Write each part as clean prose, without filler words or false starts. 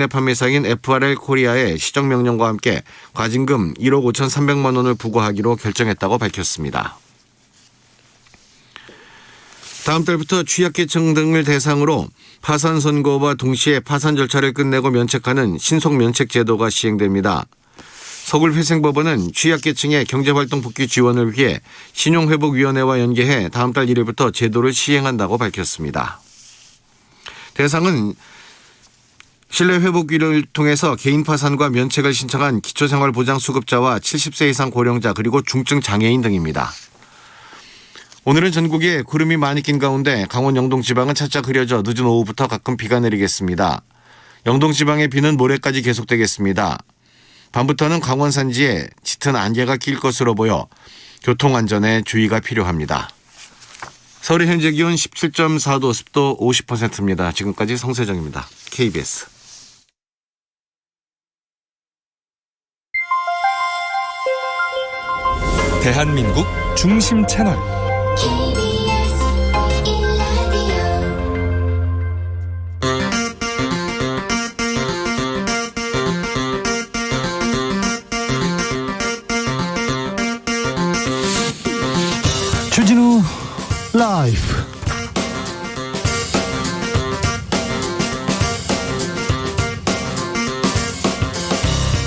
판매사인 FRL 코리아의 시정명령과 함께 과징금 1억 5,300만 원을 부과하기로 결정했다고 밝혔습니다. 다음 달부터 취약계층 등을 대상으로 파산 선고와 동시에 파산 절차를 끝내고 면책하는 신속 면책 제도가 시행됩니다. 서울회생법원은 취약계층의 경제활동 복귀 지원을 위해 신용회복위원회와 연계해 다음 달 1일부터 제도를 시행한다고 밝혔습니다. 대상은 신뢰회복위를 통해서 개인 파산과 면책을 신청한 기초생활보장수급자와 70세 이상 고령자 그리고 중증 장애인 등입니다. 오늘은 전국에 구름이 많이 낀 가운데 강원 영동 지방은 차차 흐려져 늦은 오후부터 가끔 비가 내리겠습니다. 영동 지방의 비는 모레까지 계속되겠습니다. 밤부터는 강원 산지에 짙은 안개가 낄 것으로 보여 교통안전에 주의가 필요합니다. 서울의 현재 기온 17.4도, 습도 50%입니다. 지금까지 성세정입니다. KBS. 대한민국 중심 채널 주진우 라이브.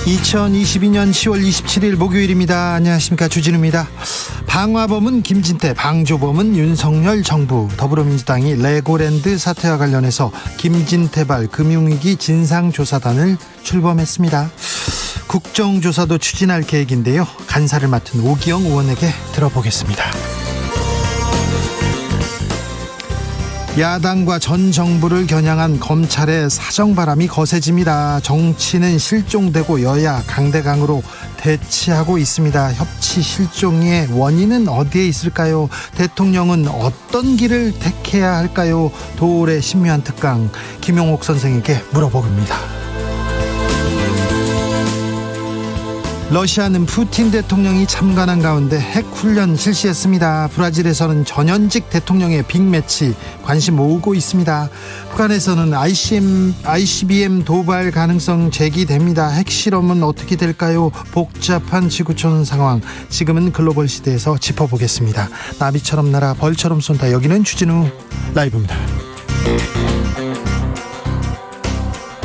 (2022년 10월 27일) 목요일입니다. 안녕하십니까, 주진우입니다. 방화범은 김진태, 방조범은 윤석열 정부. 더불어민주당이 레고랜드 사태와 관련해서 김진태발 금융위기 진상조사단을 출범했습니다. 국정조사도 추진할 계획인데요. 간사를 맡은 오기영 의원에게 들어보겠습니다. 야당과 전 정부를 겨냥한 검찰의 사정바람이 거세집니다. 정치는 실종되고 여야 강대강으로 대치하고 있습니다. 협치 실종의 원인은 어디에 있을까요? 대통령은 어떤 길을 택해야 할까요? 도올의 신묘한 특강, 김용옥 선생에게 물어봅니다. 러시아는 푸틴 대통령이 참관한 가운데 핵훈련 실시했습니다. 브라질에서는 전현직 대통령의 빅매치 관심 모으고 있습니다. 북한에서는 ICBM 도발 가능성 제기됩니다. 핵실험은 어떻게 될까요? 복잡한 지구촌 상황, 지금은 글로벌 시대에서 짚어보겠습니다. 나비처럼 날아 벌처럼 쏜다. 여기는 주진우 라이브입니다.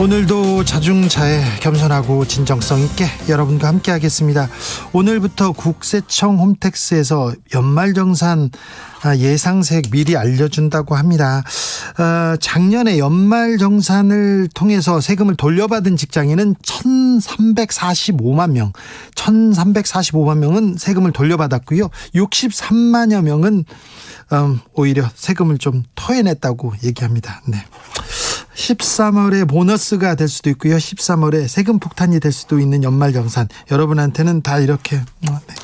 오늘도 자중자애, 겸손하고 진정성 있게 여러분과 함께 하겠습니다. 오늘부터 국세청 홈택스에서 연말정산 예상세액 미리 알려준다고 합니다. 작년에 연말정산을 통해서 세금을 돌려받은 직장인은 1345만 명, 1345만 명은 세금을 돌려받았고요. 63만여 명은 오히려 세금을 좀 토해냈다고 얘기합니다. 네. 13월에 보너스가 될 수도 있고요. 13월에 세금 폭탄이 될 수도 있는 연말정산, 여러분한테는 다 이렇게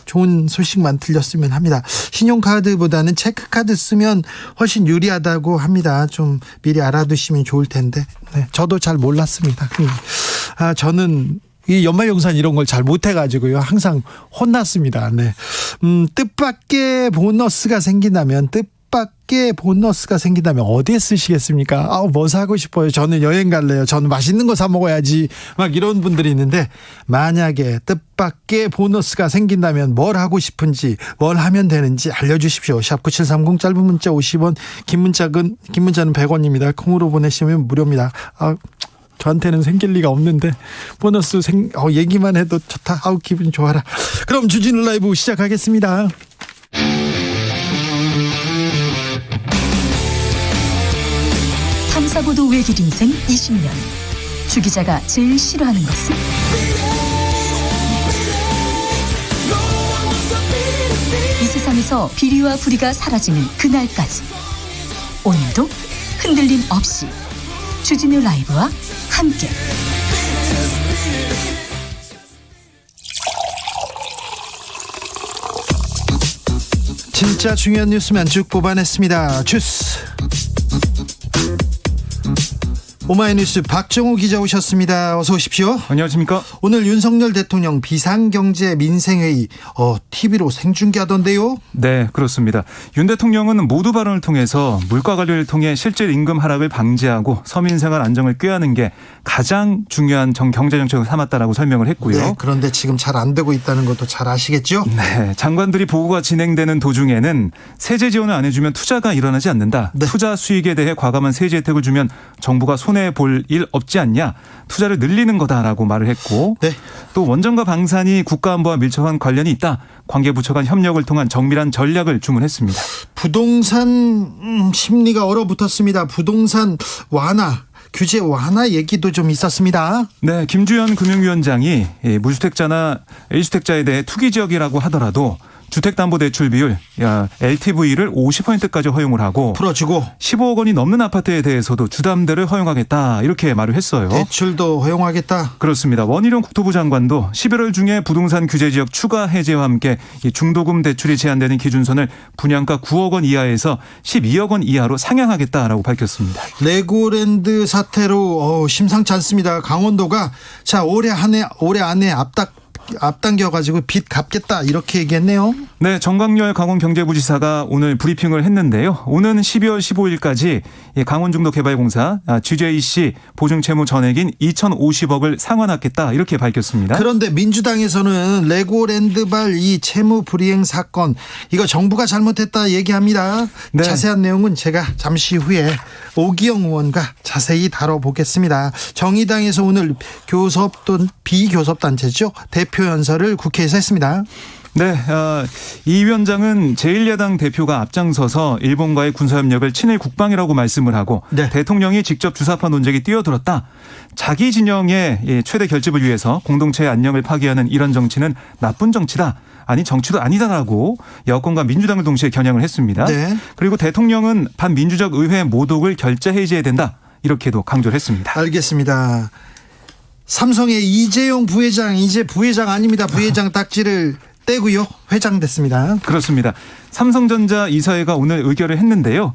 좋은 소식만 들렸으면 합니다. 신용카드보다는 체크카드 쓰면 훨씬 유리하다고 합니다. 좀 미리 알아두시면 좋을 텐데. 네, 저도 잘 몰랐습니다. 저는 이 연말정산 이런 걸 잘 못해가지고요, 항상 혼났습니다. 네. 뜻밖의 보너스가 생긴다면 어디에 쓰시겠습니까? 뭐 사고 싶어요. 저는 여행 갈래요. 저는 맛있는 거 사 먹어야지. 막 이런 분들이 있는데, 만약에 뜻밖의 보너스가 생긴다면 뭘 하고 싶은지, 뭘 하면 되는지 알려주십시오. 샵 9730, 짧은 문자 50원, 긴 문자는 100원입니다. 콩으로 보내시면 무료입니다. 저한테는 생길 리가 없는데 보너스 얘기만 해도 좋다. 기분 좋아라. 그럼 주진우 라이브 시작하겠습니다. 탐사보도 외길 인생 20년. 주 기자가 제일 싫어하는 것은? 이 세상에서 비리와 부리가 사라지는 그날까지, 오늘도 흔들림 없이 주진우 라이브와 함께 진짜 중요한 뉴스만 쭉 뽑아냈습니다. 주스. 오마이뉴스 박정우 기자 오셨습니다. 어서 오십시오. 안녕하십니까? 오늘 윤석열 대통령 비상경제 민생회의 TV로 생중계하던데요. 네, 그렇습니다. 윤 대통령은 모두 발언을 통해서 물가 관리를 통해 실질 임금 하락을 방지하고 서민생활 안정을 꾀하는 게 가장 중요한 경제정책을 삼았다라고 설명을 했고요. 네, 그런데 지금 잘 안 되고 있다는 것도 잘 아시겠죠? 네, 장관들이 보고가 진행되는 도중에는 세제 지원을 안 해주면 투자가 일어나지 않는다. 네. 투자 수익에 대해 과감한 세제 혜택을 주면 정부가 손해볼 일 없지 않냐. 투자를 늘리는 거다라고 말을 했고 네. 또 원전과 방산이 국가안보와 밀접한 관련이 있다. 관계부처 간 협력을 통한 정밀한 전략을 주문했습니다. 부동산 심리가 얼어붙었습니다. 부동산 완화. 규제 완화 얘기도 좀 있었습니다. 네, 김주현 금융위원장이 무주택자나 1주택자에 대해 투기지역이라고 하더라도 주택담보대출 비율 LTV를 50%까지 허용을 하고 풀어주고 15억 원이 넘는 아파트에 대해서도 주담대를 허용하겠다 이렇게 말을 했어요. 대출도 허용하겠다. 그렇습니다. 원희룡 국토부 장관도 11월 중에 부동산 규제지역 추가 해제와 함께 이 중도금 대출이 제한되는 기준선을 분양가 9억 원 이하에서 12억 원 이하로 상향하겠다라고 밝혔습니다. 레고랜드 사태로 심상치 않습니다. 강원도가 자 올해 안에 앞당겨가지고 빚 갚겠다 이렇게 얘기했네요. 네, 정광열 강원경제부지사가 오늘 브리핑을 했는데요. 오는 12월 15일까지 강원중도개발공사 GJC 보증채무 전액인 2,050억을 상환하겠다 이렇게 밝혔습니다. 그런데 민주당에서는 레고랜드발 이 채무 불이행 사건 이거 정부가 잘못했다 얘기합니다. 네. 자세한 내용은 제가 잠시 후에 오기영 의원과 자세히 다뤄보겠습니다. 정의당에서 오늘 비교섭단체죠. 대표 연설을 국회에서 했습니다. 네, 이 위원장은 제1야당 대표가 앞장서서 일본과의 군사협력을 친일 국방이라고 말씀을 하고 네. 대통령이 직접 주사파 논쟁에 뛰어들었다. 자기 진영의 최대 결집을 위해서 공동체의 안녕을 파괴하는 이런 정치는 나쁜 정치다. 아니 정치도 아니다라고 여권과 민주당을 동시에 겨냥을 했습니다. 네. 그리고 대통령은 반민주적 의회 모독을 결재해제해야 된다. 이렇게도 강조를 했습니다. 알겠습니다. 삼성의 이재용 부회장 이제 부회장 아닙니다. 부회장 딱지를 떼고요. 회장 됐습니다. 그렇습니다. 삼성전자 이사회가 오늘 의결을 했는데요.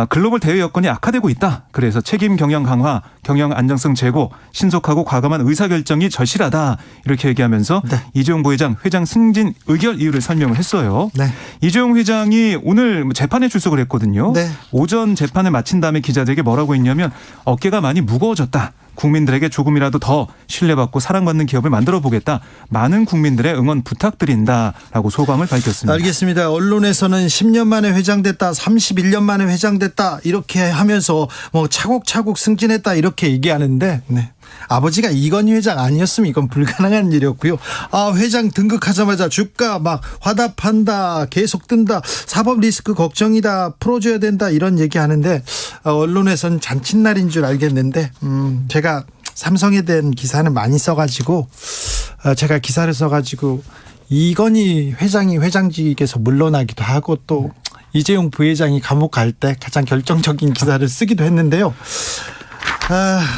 글로벌 대외 여건이 악화되고 있다. 그래서 책임 경영 강화, 경영 안정성 제고, 신속하고 과감한 의사결정이 절실하다. 이렇게 얘기하면서 네. 이재용 부회장 회장 승진 의결 이유를 설명을 했어요. 네. 이재용 회장이 오늘 재판에 출석을 했거든요. 네. 오전 재판을 마친 다음에 기자들에게 뭐라고 했냐면 어깨가 많이 무거워졌다. 국민들에게 조금이라도 더 신뢰받고 사랑받는 기업을 만들어 보겠다. 많은 국민들의 응원 부탁드린다라고 소감을 밝혔습니다. 알겠습니다. 언론에서는 10년 만에 회장됐다, 31년 만에 회장됐다 이렇게 하면서 뭐 차곡차곡 승진했다 이렇게 얘기하는데 네. 아버지가 이건희 회장 아니었으면 이건 불가능한 일이었고요. 회장 등극하자마자 주가 막 화답한다, 계속 뜬다, 사법 리스크 걱정이다, 풀어줘야 된다 이런 얘기하는데 언론에서는 잔칫날인 줄 알겠는데 제가 삼성에 대한 기사는 많이 써가지고 제가 기사를 써가지고 이건희 회장이 회장직에서 물러나기도 하고 또 이재용 부회장이 감옥 갈 때 가장 결정적인 기사를 쓰기도 했는데요.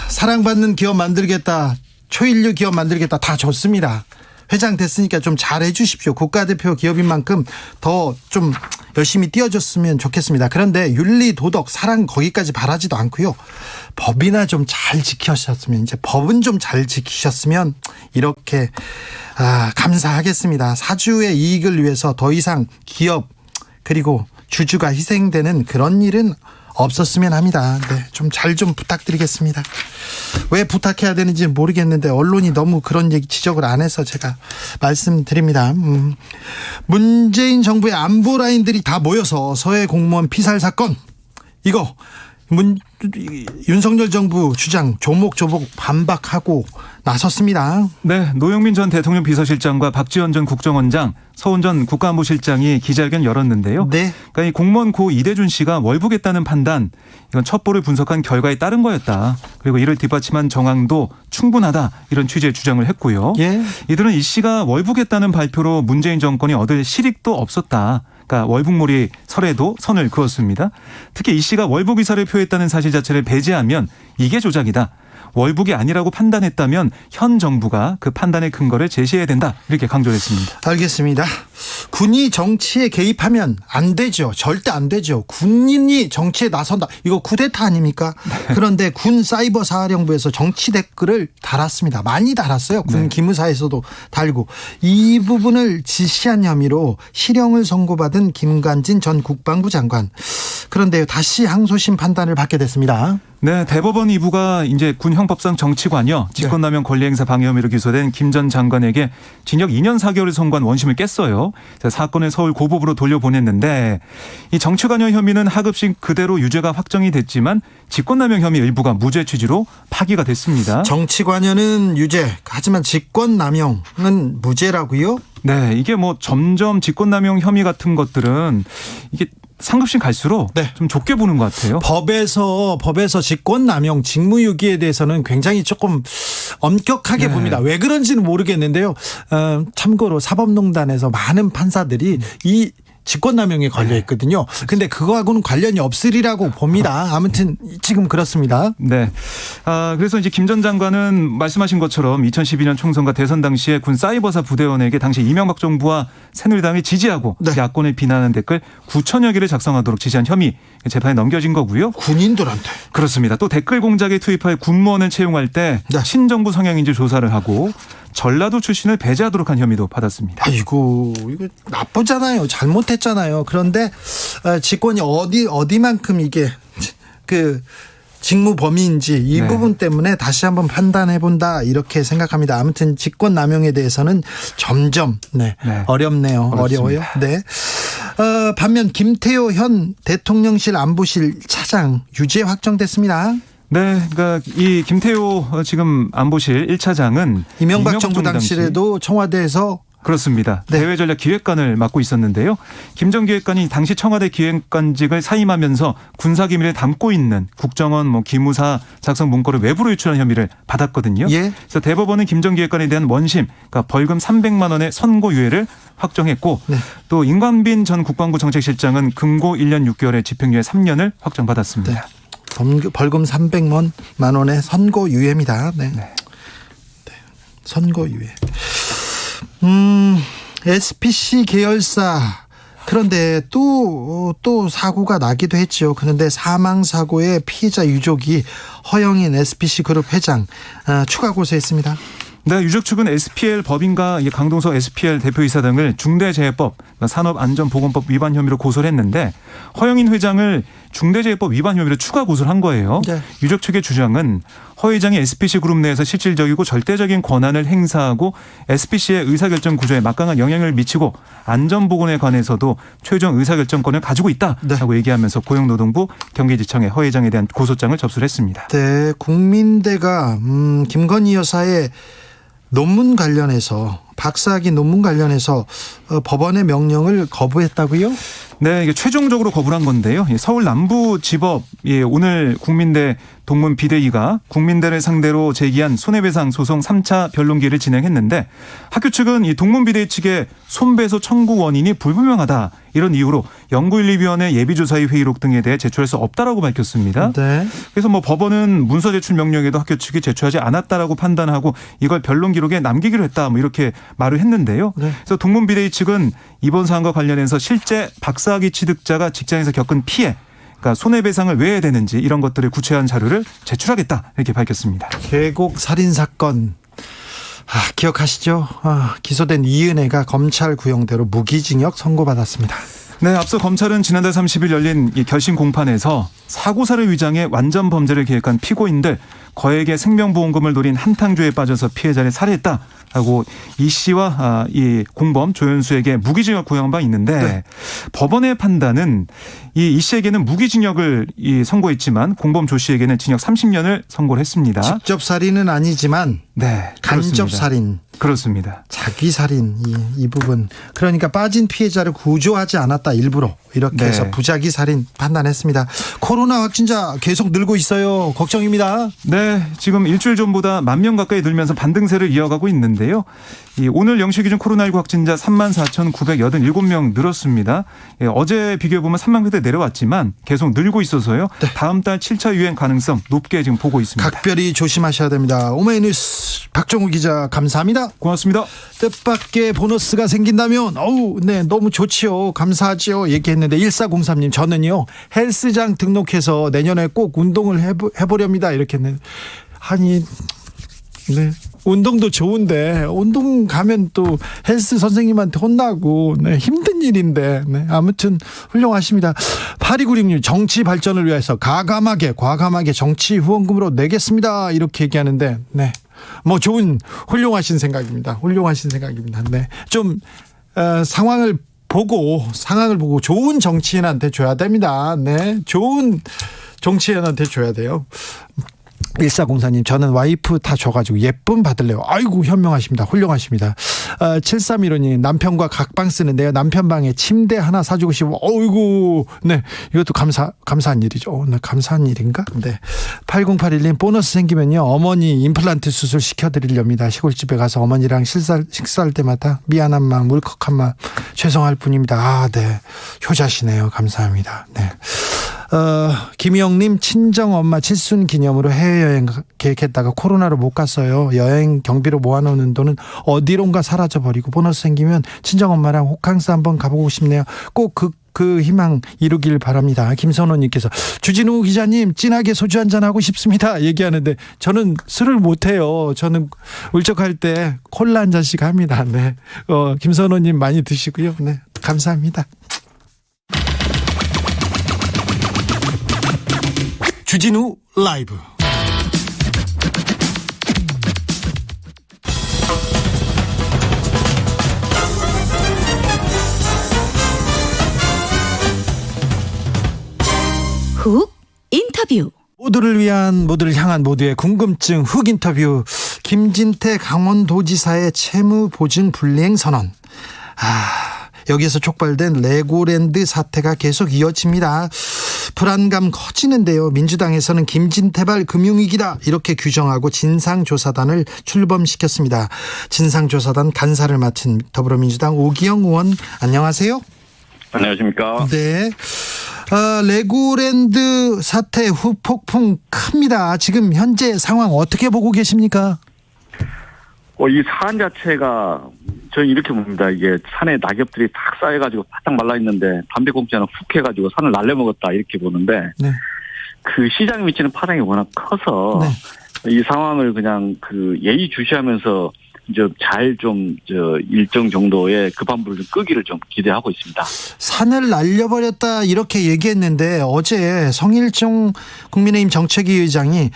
사랑받는 기업 만들겠다, 초일류 기업 만들겠다 다 좋습니다. 회장 됐으니까 좀 잘해 주십시오. 국가대표 기업인 만큼 더 좀 열심히 뛰어줬으면 좋겠습니다. 그런데 윤리, 도덕, 사랑 거기까지 바라지도 않고요. 법이나 좀 잘 지키셨으면 이제 법은 좀 잘 지키셨으면 이렇게 감사하겠습니다. 사주의 이익을 위해서 더 이상 기업 그리고 주주가 희생되는 그런 일은 없었으면 합니다. 네, 좀 잘 좀 부탁드리겠습니다. 왜 부탁해야 되는지 모르겠는데 언론이 너무 그런 얘기 지적을 안 해서 제가 말씀드립니다. 문재인 정부의 안보 라인들이 다 모여서 서해 공무원 피살 사건 이거 윤석열 정부 주장 조목조목 반박하고 나섰습니다. 네, 노영민 전 대통령 비서실장과 박지원 전 국정원장, 서훈 전 국가안보실장이 기자회견 열었는데요. 네. 그러니까 이 공무원 고 이대준 씨가 월북했다는 판단, 이건 첩보를 분석한 결과에 따른 거였다. 그리고 이를 뒷받침한 정황도 충분하다. 이런 취지의 주장을 했고요. 예. 이들은 이 씨가 월북했다는 발표로 문재인 정권이 얻을 실익도 없었다. 그러니까 월북몰이 설에도 선을 그었습니다. 특히 이 씨가 월북 의사를 표했다는 사실 자체를 배제하면 이게 조작이다. 월북이 아니라고 판단했다면 현 정부가 그 판단의 근거를 제시해야 된다. 이렇게 강조했습니다. 알겠습니다. 군이 정치에 개입하면 안 되죠. 절대 안 되죠. 군인이 정치에 나선다. 이거 쿠데타 아닙니까? 그런데 군 사이버 사령부에서 정치 댓글을 달았습니다. 많이 달았어요. 군 기무사에서도 달고. 이 부분을 지시한 혐의로 실형을 선고받은 김관진 전 국방부 장관. 그런데 다시 항소심 판단을 받게 됐습니다. 네, 대법원 2부가 이제 군 형법상 정치관여 직권남용 권리행사 방해 혐의로 기소된 김 전 장관에게 징역 2년 4개월을 선고한 원심을 깼어요. 사건을 서울 고법으로 돌려보냈는데 이 정치관여 혐의는 하급식 그대로 유죄가 확정이 됐지만 직권남용 혐의 일부가 무죄 취지로 파기가 됐습니다. 정치관여는 유죄, 하지만 직권남용은 무죄라고요? 네, 이게 뭐 점점 직권남용 혐의 같은 것들은 이게 상급심 갈수록 좀 좁게 보는 것 같아요. 법에서 직권남용, 직무유기에 대해서는 굉장히 조금 엄격하게 봅니다. 왜 그런지는 모르겠는데요. 참고로 사법농단에서 많은 판사들이 이 직권남용에 걸려 있거든요. 근데 그거하고는 관련이 없으리라고 봅니다. 아무튼 지금 그렇습니다. 네. 그래서 이제 김 전 장관은 말씀하신 것처럼 2012년 총선과 대선 당시에 군 사이버사 부대원에게 당시 이명박 정부와 새누리당이 지지하고 야권을 비난하는 댓글 9천여 개를 작성하도록 지시한 혐의 재판에 넘겨진 거고요. 군인들한테. 그렇습니다. 또 댓글 공작에 투입할 군무원을 채용할 때 친정부 성향인지 조사를 하고 전라도 출신을 배제하도록 한 혐의도 받았습니다. 아이고, 이거 나쁘잖아요. 잘못했잖아요. 그런데 직권이 어디만큼 이게 그 직무 범위인지 이 부분 때문에 다시 한번 판단해 본다 이렇게 생각합니다. 아무튼 직권 남용에 대해서는 점점 어렵네요. 어려워요. 네. 반면 김태호 현 대통령실 안보실 차장 유죄 확정됐습니다. 네, 그러니까 이 김태호 지금 안보실 1차장은 이명박 정부 당시에도 청와대에서 그렇습니다. 대외전략기획관을 맡고 있었는데요. 김 전 기획관이 당시 청와대 기획관직을 사임하면서 군사기밀을 담고 있는 국정원 기무사 작성 문건을 외부로 유출한 혐의를 받았거든요. 그래서 대법원은 김 전 기획관에 대한 원심, 그러니까 벌금 300만 원의 선고유예를 확정했고 또 임관빈 전 국방부 정책실장은 금고 1년 6개월의 집행유예 3년을 확정받았습니다. 벌금 300만 원의 선고유예입니다. 선고유예. SPC 계열사 그런데 또 사고가 나기도 했죠. 그런데 사망 사고의 피해자 유족이 허영인 SPC 그룹 회장 추가 고소했습니다. 네, 유족 측은 SPL 법인과 강동석 SPL 대표이사 등을 중대재해법, 산업안전보건법 위반 혐의로 고소를 했는데 허영인 회장을 중대재해법 위반 혐의로 추가 고소를 한 거예요. 유족 측의 주장은 허 회장이 SPC 그룹 내에서 실질적이고 절대적인 권한을 행사하고 SPC의 의사결정 구조에 막강한 영향을 미치고 안전보건에 관해서도 최종 의사결정권을 가지고 있다라고 얘기하면서 고용노동부 경기지청에 허 회장에 대한 고소장을 접수를 했습니다. 네, 국민대가 김건희 여사의 논문 관련해서 박사학위 논문 관련해서 법원의 명령을 거부했다고요? 네, 이게 최종적으로 거부를 한 건데요. 서울 남부지법 오늘 국민대 동문 비대위가 국민대를 상대로 제기한 손해배상 소송 3차 변론기를 진행했는데 학교 측은 이 동문 비대위 측의 손배소 청구 원인이 불분명하다 이런 이유로 연구윤리위원회 예비조사위 회의록 등에 대해 제출할 수 없다라고 밝혔습니다. 그래서 법원은 문서 제출 명령에도 학교 측이 제출하지 않았다라고 판단하고 이걸 변론 기록에 남기기로 했다 이렇게 말을 했는데요. 그래서 동문 비대위 측은 이번 사안과 관련해서 실제 박사학위 취득자가 직장에서 겪은 피해 그러니까 손해배상을 왜 해야 되는지 이런 것들을 구체화한 자료를 제출하겠다 이렇게 밝혔습니다. 계곡 살인 사건 기억하시죠? 기소된 이은혜가 검찰 구형대로 무기징역 선고받았습니다. 네, 앞서 검찰은 지난달 30일 열린 이 결심 공판에서 사고사를 위장해 완전 범죄를 계획한 피고인들 거액의 생명보험금을 노린 한탕주에 빠져서 피해자를 살해했다라고 이 씨와 이 공범 조현수에게 무기징역 구형한 바 있는데 법원의 판단은 이 씨에게는 무기징역을 선고했지만 공범 조 씨에게는 징역 30년을 선고를 했습니다. 직접 살인은 아니지만 간접 살인. 그렇습니다. 자기 살인 이 부분. 그러니까 빠진 피해자를 구조하지 않았다 일부러 이렇게 해서 부작위 살인 판단했습니다. 코로나 확진자 계속 늘고 있어요. 걱정입니다. 네, 지금 일주일 전보다 10,000명 가까이 늘면서 반등세를 이어가고 있는데요. 오늘 영시 기준 코로나19 확진자 34,987명 늘었습니다. 어제 비교해보면 3만 명대 내려왔지만 계속 늘고 있어서요. 다음 달 7차 유행 가능성 높게 지금 보고 있습니다. 각별히 조심하셔야 됩니다. 오마이뉴스 박정우 기자 감사합니다. 고맙습니다. 뜻밖의 보너스가 생긴다면 네, 너무 좋지요. 감사하지요. 얘기했는데 1403님 저는요 헬스장 등록해서 내년에 꼭 운동을 해보렵니다. 이렇게 했는데 아니 네. 운동도 좋은데 운동 가면 또 헬스 선생님한테 혼나고 네, 힘든 일인데 네, 아무튼 훌륭하십니다. 8296님 정치 발전을 위해서 과감하게 정치 후원금으로 내겠습니다. 이렇게 얘기하는데 네. 뭐 좋은 훌륭하신 생각입니다. 네. 좀 상황을 보고 좋은 정치인한테 줘야 됩니다. 네. 좋은 정치인한테 줘야 돼요. 1404님 저는 와이프 다 줘가지고 예쁨 받을래요. 아이고 현명하십니다. 훌륭하십니다. 7315님 남편과 각방 쓰는데요. 남편 방에 침대 하나 사주고 싶어. 어이구 네 이것도 감사한 일이죠. 네, 감사한 일인가? 네. 8081님 보너스 생기면요 어머니 임플란트 수술 시켜드리렵니다. 시골집에 가서 어머니랑 식사할 때마다 미안한 마음 울컥한 마음 죄송할 뿐입니다. 네 효자시네요. 감사합니다. 네. 김희영님 친정엄마 칠순 기념으로 해외여행 계획했다가 코로나로 못 갔어요. 여행 경비로 모아놓는 돈은 어디론가 사라져버리고 보너스 생기면 친정엄마랑 호캉스 한번 가보고 싶네요. 꼭 그 희망 이루길 바랍니다. 김선호님께서 주진우 기자님 진하게 소주 한잔 하고 싶습니다. 얘기하는데 저는 술을 못해요. 저는 울적할 때 콜라 한 잔씩 합니다. 네. 김선호님 많이 드시고요. 네. 감사합니다. 주진우 라이브 훅 인터뷰. 모두를 향한 모두의 궁금증 훅 인터뷰. 김진태 강원도지사의 채무 보증 불이행 선언. 여기에서 촉발된 레고랜드 사태가 계속 이어집니다. 불안감 커지는데요. 민주당에서는 김진태발 금융위기다 이렇게 규정하고 진상조사단을 출범시켰습니다. 진상조사단 간사를 맡은 더불어민주당 오기영 의원 안녕하세요. 안녕하십니까. 네. 레고랜드 사태 후폭풍 큽니다. 지금 현재 상황 어떻게 보고 계십니까? 이 산 자체가 저는 이렇게 봅니다. 이게 산에 낙엽들이 탁 쌓여가지고 바짝 말라있는데 담배꽁초는 훅 해가지고 산을 날려먹었다 이렇게 보는데 네. 그 시장에 미치는 파장이 워낙 커서 네. 이 상황을 그냥 예의주시하면서 잘 일정 정도의 급한 불을 좀 끄기를 좀 기대하고 있습니다. 산을 날려버렸다 이렇게 얘기했는데 어제 성일종 국민의힘 정책위 의장이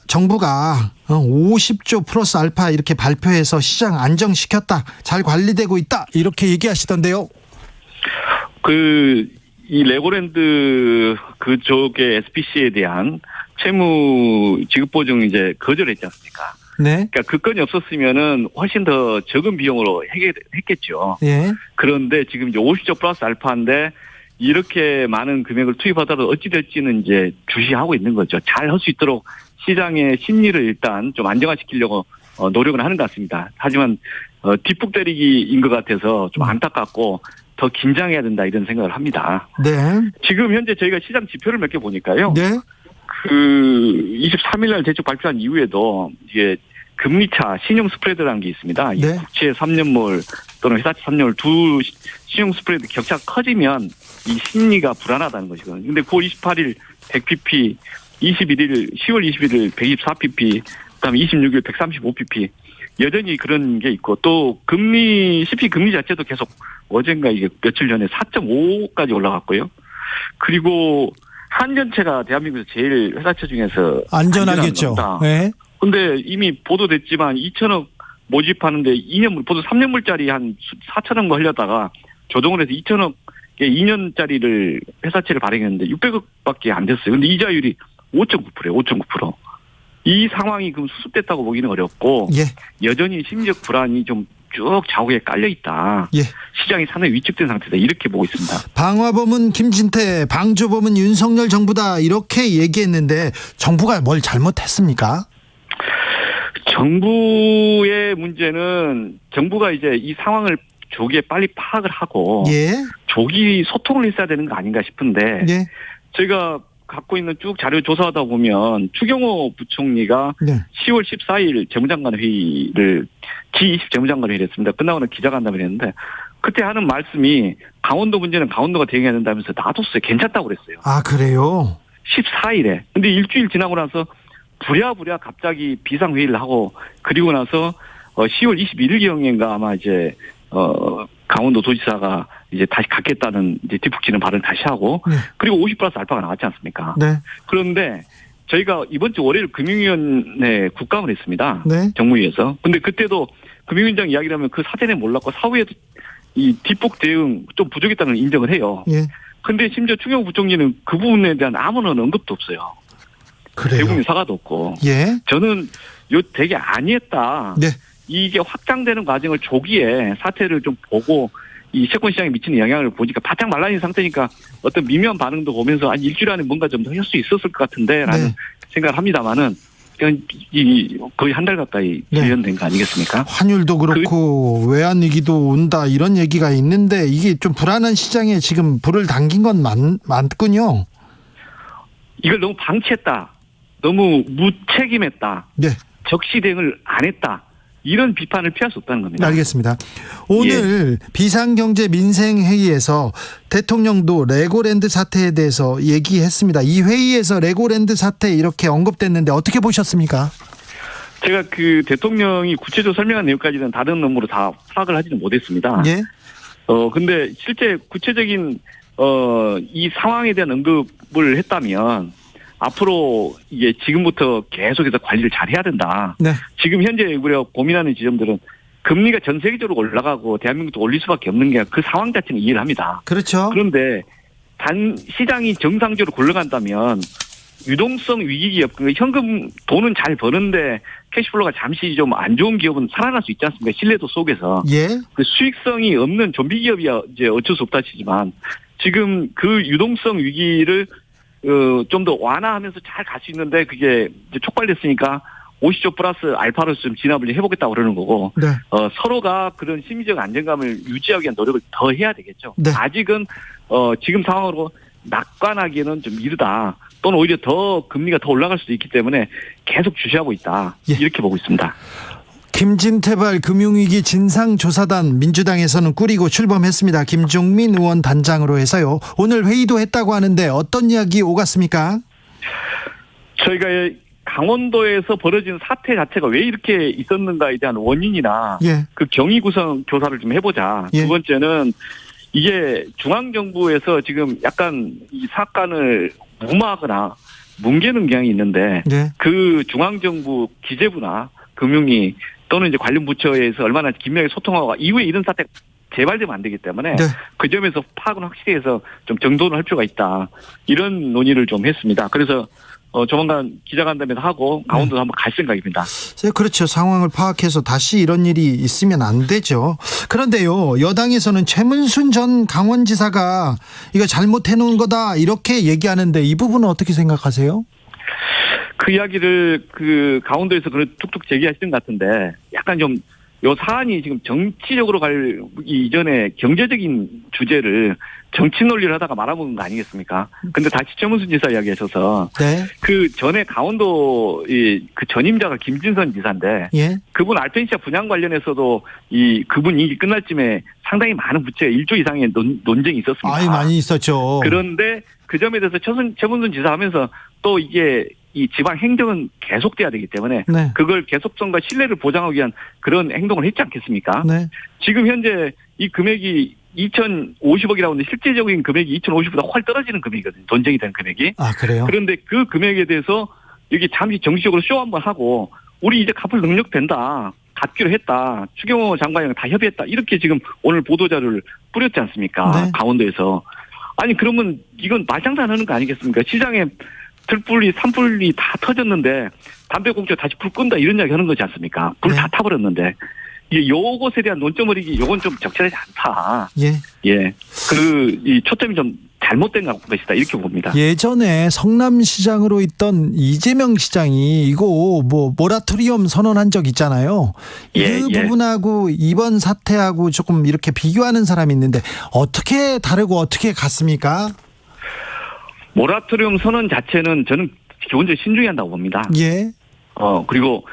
정부가 50조 플러스 알파 이렇게 발표해서 시장 안정시켰다. 잘 관리되고 있다. 이렇게 얘기하시던데요. 이 레고랜드 그쪽의 SPC에 대한 채무 지급 보증 거절했지 않습니까? 네. 그러니까 그 건이 없었으면은 훨씬 더 적은 비용으로 해결했겠죠. 예. 그런데 지금 50조 플러스 알파인데 이렇게 많은 금액을 투입하더라도 어찌 될지는 주시하고 있는 거죠. 잘 할 수 있도록 시장의 심리를 일단 좀 안정화시키려고 노력을 하는 것 같습니다. 하지만 뒷북 때리기인 것 같아서 좀 안타깝고 더 긴장해야 된다 이런 생각을 합니다. 네. 지금 현재 저희가 시장 지표를 몇 개 보니까요. 네. 23일 날 대책 발표한 이후에도 이게 금리차 신용 스프레드라는 게 있습니다. 네. 국채 3년물 또는 회사채 3년물 두 신용 스프레드 격차가 커지면 이 심리가 불안하다는 것이거든요. 근데 9월 28일 100pp, 21일 10월 21일 124pp, 그다음에 26일 135pp 여전히 그런 게 있고 또 CP 금리 자체도 계속 어젠가 이게 며칠 전에 4.5까지 올라갔고요. 그리고 한전채가 대한민국에서 제일 회사채 중에서 안전하겠죠. 네. 근데 이미 보도됐지만 2천억 모집하는데 2년물, 보도 3년물짜리 한 4천억 하려다가 조정을 해서 2천억에 2년짜리를 회사채를 발행했는데 600억밖에 안 됐어요. 근데 이자율이 5.9%예요. 5.9%. 이 상황이 그럼 수습됐다고 보기는 어렵고 예. 여전히 심리적 불안이 좀 쭉 좌우에 깔려 있다. 예. 시장이 상당히 위축된 상태다. 이렇게 보고 있습니다. 방화범은 김진태, 방조범은 윤석열 정부다. 이렇게 얘기했는데 정부가 뭘 잘못했습니까? 정부의 문제는 정부가 이 상황을 조기에 빨리 파악을 하고 예. 조기 소통을 했어야 되는 거 아닌가 싶은데 예. 저희가 갖고 있는 쭉 자료 조사하다 보면 추경호 부총리가 네. 10월 14일 재무장관 회의를 G20 재무장관 회의를 했습니다. 끝나고는 기자간담회를 했는데 그때 하는 말씀이 강원도 문제는 강원도가 대응해야 된다면서 놔뒀어요. 괜찮다고 그랬어요. 아, 그래요? 14일에. 근데 일주일 지나고 나서 부랴부랴 갑자기 비상회의를 하고 그리고 나서 10월 21일경인가 아마 이제 강원도 도지사가 이제 다시 갖겠다는 이제 뒷북치는 발언을 다시 하고 네. 그리고 50+알파가 나왔지 않습니까? 네. 그런데 저희가 이번 주 월요일 금융위원회 국감을 했습니다. 네. 정무위에서. 근데 그때도 금융위원장 이야기를 하면 그 사전에 몰랐고 사후에도 이 뒷북 대응 좀 부족했다는 걸 인정을 해요. 예. 근데 심지어 추경호 부총리는 그 부분에 대한 아무런 언급도 없어요. 그래요. 대국민 사과도 없고. 예. 저는 요 되게 아니했다. 네. 이게 확장되는 과정을 조기에 사태를 좀 보고 이 채권 시장에 미치는 영향을 보니까 바짝 말라있는 상태니까 어떤 미묘한 반응도 보면서 한 일주일 안에 뭔가 좀 더 할 수 있었을 것 같은데라는 네. 생각을 합니다만은 거의 한 달 가까이 네. 지연된 거 아니겠습니까? 환율도 그렇고 외환 위기도 온다 이런 얘기가 있는데 이게 좀 불안한 시장에 지금 불을 당긴 건 맞군요. 이걸 너무 방치했다. 너무 무책임했다. 네. 적시 대응을 안 했다. 이런 비판을 피할 수 없다는 겁니다. 알겠습니다. 오늘 비상경제 민생회의에서 대통령도 레고랜드 사태에 대해서 얘기했습니다. 이 회의에서 레고랜드 사태 이렇게 언급됐는데 어떻게 보셨습니까? 제가 그 대통령이 구체적으로 설명한 내용까지는 다른 업무로 다 파악을 하지는 못했습니다. 예. 근데 실제 구체적인 이 상황에 대한 언급을 했다면 앞으로 이게 지금부터 계속해서 관리를 잘 해야 된다. 네. 지금 현재 우리가 고민하는 지점들은 금리가 전 세계적으로 올라가고 대한민국도 올릴 수밖에 없는 게 그 상황 자체는 이해를 합니다. 그렇죠. 그런데 단 시장이 정상적으로 굴러간다면 유동성 위기 기업, 현금 돈은 잘 버는데 캐시플로가 잠시 좀 안 좋은 기업은 살아날 수 있지 않습니까? 신뢰도 속에서. 예. 그 수익성이 없는 좀비 기업이야 이제 어쩔 수 없다 치지만 지금 그 유동성 위기를 좀 더 완화하면서 잘 갈 수 있는데 그게 이제 촉발됐으니까 50조 플러스 알파로 좀 진압을 해보겠다고 그러는 거고 네. 서로가 그런 심리적 안정감을 유지하기 위한 노력을 더 해야 되겠죠. 네. 아직은 지금 상황으로 낙관하기에는 좀 이르다. 또는 오히려 더 금리가 더 올라갈 수도 있기 때문에 계속 주시하고 있다. 예. 이렇게 보고 있습니다. 김진태발 금융위기 진상조사단 민주당에서는 꾸리고 출범했습니다. 김종민 의원 단장으로 해서요. 오늘 회의도 했다고 하는데 어떤 이야기 오갔습니까? 저희가 강원도에서 벌어진 사태 자체가 왜 이렇게 있었는가에 대한 원인이나 예. 그 경위 구성 조사를 좀 해보자. 예. 두 번째는 이게 중앙정부에서 지금 약간 이 사건을 무마하거나 뭉개는 경향이 있는데 네. 그 중앙정부 기재부나 금융위 또는 이제 관련 부처에서 얼마나 긴밀하게 소통하고 이후에 이런 사태가 재발되면 안 되기 때문에 네. 그 점에서 파악은 확실히 해서 좀 정돈을 할 필요가 있다. 이런 논의를 좀 했습니다. 그래서 조만간 기자간담회도 하고 강원도도 한번 갈 생각입니다. 그렇죠. 상황을 파악해서 다시 이런 일이 있으면 안 되죠. 그런데요, 여당에서는 최문순 전 강원지사가 이거 잘못해놓은 거다 이렇게 얘기하는데 이 부분은 어떻게 생각하세요? 그 이야기를 그 강원도에서 그런 툭툭 제기하시는 것 같은데 약간 좀 요 사안이 지금 정치적으로 갈 이전에 경제적인 주제를 정치 논리를 하다가 말아먹은 거 아니겠습니까? 근데 다시 최문순 지사 이야기하셔서 네. 그 전에 강원도 그 전임자가 김진선 지사인데 예. 그분 알펜시아 분양 관련해서도 그분 임기 끝날 쯤에 상당히 많은 부채 1조 이상의 논쟁이 있었습니다. 아이, 많이 있었죠. 그런데 그 점에 대해서 최문순 지사 하면서 또 이게 이 지방 행정은 계속돼야 되기 때문에 네. 그걸 계속성과 신뢰를 보장하기 위한 그런 행동을 했지 않겠습니까? 네. 지금 현재 이 금액이 2,050억이라고 하는데 실제적인 금액이 2,050보다 훨 떨어지는 금액이거든요. 논쟁이 된 금액이. 아, 그래요? 그런데 그 금액에 대해서 여기 잠시 정식적으로 쇼 한번 하고 우리 이제 갚을 능력 된다. 갚기로 했다. 추경호 장관이랑 다 협의했다. 이렇게 지금 오늘 보도자료를 뿌렸지 않습니까? 네. 강원도에서. 아니 그러면 이건 말장난하는 거 아니겠습니까? 시장에 들불이 산불이 다 터졌는데 담배꽁초 다시 불 끈다 이런 이야기 하는 거지 않습니까? 불 다 네. 타버렸는데 이게 요것에 대한 논점을 요건 좀 적절하지 않다. 예. 예. 이 초점이 좀 잘못된 것이다. 이렇게 봅니다. 예전에 성남시장으로 있던 이재명 시장이 이거 모라토리엄 선언한 적 있잖아요. 예, 그 예. 부분하고 이번 사태하고 조금 이렇게 비교하는 사람이 있는데 어떻게 다르고 어떻게 같습니까? 모라토리움 선언 자체는 저는 기본적으로 신중히 한다고 봅니다. 예. 그리고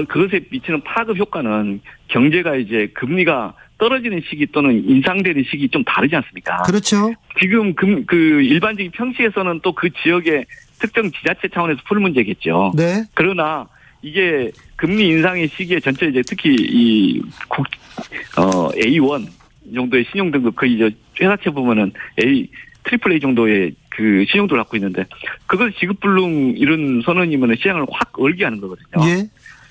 그것에 미치는 파급 효과는 경제가 이제 금리가 떨어지는 시기 또는 인상되는 시기 좀 다르지 않습니까? 그렇죠. 지금 그 일반적인 평시에서는 또 그 지역의 특정 지자체 차원에서 풀 문제겠죠. 네. 그러나 이게 금리 인상의 시기에 전체 이제 특히 이 A1 정도의 신용 등급 거의 회사채 보면은 AAA 정도의 그 신용도를 갖고 있는데 그걸 지급불능 이런 선언이면 시장을 확 얼게 하는 거거든요. 예.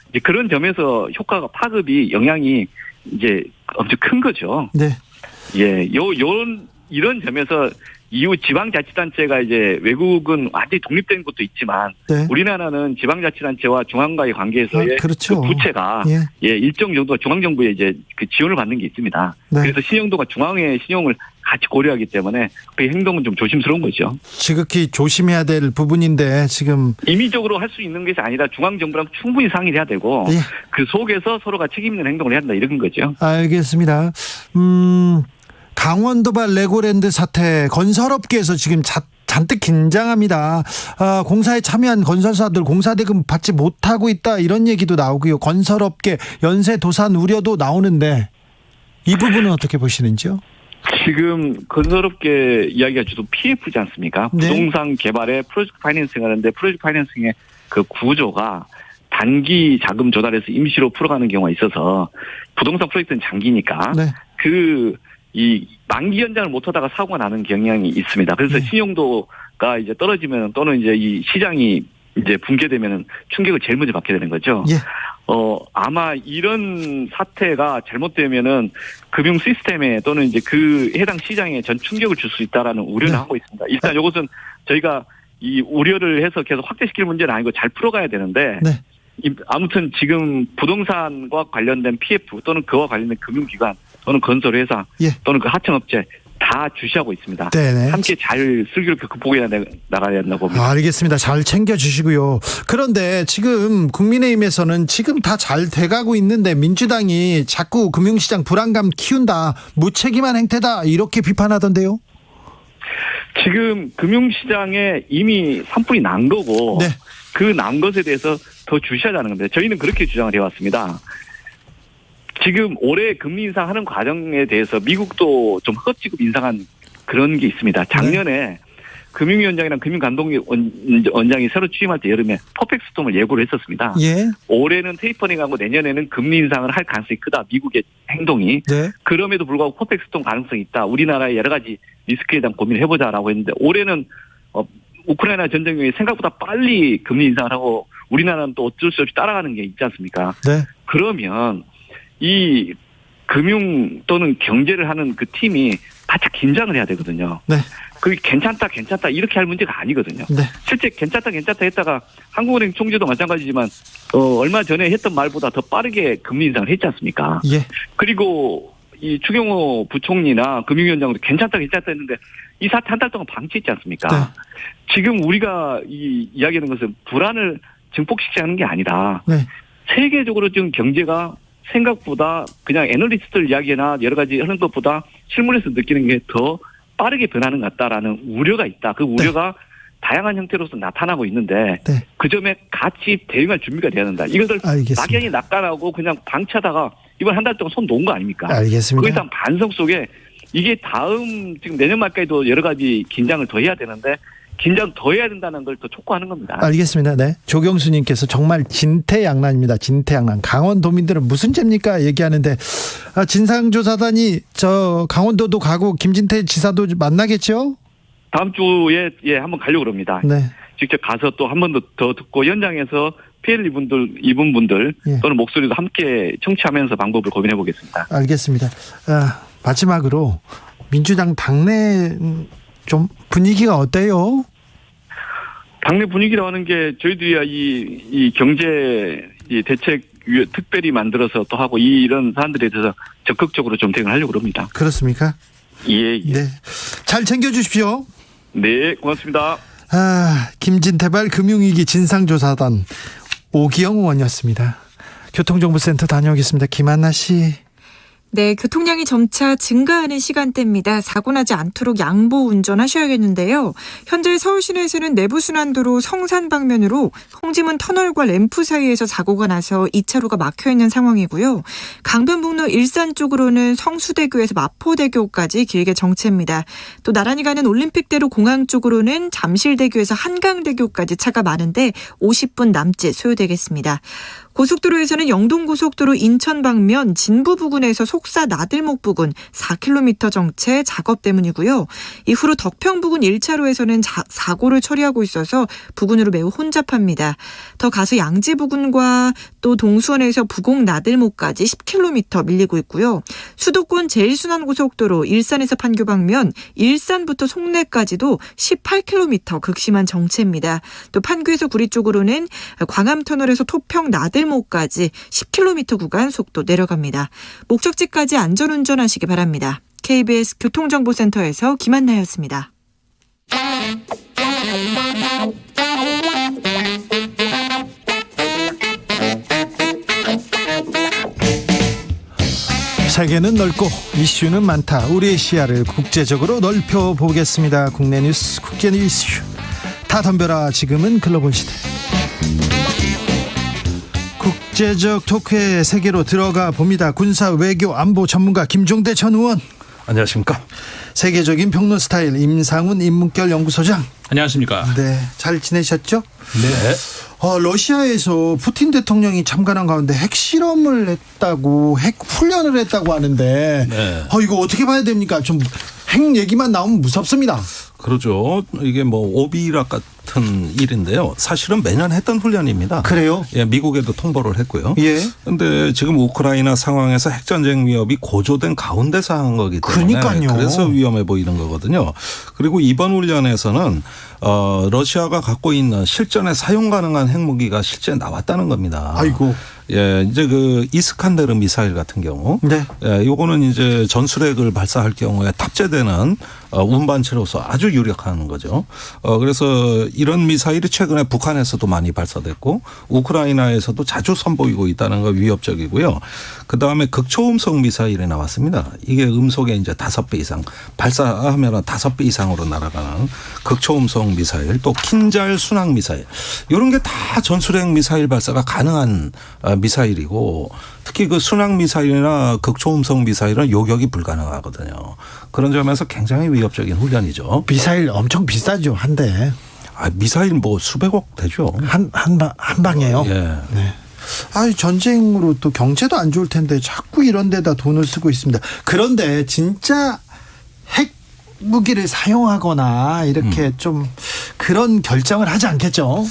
이제 그런 점에서 효과가 파급이 영향이 이제 엄청 큰 거죠. 네. 예, 이런 점에서 이후 지방자치단체가 이제 외국은 완전히 독립된 것도 있지만 네. 우리나라는 지방자치단체와 중앙과의 관계에서의 그렇죠. 그 부채가 예. 일정 정도 중앙정부의 이제 그 지원을 받는 게 있습니다. 네. 그래서 신용도가 중앙의 신용을 같이 고려하기 때문에 그 행동은 좀 조심스러운 거죠. 지극히 조심해야 될 부분인데 지금 임의적으로 할 수 있는 것이 아니라 중앙정부랑 충분히 상의를 해야 되고 예. 그 속에서 서로가 책임 있는 행동을 해야 한다 이런 거죠. 알겠습니다. 강원도발 레고랜드 사태 건설업계에서 지금 잔뜩 긴장합니다. 공사에 참여한 건설사들 공사대금 받지 못하고 있다 이런 얘기도 나오고요. 건설업계 연쇄 도산 우려도 나오는데 이 부분은 어떻게 보시는지요? 지금 건설업계 이야기가 주로 PF지 않습니까? 네. 부동산 개발에 프로젝트 파이낸싱 하는데 프로젝트 파이낸싱의 그 구조가 단기 자금 조달해서 임시로 풀어가는 경우가 있어서 부동산 프로젝트는 장기니까 네. 이 만기 연장을 못하다가 사고가 나는 경향이 있습니다. 그래서 네. 신용도가 이제 떨어지면 또는 이제 이 시장이 이제 붕괴되면은 충격을 제일 먼저 받게 되는 거죠. 예. 아마 이런 사태가 잘못되면은 금융 시스템에 또는 이제 그 해당 시장에 전 충격을 줄 수 있다라는 우려를 네. 하고 있습니다. 일단 이것은 저희가 이 우려를 해서 계속 확대시킬 문제는 아니고 잘 풀어가야 되는데 네. 아무튼 지금 부동산과 관련된 PF 또는 그와 관련된 금융기관 또는 건설회사 예. 또는 그 하청업체 다 주시하고 있습니다. 네네. 함께 잘 슬기롭게 극복해 나가야 한다고 봅니다. 알겠습니다. 잘 챙겨주시고요. 그런데 지금 국민의힘에서는 지금 다 잘 돼가고 있는데 민주당이 자꾸 금융시장 불안감 키운다. 무책임한 행태다. 이렇게 비판하던데요. 지금 금융시장에 이미 산불이 난 거고 네. 그 난 것에 대해서 더 주시하자는 건데 저희는 그렇게 주장을 해왔습니다. 지금 올해 금리 인상하는 과정에 대해서 미국도 좀 헛지급 인상한 그런 게 있습니다. 작년에 금융위원장이랑 금융감독원장이 새로 취임할 때 여름에 퍼펙트 스톰을 예고를 했었습니다. 예. 올해는 테이퍼링하고 내년에는 금리 인상을 할 가능성이 크다. 미국의 행동이. 네. 그럼에도 불구하고 퍼펙트 스톰 가능성이 있다. 우리나라의 여러 가지 리스크에 대한 고민을 해보자라고 했는데 올해는 우크라이나 전쟁 중에 생각보다 빨리 금리 인상을 하고 우리나라는 또 어쩔 수 없이 따라가는 게 있지 않습니까? 네. 그러면 이 금융 또는 경제를 하는 그 팀이 바짝 긴장을 해야 되거든요. 네. 그게 괜찮다 이렇게 할 문제가 아니거든요. 네. 실제 괜찮다 했다가 한국은행 총재도 마찬가지지만 얼마 전에 했던 말보다 더 빠르게 금리 인상을 했지 않습니까? 예. 그리고 이 추경호 부총리나 금융위원장도 괜찮다 했는데 이 사태 한 달 동안 방치했지 않습니까? 네. 지금 우리가 이야기하는 것은 불안을 증폭시키지 않는 게 아니라 네. 세계적으로 지금 경제가 생각보다 그냥 애널리스트들 이야기나 여러 가지 하는 것보다 실물에서 느끼는 게 더 빠르게 변하는 것 같다라는 우려가 있다. 그 우려가 다양한 형태로서 나타나고 있는데 네. 그 점에 같이 대응할 준비가 돼야 된다. 이것을 알겠습니다. 막연히 낙관하고 그냥 방치하다가 이번 한 달 동안 손 놓은 거 아닙니까? 알겠습니다. 거기서 한 반성 속에 이게 다음 지금 내년 말까지도 여러 가지 긴장을 더 해야 되는데 긴장 더 해야 된다는 걸 더 촉구하는 겁니다. 알겠습니다. 네. 조경수님께서 정말 진퇴양난입니다. 진퇴양난. 강원도민들은 무슨 죄입니까? 얘기하는데 진상조사단이 저 강원도도 가고 김진태 지사도 만나겠죠? 다음 주에 한번 가려고 그럽니다. 네. 직접 가서 또 한 번 더 듣고 현장에서 피해를 입은 분들 예. 또는 목소리도 함께 청취하면서 방법을 고민해 보겠습니다. 알겠습니다. 마지막으로 민주당 당내 좀 분위기가 어때요? 당내 분위기라고 하는 게 저희들이 이 경제 대책 특별히 만들어서 또 하고 이런 사안들에 대해서 적극적으로 좀 대응을 하려고 합니다. 그렇습니까? 예. 네. 잘 챙겨주십시오. 네, 고맙습니다. 김진태발 금융위기 진상조사단 오기영 의원이었습니다. 교통정보센터 다녀오겠습니다. 김한나 씨. 네, 교통량이 점차 증가하는 시간대입니다. 사고 나지 않도록 양보 운전하셔야겠는데요. 현재 서울 시내에서는 내부순환도로 성산 방면으로 홍지문 터널과 램프 사이에서 사고가 나서 2차로가 막혀 있는 상황이고요. 강변북로 일산 쪽으로는 성수대교에서 마포대교까지 길게 정체입니다. 또 나란히 가는 올림픽대로 공항 쪽으로는 잠실대교에서 한강대교까지 차가 많은데 50분 남짓 소요되겠습니다. 고속도로에서는 영동고속도로 인천 방면 진부 부근에서 속사 나들목 부근 4km 정체 작업 때문이고요. 이후로 덕평 부근 1차로에서는 사고를 처리하고 있어서 부근으로 매우 혼잡합니다. 더 가서 양지 부근과 또 동수원에서 부곡 나들목까지 10km 밀리고 있고요. 수도권 제1순환고속도로 일산에서 판교 방면 일산부터 송내까지도 18km 극심한 정체입니다. 또 판교에서 구리 쪽으로는 광암터널에서 토평 나들목까지 10km 구간 속도 내려갑니다. 목적지까지 안전운전하시기 바랍니다. KBS 교통정보센터에서 김한나였습니다. 세계는 넓고 이슈는 많다. 우리의 시야를 국제적으로 넓혀보겠습니다. 국내 뉴스, 국제 이슈 다 덤벼라. 지금은 글로벌 시대. 국제적 토크의 세계로 들어가 봅니다. 군사 외교 안보 전문가 김종대 전 의원. 안녕하십니까. 세계적인 평론 스타일 임상훈 인문결 연구소장. 안녕하십니까. 네, 잘 지내셨죠? 네. 러시아에서 푸틴 대통령이 참관한 가운데 핵실험을 했다고, 핵 훈련을 했다고 하는데 네. 이거 어떻게 봐야 됩니까? 좀 핵 얘기만 나오면 무섭습니다. 그러죠. 이게 뭐 오비락 같은 일인데요. 사실은 매년 했던 훈련입니다. 그래요? 예, 미국에도 통보를 했고요. 예. 근데 지금 우크라이나 상황에서 핵전쟁 위협이 고조된 가운데서 한 거기 때문에 그러니까요. 그래서 위험해 보이는 거거든요. 그리고 이번 훈련에서는 러시아가 갖고 있는 실전에 사용 가능한 핵무기가 실제 나왔다는 겁니다. 아이고. 예, 이제 그 이스칸데르 미사일 같은 경우. 네. 예, 요거는 이제 전술핵을 발사할 경우에 탑재되는 운반체로서 아주 유력한 거죠. 그래서 이런 미사일이 최근에 북한에서도 많이 발사됐고 우크라이나에서도 자주 선보이고 있다는 거 위협적이고요. 그 다음에 극초음속 미사일이 나왔습니다. 이게 음속의 이제 5배 이상 발사하면 5배 이상으로 날아가는 극초음속 미사일, 또 킨잘 순항 미사일, 이런 게 다 전술핵 미사일 발사가 가능한 미사일이고, 특히 그 순항 미사일이나 극초음속 미사일은 요격이 불가능하거든요. 그런 점에서 굉장히 위협적인 훈련이죠. 미사일 엄청 비싸죠, 한 대. 미사일 뭐 수백억 되죠. 한 방에요. 예. 네. 전쟁으로 또 경제도 안 좋을 텐데 자꾸 이런 데다 돈을 쓰고 있습니다. 그런데 진짜 핵 무기를 사용하거나 이렇게 좀 그런 결정을 하지 않겠죠?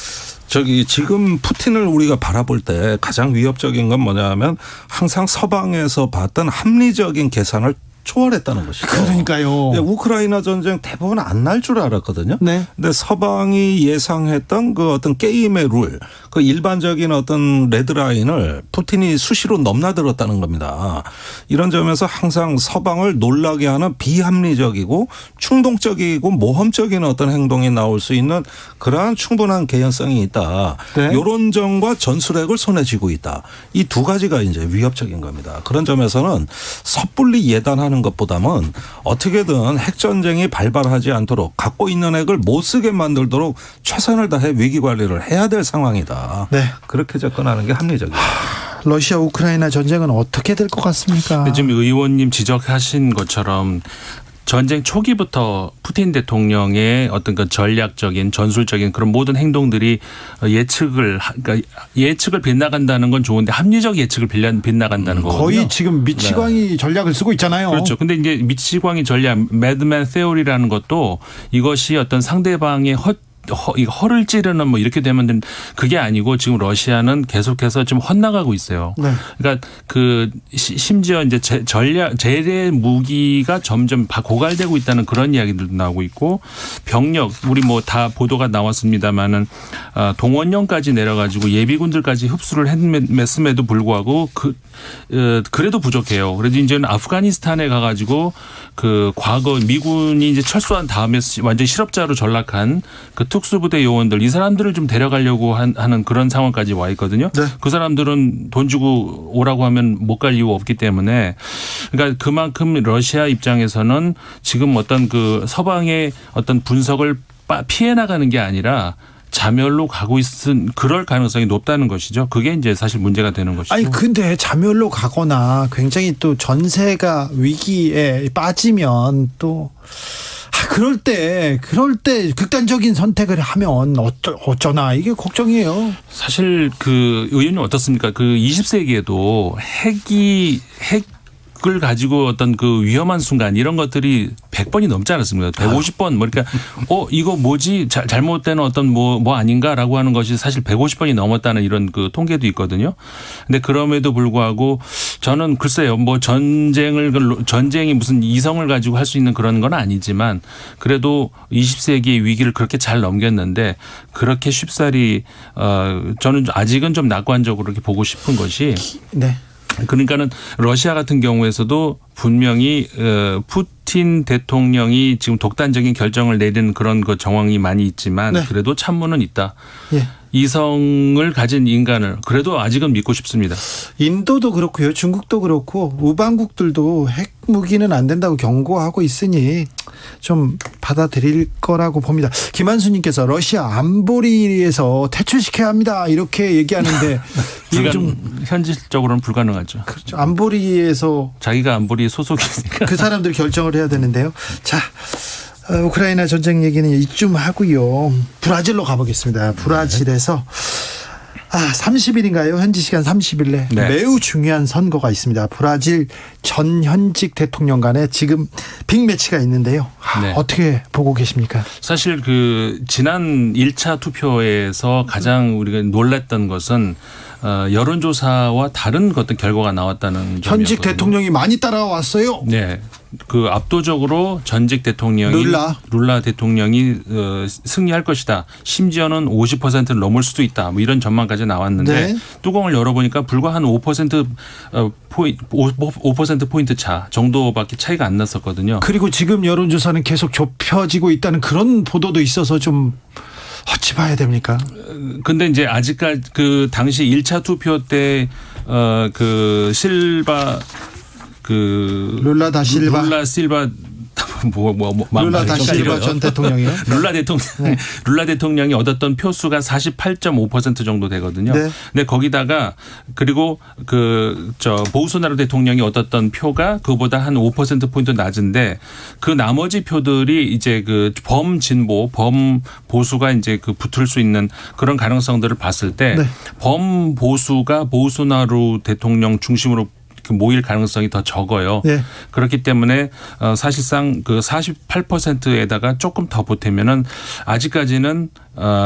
지금 푸틴을 우리가 바라볼 때 가장 위협적인 건 뭐냐면 항상 서방에서 봤던 합리적인 계산을 초월했다는 것이죠. 그러니까요. 우크라이나 전쟁 대부분 안 날 줄 알았거든요. 네. 근데 서방이 예상했던 그 어떤 게임의 룰, 그 일반적인 어떤 레드라인을 푸틴이 수시로 넘나들었다는 겁니다. 이런 점에서 항상 서방을 놀라게 하는 비합리적이고 충동적이고 모험적인 어떤 행동이 나올 수 있는 그러한 충분한 개연성이 있다. 네. 이런 점과 전술핵을 손에 쥐고 있다. 이 두 가지가 이제 위협적인 겁니다. 그런 점에서는 섣불리 예단하는 것보다는 어떻게든 핵전쟁이 발발하지 않도록 갖고 있는 핵을 못 쓰게 만들도록 최선을 다해 위기 관리를 해야 될 상황이다. 네. 그렇게 접근하는 게 합리적이다. 러시아 우크라이나 전쟁은 어떻게 될 것 같습니까? 지금 의원님 지적하신 것처럼 전쟁 초기부터 푸틴 대통령의 어떤 그 전략적인 전술적인 그런 모든 행동들이 예측을 빗나간다는 건 좋은데 합리적 예측을 빗나간다는 거거든요. 거의 지금 미치광이 전략을 쓰고 있잖아요. 그렇죠. 근데 이제 미치광이 전략, 매드맨 세오리라는 것도 이것이 어떤 상대방의 허를 찌르는 뭐 이렇게 되면 그게 아니고 지금 러시아는 계속해서 좀 헛나가고 있어요. 네. 그러니까 심지어 이제 재래 무기가 점점 고갈되고 있다는 그런 이야기들도 나오고 있고, 병력 우리 뭐 다 보도가 나왔습니다마는 동원령까지 내려가지고 예비군들까지 흡수를 했음에도 불구하고 그래도 부족해요. 그래도 이제는 아프가니스탄에 가가지고 그 과거 미군이 이제 철수한 다음에 완전 실업자로 전락한 그 특수부대 요원들 이 사람들을 좀 데려가려고 하는 그런 상황까지 와 있거든요. 네. 그 사람들은 돈 주고 오라고 하면 못 갈 이유가 없기 때문에 그러니까 그만큼 러시아 입장에서는 지금 어떤 그 서방의 어떤 분석을 피해 나가는 게 아니라 자멸로 가고 있은 그럴 가능성이 높다는 것이죠. 그게 이제 사실 문제가 되는 것이죠. 아니 근데 자멸로 가거나 굉장히 또 전세가 위기에 빠지면 또 그럴 때 극단적인 선택을 하면 어쩌나 이게 걱정이에요. 사실 그 의원님 어떻습니까? 그 20세기에도 핵을 가지고 어떤 그 위험한 순간 이런 것들이 100번이 넘지 않았습니다. 150번 뭐 그러니까 이거 뭐지 잘못된 어떤 뭐 아닌가라고 하는 것이 사실 150번이 넘었다는 이런 그 통계도 있거든요. 근데 그럼에도 불구하고 저는 글쎄요 뭐 전쟁이 무슨 이성을 가지고 할 수 있는 그런 건 아니지만 그래도 20세기의 위기를 그렇게 잘 넘겼는데 그렇게 쉽사리 저는 아직은 좀 낙관적으로 이렇게 보고 싶은 것이 네. 그러니까는 러시아 같은 경우에서도 분명히 푸틴 대통령이 지금 독단적인 결정을 내리는 그런 그 정황이 많이 있지만 네. 그래도 참모는 있다. 예. 이성을 가진 인간을 그래도 아직은 믿고 싶습니다. 인도도 그렇고요. 중국도 그렇고 우방국들도 핵 무기는 안 된다고 경고하고 있으니 좀 받아들일 거라고 봅니다. 김한수님께서 러시아 안보리에서 퇴출시켜야 합니다. 이렇게 얘기하는데 이게 좀 현실적으로는 불가능하죠. 그렇죠. 안보리에서 자기가 안보리 소속이니까. 그 사람들이 결정을 해야 되는데요. 자. 우크라이나 전쟁 얘기는 이쯤 하고요. 브라질로 가보겠습니다. 브라질에서 30일인가요? 현지 시간 30일에 네. 매우 중요한 선거가 있습니다. 브라질 전 현직 대통령 간에 지금 빅매치가 있는데요. 네. 어떻게 보고 계십니까? 사실 그 지난 1차 투표에서 가장 우리가 놀랐던 것은 여론조사와 다른 어떤 결과가 나왔다는 점이었거든요. 현직 대통령이 많이 따라왔어요. 네. 그 압도적으로 전직 대통령인 룰라 대통령이 승리할 것이다. 심지어는 50%를 넘을 수도 있다. 뭐 이런 전망까지 나왔는데 네. 뚜껑을 열어보니까 불과 한 5% 포인트 차 정도밖에 차이가 안 났었거든요. 그리고 지금 여론조사는 계속 좁혀지고 있다는 그런 보도도 있어서 좀 어찌 봐야 됩니까? 근데 이제 아직까지 그 당시 1차 투표 때 그 실바 룰라 다 실바 룰라 다 실바 전 대통령이요? 룰라 대통령이 얻었던 표수가 48.5% 정도 되거든요. 네. 근데 거기다가 그리고 보우소나루 대통령이 얻었던 표가 그보다 한 5% 포인트 낮은데 그 나머지 표들이 이제 그 범진보, 범보수가 이제 그 붙을 수 있는 그런 가능성들을 봤을 때 네. 범보수가 보우소나루 대통령 중심으로 모일 가능성이 더 적어요. 네. 그렇기 때문에 사실상 그 48%에다가 조금 더 보태면은 아직까지는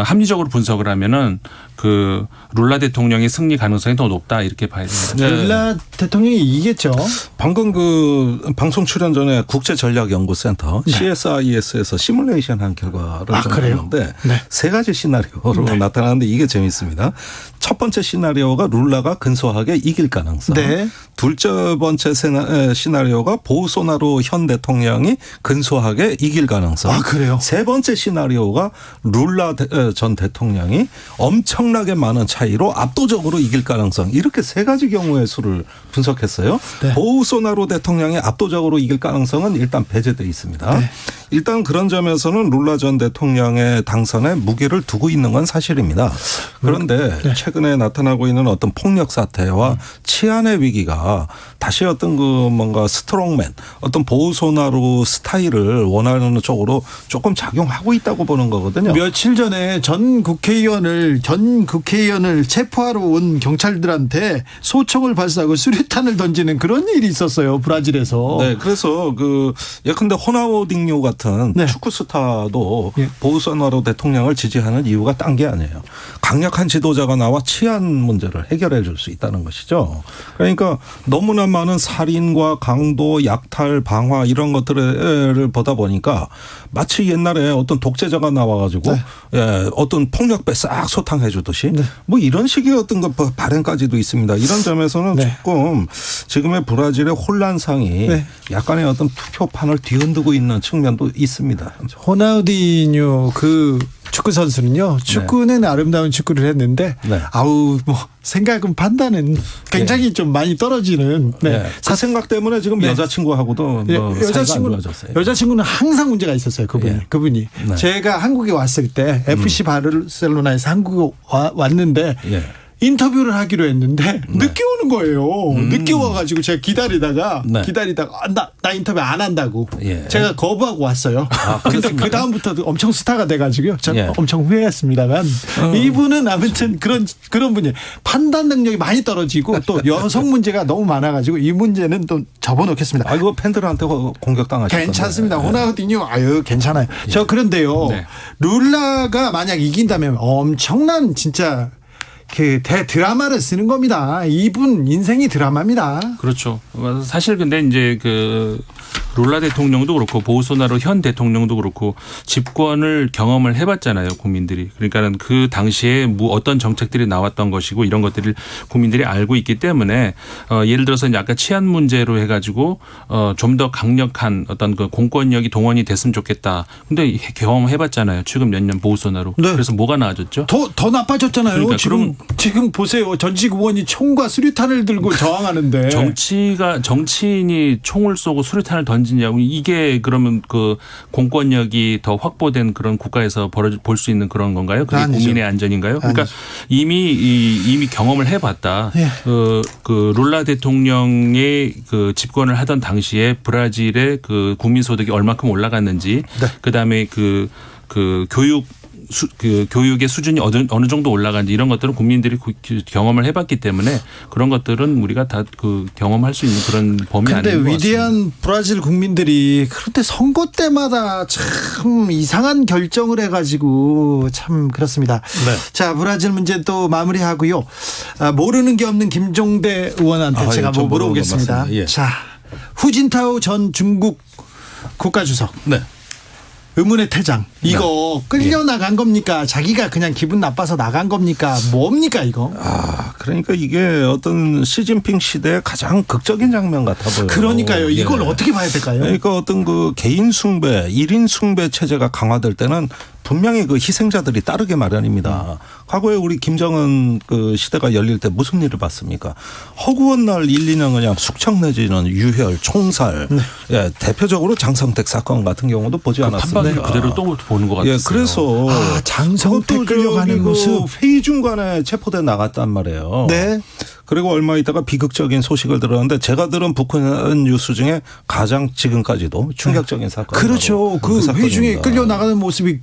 합리적으로 분석을 하면은 그 룰라 대통령의 승리 가능성이 더 높다 이렇게 봐야 됩니다. 네. 룰라 대통령이 이기겠죠. 방금 그 방송 출연 전에 국제전략연구센터 CSIS에서 시뮬레이션한 결과를 봤는데 네. 세 가지 시나리오로 나타나는데 이게 재밌습니다. 첫 번째 시나리오가 룰라가 근소하게 이길 가능성. 네. 둘째 번째 시나리오가 보우소나루 현 대통령이 근소하게 이길 가능성. 그래요? 세 번째 시나리오가 룰라 전 대통령이 엄청나게 많은 차이로 압도적으로 이길 가능성. 이렇게 세 가지 경우의 수를 분석했어요. 네. 보우소나루 대통령이 압도적으로 이길 가능성은 일단 배제돼 있습니다. 네. 일단 그런 점에서는 룰라 전 대통령의 당선에 무게를 두고 있는 건 사실입니다. 그런데 최근에 나타나고 있는 어떤 폭력 사태와 치안의 위기가 다시 어떤 그 뭔가 스트롱맨, 어떤 보우소나루 스타일을 원하는 쪽으로 조금 작용하고 있다고 보는 거거든요. 며칠 전에 전 국회의원을 체포하러 온 경찰들한테 소총을 발사하고 수류탄을 던지는 그런 일이 있었어요. 브라질에서. 네, 그래서 예컨대 호나우딩요 같은 네. 축구 스타도 예. 보우소나루 대통령을 지지하는 이유가 딴 게 아니에요. 강력한 지도자가 나와 치안 문제를 해결해 줄 수 있다는 것이죠. 그러니까 너무나 많은 살인과 강도, 약탈, 방화 이런 것들을 보다 보니까 마치 옛날에 어떤 독재자가 나와가지고 예, 어떤 폭력배 싹 소탕해 주듯이 뭐 이런 식의 어떤 발행까지도 있습니다. 이런 점에서는 조금 지금의 브라질의 혼란상이 약간의 어떤 투표판을 뒤흔들고 있는 측면도 있습니다. 호나우디뉴 그 축구 선수는요. 축구는 아름다운 축구를 했는데 네. 아우 뭐 생각은 판단은 굉장히 좀 많이 떨어지는. 네. 그 생각 때문에 지금 네. 여자친구하고 예, 뭐 사이가 안 좋아졌어요. 여자친구는 항상 문제가 있었어요. 그분이. 네. 제가 한국에 왔을 때 FC 바르셀로나에서 한국에 왔는데 예. 인터뷰를 하기로 했는데 늦게 오는 거예요. 늦게 와가지고 제가 기다리다가 나 인터뷰 안 한다고 예. 제가 거부하고 왔어요. 근데 그 다음부터 엄청 스타가 돼가지고요. 저는 예. 엄청 후회했습니다만 이분은 아무튼 그런 분이 판단 능력이 많이 떨어지고 또 여성 문제가 너무 많아가지고 이 문제는 또 접어놓겠습니다. 아이고 팬들한테 공격당하셨던데. 괜찮습니다. 호나우디뉴 아유 괜찮아요. 저 그런데요. 네. 룰라가 만약 이긴다면 엄청난 진짜 그 대드라마를 쓰는 겁니다. 이분 인생이 드라마입니다. 그렇죠. 사실 근데 이제 그 룰라 대통령도 그렇고 보우소나로 현 대통령도 그렇고 집권을 경험을 해봤잖아요, 국민들이. 그러니까는 그 당시에 어떤 정책들이 나왔던 것이고 이런 것들을 국민들이 알고 있기 때문에 예를 들어서 이제 아까 치안 문제로 해가지고 좀 더 강력한 어떤 그 공권력이 동원이 됐으면 좋겠다. 근데 경험해봤잖아요, 최근 몇 년 보우소나로. 네. 그래서 뭐가 나아졌죠? 더 나빠졌잖아요. 그러니까 지금 보세요. 전직 의원이 총과 수류탄을 들고 저항하는데. 정치인이 총을 쏘고 수류탄을 던지냐고 이게 그러면 그 공권력이 더 확보된 그런 국가에서 볼 수 있는 그런 건가요? 그게 아니죠. 국민의 안전인가요? 그러니까 이미 경험을 해봤다. 예. 그 룰라 대통령의 그 집권을 하던 당시에 브라질의 그 국민 소득이 얼마큼 올라갔는지, 네. 그다음에 그 교육의 수준이 어느 정도 올라간지 이런 것들은 국민들이 경험을 해봤기 때문에 그런 것들은 우리가 다 그 경험할 수 있는 그런 범위 안에 있는 것 같습니다. 위대한 브라질 국민들이 그런데 선거 때마다 참 이상한 결정을 해가지고 참 그렇습니다. 네. 자, 브라질 문제 또 마무리하고요. 모르는 게 없는 김종대 의원한테 제가 뭐 물어보겠습니다. 예. 자, 후진타오 전 중국 국가주석. 네. 의문의 퇴장. 이거 끌려나간 겁니까? 자기가 그냥 기분 나빠서 나간 겁니까? 뭡니까 이거? 그러니까 이게 어떤 시진핑 시대의 가장 극적인 장면 같아 보여요. 그러니까요. 이걸 어떻게 봐야 될까요? 그러니까 어떤 그 개인 숭배, 1인 숭배 체제가 강화될 때는 분명히 그 희생자들이 따르게 마련입니다. 과거에 우리 김정은 그 시대가 열릴 때 무슨 일을 봤습니까? 허구한 날 1, 2년 그냥 숙청 내지는 유혈, 총살. 예, 대표적으로 장성택 사건 같은 경우도 보지 않았습니까? 판박을 그대로 또 보는 것 같아요. 예, 그래서 장성택 끌려가는 모습. 회의 중간에 체포돼 나갔단 말이에요. 네. 그리고 얼마 있다가 비극적인 소식을 들었는데 제가 들은 북한 뉴스 중에 가장 지금까지도 충격적인 사건. 그렇죠. 그 회의 중에 끌려 나가는 모습이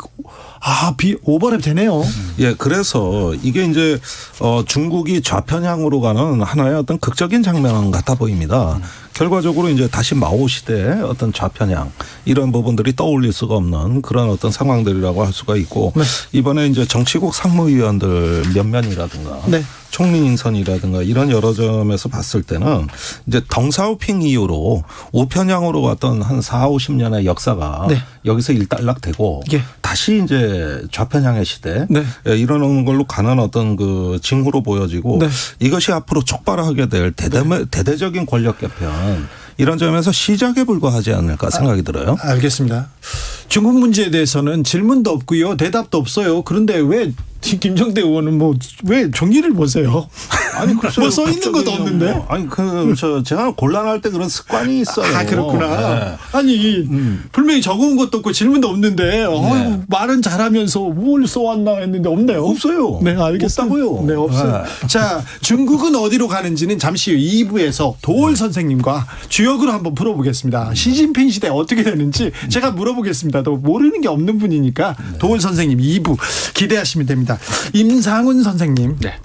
오버랩 되네요. 예, 그래서 이게 이제 중국이 좌편향으로 가는 하나의 어떤 극적인 장면 같아 보입니다. 결과적으로 이제 다시 마오 시대의 어떤 좌편향 이런 부분들이 떠올릴 수가 없는 그런 어떤 상황들이라고 할 수가 있고 이번에 이제 정치국 상무위원들 면면이라든가 네. 총리 인선이라든가 이런 여러 점에서 봤을 때는 이제 덩사오핑 이후로 우편향으로 왔던 한 4, 50년의 역사가 여기서 일단락되고 다시 이제 좌편향의 시대 이런 걸로 가는 어떤 그 징후로 보여지고 이것이 앞으로 촉발하게 될 대대적인 권력 개편 이런 점에서 시작에 불과하지 않을까 생각이 들어요. 알겠습니다. 중국 문제에 대해서는 질문도 없고요. 대답도 없어요. 그런데 왜 김정대 의원은 왜 종이를 보세요? 아니, 뭐 써 있는 것도 없는데. 아니, 제가 곤란할 때 그런 습관이 있어요. 그렇구나. 네. 아니, 분명히 적어온 것도 없고 질문도 없는데, 말은 잘하면서 뭘 써왔나 했는데 없네요. 없어요. 네, 알겠습니다. 없다고요. 네, 없어요. 자, 중국은 어디로 가는지는 잠시 후 2부에서 도올 선생님과 주역으로 한번 풀어보겠습니다. 시진핑 시대 어떻게 되는지 제가 물어보겠습니다. 또 모르는 게 없는 분이니까 도올 선생님 2부 기대하시면 됩니다. 임상훈 선생님. 네.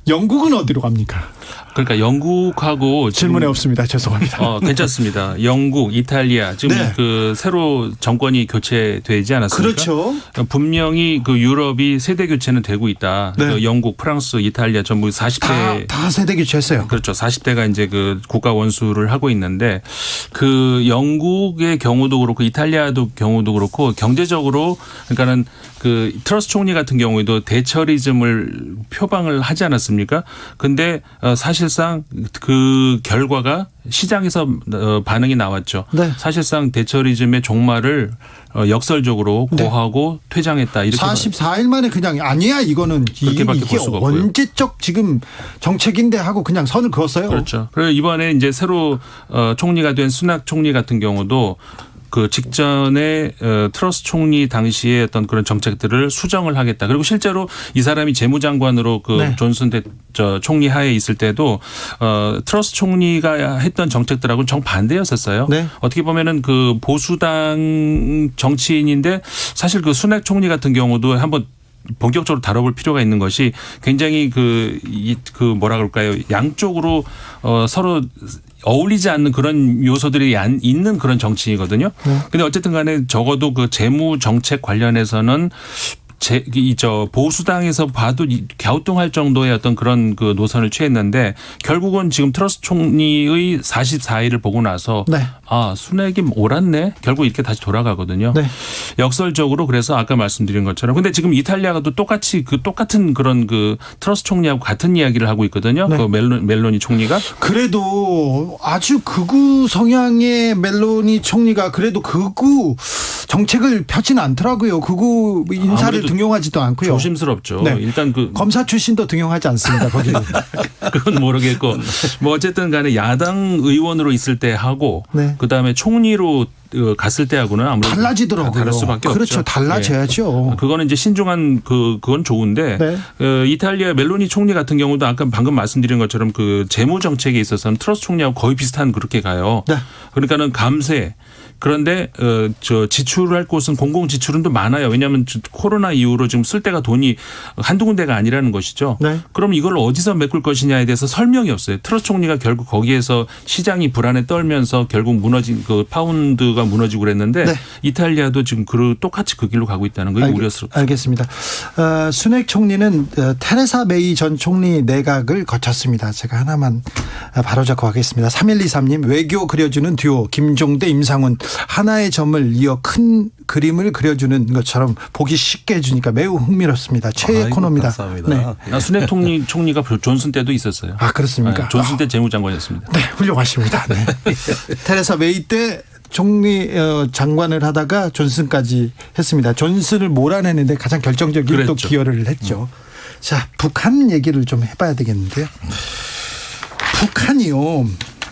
영국은 어디로 갑니까? 그러니까 영국하고 질문에 없습니다. 죄송합니다. 괜찮습니다. 영국, 이탈리아 지금 그 새로 정권이 교체되지 않았습니까? 그렇죠. 분명히 그 유럽이 세대 교체는 되고 있다. 그 영국, 프랑스, 이탈리아 전부 40대 다 세대 교체했어요. 그렇죠. 40대가 이제 그 국가 원수를 하고 있는데 그 영국의 경우도 그렇고 이탈리아도 경우도 그렇고 경제적으로 그러니까는 그 트러스 총리 같은 경우에도 대처리즘을 표방을 하지 않았습니까? 근데 사실상 그 결과가 시장에서 반응이 나왔죠. 네. 사실상 대처리즘의 종말을 역설적으로 고하고 퇴장했다. 이렇게 44일 만에 그냥 아니야 이거는 그렇게밖에 이게 볼 수가 없고요. 언제적 지금 정책인데 하고 그냥 선을 그었어요. 그렇죠. 그리고 이번에 이제 새로 총리가 된 수낙 총리 같은 경우도 그 직전에 트러스 총리 당시에 어떤 그런 정책들을 수정을 하겠다. 그리고 실제로 이 사람이 재무장관으로 그 네. 존슨 총리 하에 있을 때도 트러스 총리가 했던 정책들하고는 정반대였었어요. 네. 어떻게 보면은 그 보수당 정치인인데 사실 그 수낙 총리 같은 경우도 한번 본격적으로 다뤄볼 필요가 있는 것이 굉장히 그 뭐라 그럴까요? 양쪽으로 서로 어울리지 않는 그런 요소들이 있는 그런 정치이거든요. 근데 어쨌든 간에 적어도 그 재무 정책 관련해서는 보수당에서 봐도 갸우뚱할 정도의 어떤 그런 그 노선을 취했는데 결국은 지금 트러스 총리의 44일을 보고 나서 네. 아, 순핵이 옳았네. 결국 이렇게 다시 돌아가거든요. 네. 역설적으로 그래서 아까 말씀드린 것처럼 근데 지금 이탈리아가 또 똑같은 그런 그 트러스 총리하고 같은 이야기를 하고 있거든요. 네. 그 멜로니 총리가. 그래도 아주 극우 성향의 멜로니 총리가 그래도 극우 정책을 펴지는 않더라고요. 극우 인사를 아무래도 등용하지도 않고요. 조심스럽죠. 네. 일단 그 검사 출신도 등용하지 않습니다. 거기. 그건 모르겠고 뭐 어쨌든 간에 야당 의원으로 있을 때 하고 네. 그다음에 총리로 갔을 때 하고는 아무래도 달라지더라고요. 다를 수밖에 없죠. 그렇죠. 달라져야죠. 예. 그거는 이제 신중한 그건 좋은데 네. 이탈리아 멜로니 총리 같은 경우도 아까 방금 말씀드린 것처럼 그 재무 정책에 있어서는 트러스 총리하고 거의 비슷한 그렇게 가요. 네. 그러니까는 감세 그런데 저 지출할 곳은 공공 지출은 또 많아요. 왜냐하면 코로나 이후로 지금 쓸 데가 돈이 한두 군데가 아니라는 것이죠. 네. 그럼 이걸 어디서 메꿀 것이냐에 대해서 설명이 없어요. 트러스 총리가 결국 거기에서 시장이 불안에 떨면서 결국 무너진 그 파운드가 무너지고 그랬는데 네. 이탈리아도 지금 똑같이 그 길로 가고 있다는 게 우려스럽습니다. 알겠습니다. 순핵 총리는 테레사 메이 전 총리 내각을 거쳤습니다. 제가 하나만 바로잡고 가겠습니다. 3123님 외교 그려주는 듀오 김종대 임상훈 하나의 점을 이어 큰 그림을 그려주는 것처럼 보기 쉽게 해주니까 매우 흥미롭습니다. 최애 아이고, 코너입니다. 감사합니다. 네. 순핵 총리가 존슨 때도 있었어요. 아 그렇습니까? 네, 존슨 때 재무장관이었습니다. 네, 훌륭하십니다. 네. 테레사 메이 때 총리 장관을 하다가 존슨까지 했습니다. 존슨을 몰아내는데 가장 결정적인 또 그랬죠. 기여를 했죠. 자, 북한 얘기를 좀 해봐야 되겠는데요. 북한이요.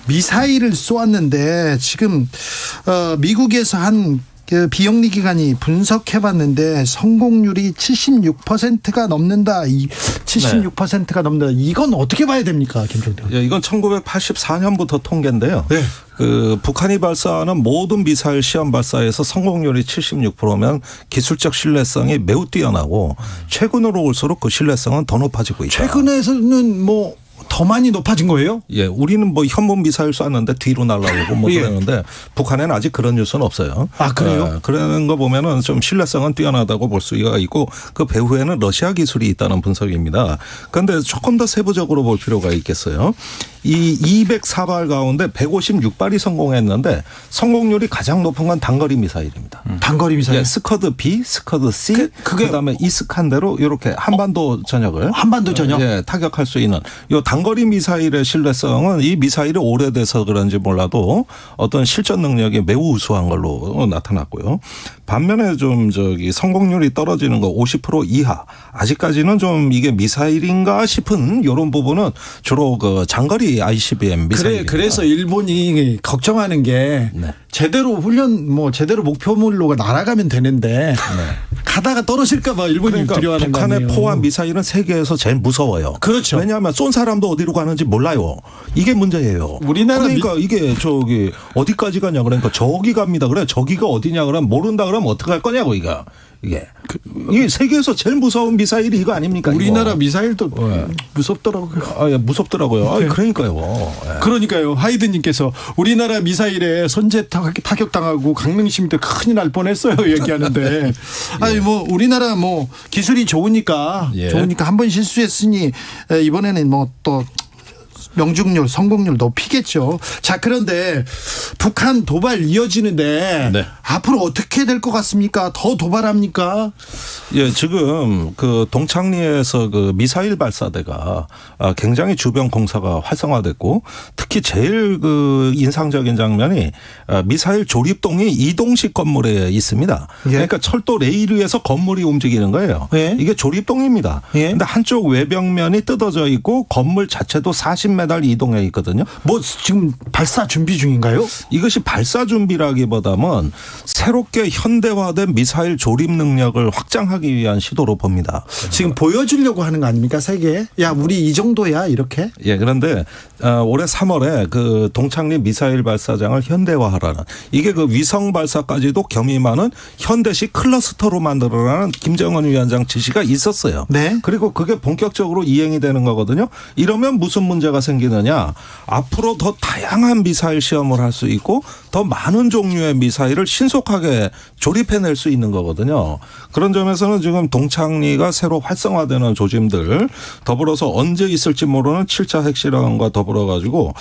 미사일을 쏘았는데 지금 미국에서 한 비영리 기관이 분석해봤는데 성공률이 76%가 넘는다. 76%가 넘는다. 이건 어떻게 봐야 됩니까, 김종대? 예, 이건 1984년부터 통계인데요. 네. 그 북한이 발사하는 모든 미사일 시험 발사에서 성공률이 76%면 기술적 신뢰성이 매우 뛰어나고 최근으로 올수록 그 신뢰성은 더 높아지고 있다. 최근에서는 뭐 더 많이 높아진 거예요? 예, 우리는 뭐 현문 미사일 쐈는데 뒤로 날아오고 뭐 예. 그러는데 북한에는 아직 그런 뉴스는 없어요. 아, 그래요? 예, 그러는 거 보면은 좀 신뢰성은 뛰어나다고 볼 수가 있고 그 배후에는 러시아 기술이 있다는 분석입니다. 그런데 조금 더 세부적으로 볼 필요가 있겠어요. 이 204발 가운데 156발이 성공했는데 성공률이 가장 높은 건 단거리 미사일입니다. 단거리 미사일. 예, 스커드 B, 스커드 C, 그다음에 이스칸데로 이렇게 한반도 전역을 한반도 전역? 예, 타격할 수 있는 요 단거리 미사일의 신뢰성은 이 미사일이 오래돼서 그런지 몰라도 어떤 실전 능력이 매우 우수한 걸로 나타났고요. 반면에 좀 성공률이 떨어지는 거 50% 이하. 아직까지는 좀 이게 미사일인가 싶은 이런 부분은 주로 그 장거리 ICBM 미사일. 그래서 일본이 걱정하는 게 네. 제대로 훈련 제대로 목표물로 날아가면 되는데 가다가 떨어질까 봐 일본이 그러니까 두려워하는 거 북한의 아니에요. 포와 미사일은 세계에서 제일 무서워요. 그렇죠. 왜냐하면 쏜 사람도 어디로 가는지 몰라요. 이게 문제예요. 우리나라 그러니까 이게 어디까지 가냐 그러니까 저기 갑니다. 그래 저기가 어디냐 그러면 모른다 그러면 어떻게 할 거냐고 이게 세계에서 제일 무서운 미사일이 이거 아닙니까? 우리나라 이거. 미사일도 무섭더라고요. 아, 예, 무섭더라고요. 네. 그러니까요. 예. 그러니까요. 하이드님께서 우리나라 미사일에 선제 타격당하고 강릉시민들 큰일 날 뻔했어요. 얘기하는데 아니 뭐 우리나라 기술이 좋으니까 예. 한 번 실수했으니 이번에는 또 명중률, 성공률 높이겠죠. 자, 그런데 북한 도발 이어지는데 네. 앞으로 어떻게 될 것 같습니까? 더 도발합니까? 예, 지금 그 동창리에서 그 미사일 발사대가 굉장히 주변 공사가 활성화됐고 특히 제일 그 인상적인 장면이 미사일 조립동이 이동식 건물에 있습니다. 예. 그러니까 철도 레일 위에서 건물이 움직이는 거예요. 예. 이게 조립동입니다. 예. 근데 한쪽 외벽면이 뜯어져 있고 건물 자체도 40m 이동해 있거든요. 뭐 지금 발사 준비 중인가요? 이것이 발사 준비라기보다는 새롭게 현대화된 미사일 조립 능력을 확장하기 위한 시도로 봅니다. 지금 보여주려고 하는 거 아닙니까? 세계에? 야, 우리 이 정도야 이렇게? 예, 그런데 올해 3월에 그 동창리 미사일 발사장을 현대화하라는 이게 그 위성 발사까지도 겸임하는 현대식 클러스터로 만들어라는 김정은 위원장 지시가 있었어요. 네. 그리고 그게 본격적으로 이행이 되는 거거든요. 이러면 무슨 문제가 생기느냐? 앞으로 더 다양한 미사일 시험을 할 수 있고 더 많은 종류의 미사일을 신속하게 조립해낼 수 있는 거거든요. 그런 점에서는 지금 동창리가 새로 활성화되는 조짐들 더불어서 언제 있을지 모르는 7차 핵실험과 더불어 가지고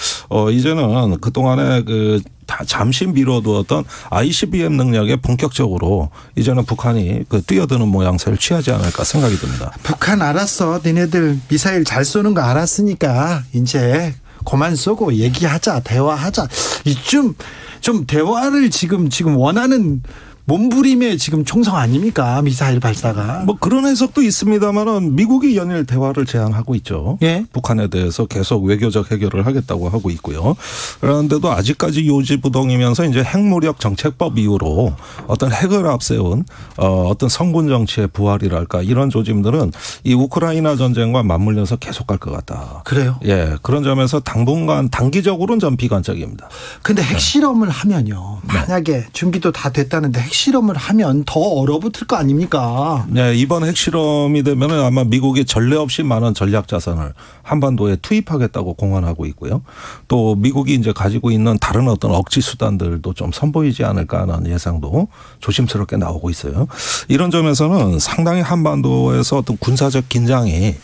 이제는 그동안에 그 잠시 미뤄두었던 ICBM 능력에 본격적으로 이제는 북한이 그 뛰어드는 모양새를 취하지 않을까 생각이 듭니다. 북한 알았어. 니네들 미사일 잘 쏘는 거 알았으니까 이제 그만 쏘고 얘기하자. 대화하자. 이쯤 좀 대화를 지금 원하는 몸부림의 지금 총성 아닙니까? 미사일 발사가. 뭐 그런 해석도 있습니다만은 미국이 연일 대화를 제안하고 있죠. 예. 북한에 대해서 계속 외교적 해결을 하겠다고 하고 있고요. 그런데도 아직까지 요지부동이면서 이제 핵무력 정책법 이후로 어떤 핵을 앞세운 어떤 성군 정치의 부활이랄까 이런 조짐들은 이 우크라이나 전쟁과 맞물려서 계속 갈 것 같다. 그래요? 예, 그런 점에서 당분간 단기적으로는 좀 비관적입니다. 근데 핵실험을 하면요. 만약에 준비도 다 됐다는데 핵실험을 하면 더 얼어붙을 거 아닙니까? 네, 이번 핵실험이 되면 아마 미국이 전례 없이 많은 전략 자산을 한반도에 투입하겠다고 공언하고 있고요. 또 미국이 이제 가지고 있는 다른 어떤 억지 수단들도 좀 선보이지 않을까 하는 예상도 조심스럽게 나오고 있어요. 이런 점에서는 상당히 한반도에서 어떤 군사적 긴장이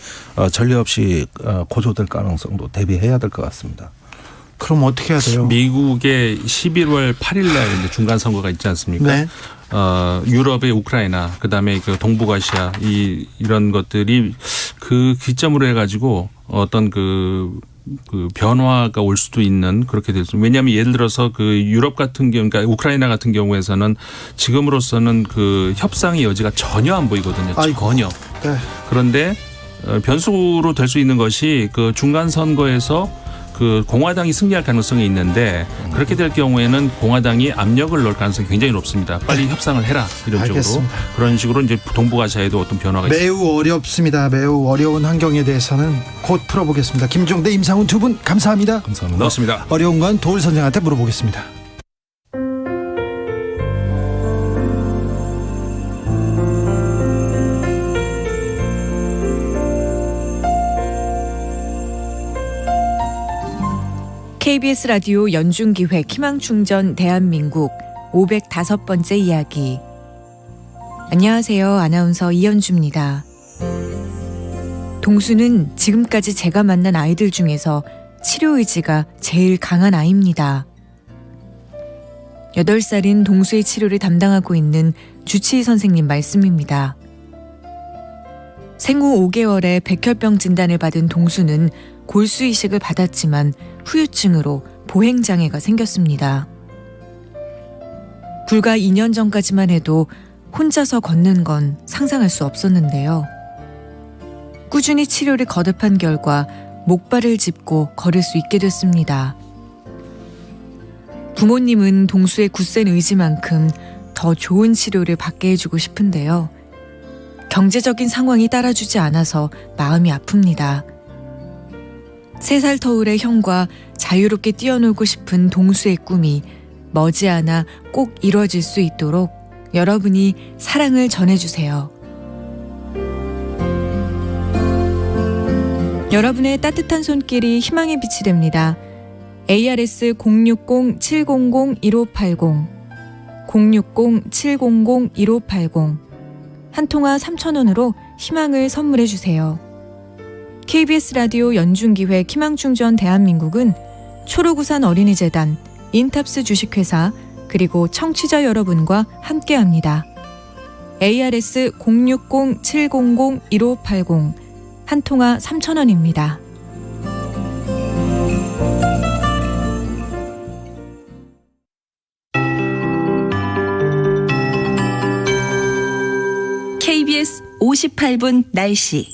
전례 없이 고조될 가능성도 대비해야 될 것 같습니다. 그럼 어떻게 해야 돼요? 미국의 11월 8일 날 이제 중간 선거가 있지 않습니까? 네. 유럽의 우크라이나, 그다음에 그 동북아시아 이런 것들이 그 기점으로 해가지고 어떤 그 변화가 올 수도 있는 그렇게 될 수. 왜냐하면 예를 들어서 그 유럽 같은 경우, 그러니까 우크라이나 같은 경우에서는 지금으로서는 그 협상의 여지가 전혀 안 보이거든요. 전혀. 네. 그런데 변수로 될 수 있는 것이 그 중간 선거에서 그 공화당이 승리할 가능성이 있는데 그렇게 될 경우에는 공화당이 압력을 넣을 가능성이 굉장히 높습니다. 빨리 협상을 해라 이런 알겠습니다. 쪽으로. 그런 식으로 이제 동북아시아에도 어떤 변화가 있습니다. 매우 어렵습니다. 매우 어려운 환경에 대해서는 곧 풀어보겠습니다. 김종대, 임상훈 두 분 감사합니다. 감사합니다. 그렇습니다. 어려운 건 도울 선생한테 물어보겠습니다. KBS 라디오 연중기획 희망충전 대한민국 505번째 이야기. 안녕하세요. 아나운서 이현주입니다. 동수는 지금까지 제가 만난 아이들 중에서 치료 의지가 제일 강한 아이입니다. 8살인 동수의 치료를 담당하고 있는 주치의 선생님 말씀입니다. 생후 5개월에 백혈병 진단을 받은 동수는 골수 이식을 받았지만 후유증으로 보행장애가 생겼습니다. 불과 2년 전까지만 해도 혼자서 걷는 건 상상할 수 없었는데요. 꾸준히 치료를 거듭한 결과 목발을 짚고 걸을 수 있게 됐습니다. 부모님은 동수의 굳센 의지만큼 더 좋은 치료를 받게 해주고 싶은데요. 경제적인 상황이 따라주지 않아서 마음이 아픕니다. 3살 터울의 형과 자유롭게 뛰어놀고 싶은 동수의 꿈이 머지않아 꼭 이루어질 수 있도록 여러분이 사랑을 전해주세요. 여러분의 따뜻한 손길이 희망의 빛이 됩니다. ARS 060-700-1580 060-700-1580 한 통화 3,000원으로 희망을 선물해 주세요. KBS 라디오 연중기획 희망충전 대한민국은 초록우산 어린이재단, 인탑스 주식회사, 그리고 청취자 여러분과 함께합니다. ARS 060-700-1580 한 통화 3,000원입니다. KBS 58분 날씨.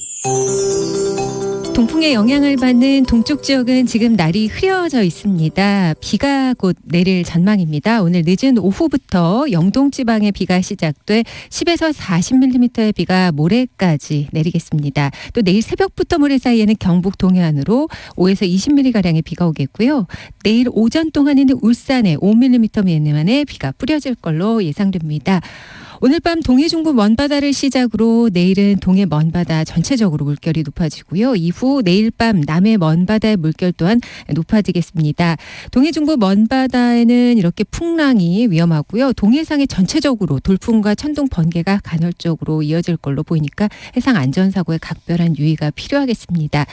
동풍의 영향을 받는 동쪽 지역은 지금 날이 흐려져 있습니다. 비가 곧 내릴 전망입니다. 오늘 늦은 오후부터 영동 지방에 비가 시작돼 10에서 40mm의 비가 모레까지 내리겠습니다. 또 내일 새벽부터 모레 사이에는 경북 동해안으로 5에서 20mm가량의 비가 오겠고요. 내일 오전 동안에는 울산에 5mm 미만의 비가 뿌려질 걸로 예상됩니다. 오늘 밤 동해 중부 먼바다를 시작으로 내일은 동해 먼바다 전체적으로 물결이 높아지고요. 이후 내일 밤 남해 먼바다의 물결 또한 높아지겠습니다. 동해 중부 먼바다에는 이렇게 풍랑이 위험하고요. 동해상에 전체적으로 돌풍과 천둥 번개가 간헐적으로 이어질 걸로 보이니까 해상 안전사고에 각별한 유의가 필요하겠습니다.